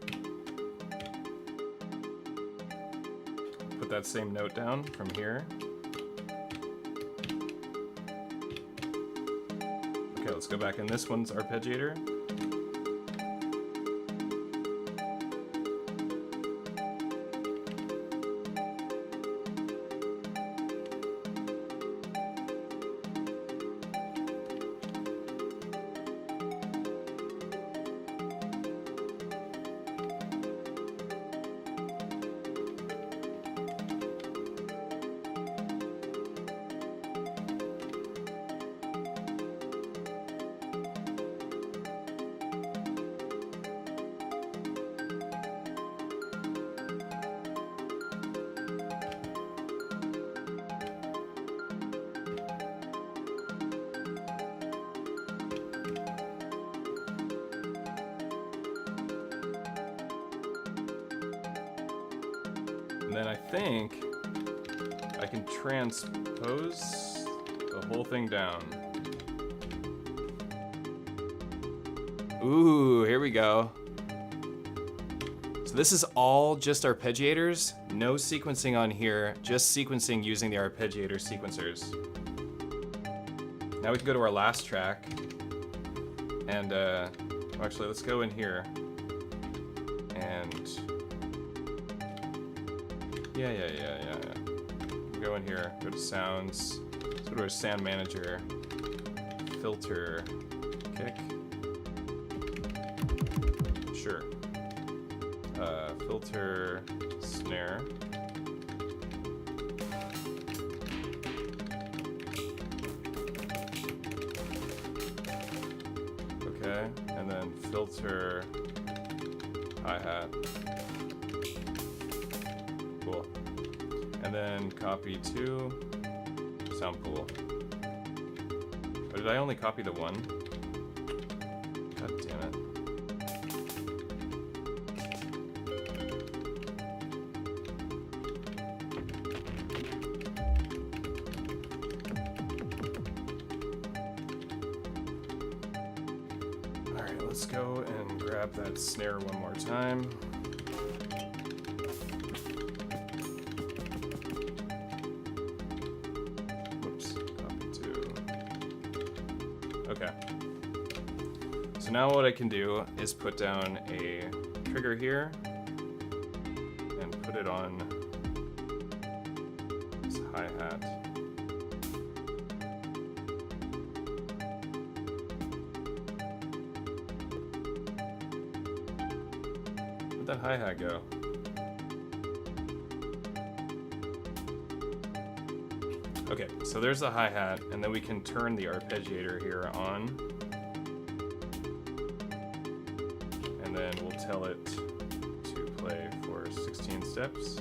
Put that same note down from here. Okay, let's go back in this one's arpeggiator. And then I think I can transpose the whole thing down. Ooh, here we go. So this is all just arpeggiators, no sequencing on here, just sequencing using the arpeggiator sequencers. Now we can go to our last track, and actually let's go in here, and yeah. Go in here, go to sounds, let's go to our sound manager, filter, kick, sure, filter, snare, okay, and then filter, hi-hat. Cool. And then copy to sound pool. Or did I only copy the one? God damn it. Alright, let's go and grab that snare one more time. Okay. So now what I can do is put down a trigger here and put it on this hi-hat. Where'd that hi-hat go? Okay, so there's the hi-hat, and then we can turn the arpeggiator here on. And then we'll tell it to play for 16 steps.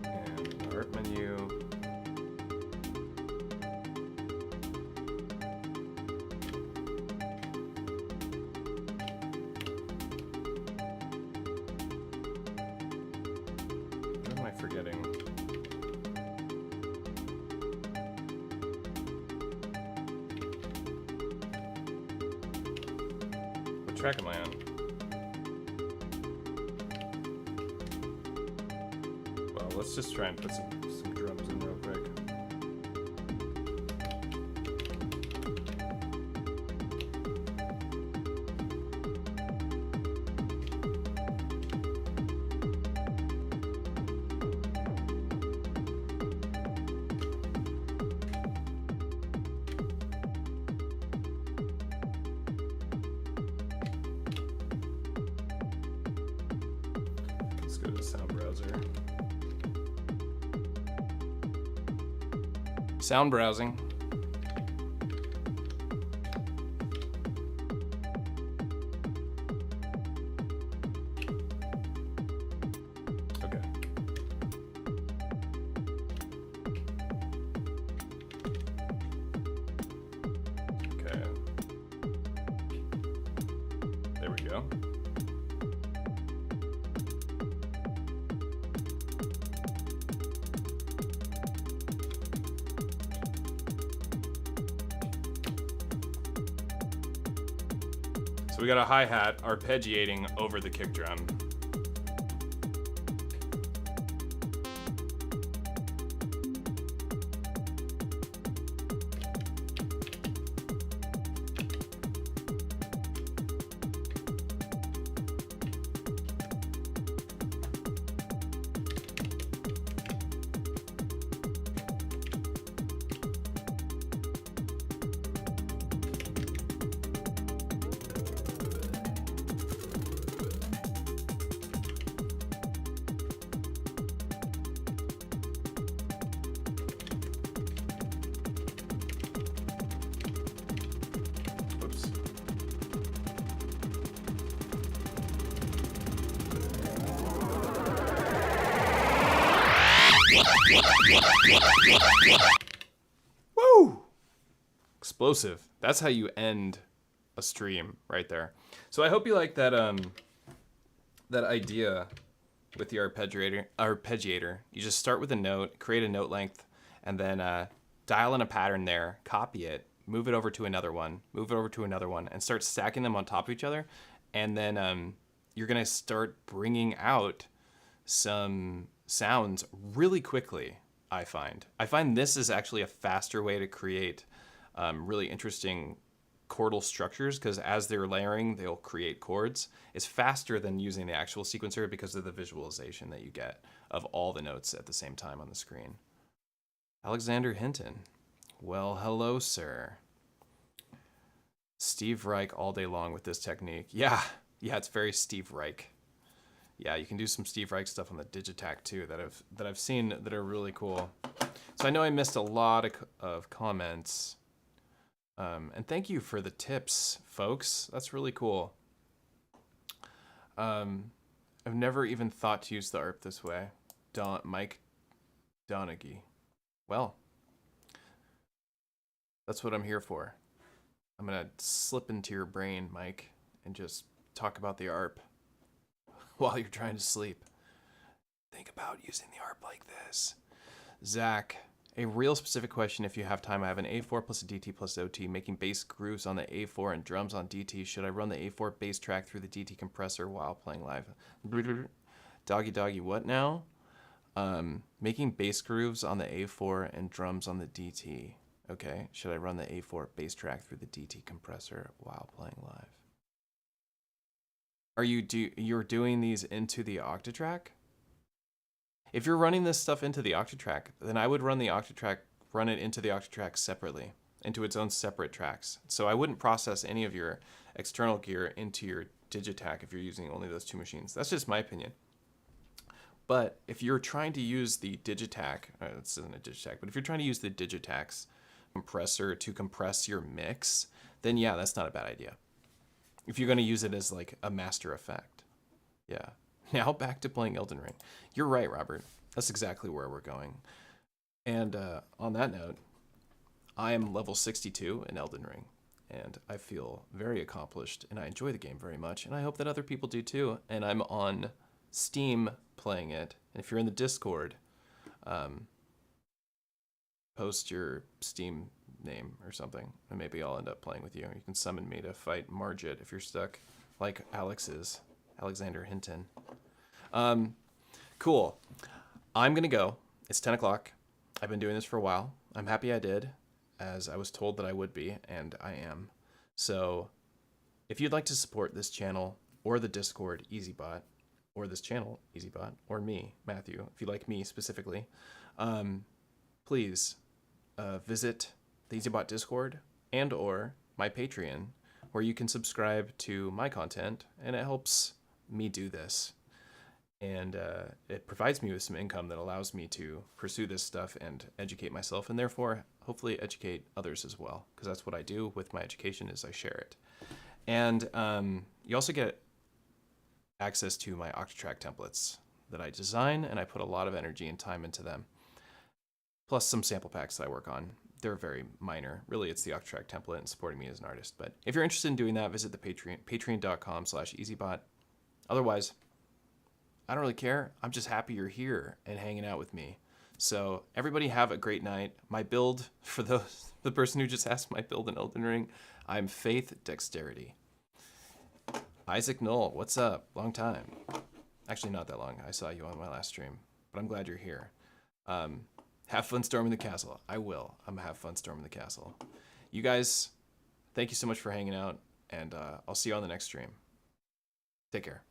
And an art menu. What am I forgetting? track am I on? Well, let's just try and put some drums in real quick. Let's go to the sound browser. Sound browsing. Okay. Okay. There we go. So we got a hi-hat arpeggiating over the kick drum. Oops. Woo! Explosive. That's how you end a stream right there. So I hope you like that that idea with the arpeggiator. You just start with a note, create a note length, and then dial in a pattern there, copy it, move it over to another one, move it over to another one, and start stacking them on top of each other. And then you're gonna start bringing out some sounds really quickly. I find this is actually a faster way to create really interesting chordal structures, because as they're layering, they'll create chords. It's faster than using the actual sequencer because of the visualization that you get of all the notes at the same time on the screen. Alexander Hinton. Well, hello, sir. Steve Reich all day long with this technique. Yeah, it's very Steve Reich. Yeah, you can do some Steve Reich stuff on the Digitakt too that I've seen that are really cool. So I know I missed a lot of comments. And thank you for the tips, folks. That's really cool. I've never even thought to use the ARP this way. Mike Donaghy. Well, that's what I'm here for. I'm gonna slip into your brain, Mike, and just talk about the ARP while you're trying to sleep. Think about using the ARP like this. Zach, a real specific question if you have time. I have an A4 plus a DT plus OT, making bass grooves on the A4 and drums on DT. Should I run the A4 bass track through the DT compressor while playing live? Doggy, what now? Making bass grooves on the A4 and drums on the DT. Okay, should I run the A4 bass track through the DT compressor while playing live? Are you're doing these into the Octatrack? If you're running this stuff into the Octatrack, then I would run it into the Octatrack separately, into its own separate tracks. So I wouldn't process any of your external gear into your Digitakt if you're using only those two machines. That's just my opinion. But if you're trying to use the Digitakt, this isn't a Digitakt, but if you're trying to use the Digitakt's compressor to compress your mix, then yeah, that's not a bad idea. If you're going to use it as like a master effect. Yeah. Now back to playing Elden Ring. You're right, Robert. That's exactly where we're going. And on that note, I am level 62 in Elden Ring, and I feel very accomplished, and I enjoy the game very much, and I hope that other people do too. And I'm on Steam playing it. And if you're in the Discord, post your Steam name or something, and maybe I'll end up playing with you. You can summon me to fight Margit if you're stuck like Alex's, Alexander Hinton. Cool. I'm gonna go. It's 10 o'clock. I've been doing this for a while. I'm happy I did, as I was told that I would be, and I am. So if you'd like to support this channel or the Discord EZBOT, or this channel EZBOT, or me, Matthew, if you like me specifically, please visit the EZBOT Discord and or my Patreon, where you can subscribe to my content, and it helps me do this. And it provides me with some income that allows me to pursue this stuff and educate myself, and therefore hopefully educate others as well, because that's what I do with my education, is I share it. And you also get access to my Octatrack templates that I design, and I put a lot of energy and time into them, plus some sample packs that I work on. They're very minor. Really, it's the Octatrack template and supporting me as an artist. But if you're interested in doing that, visit the Patreon, patreon.com/EZBOT. Otherwise, I don't really care. I'm just happy you're here and hanging out with me. So everybody have a great night. My build, for the person who just asked my build in Elden Ring, I'm Faith Dexterity. Isaac Knoll, what's up? Long time. Actually, not that long. I saw you on my last stream, but I'm glad you're here. Have fun storming the castle. I will. I'm gonna have fun storming the castle. You guys, thank you so much for hanging out, and I'll see you on the next stream. Take care.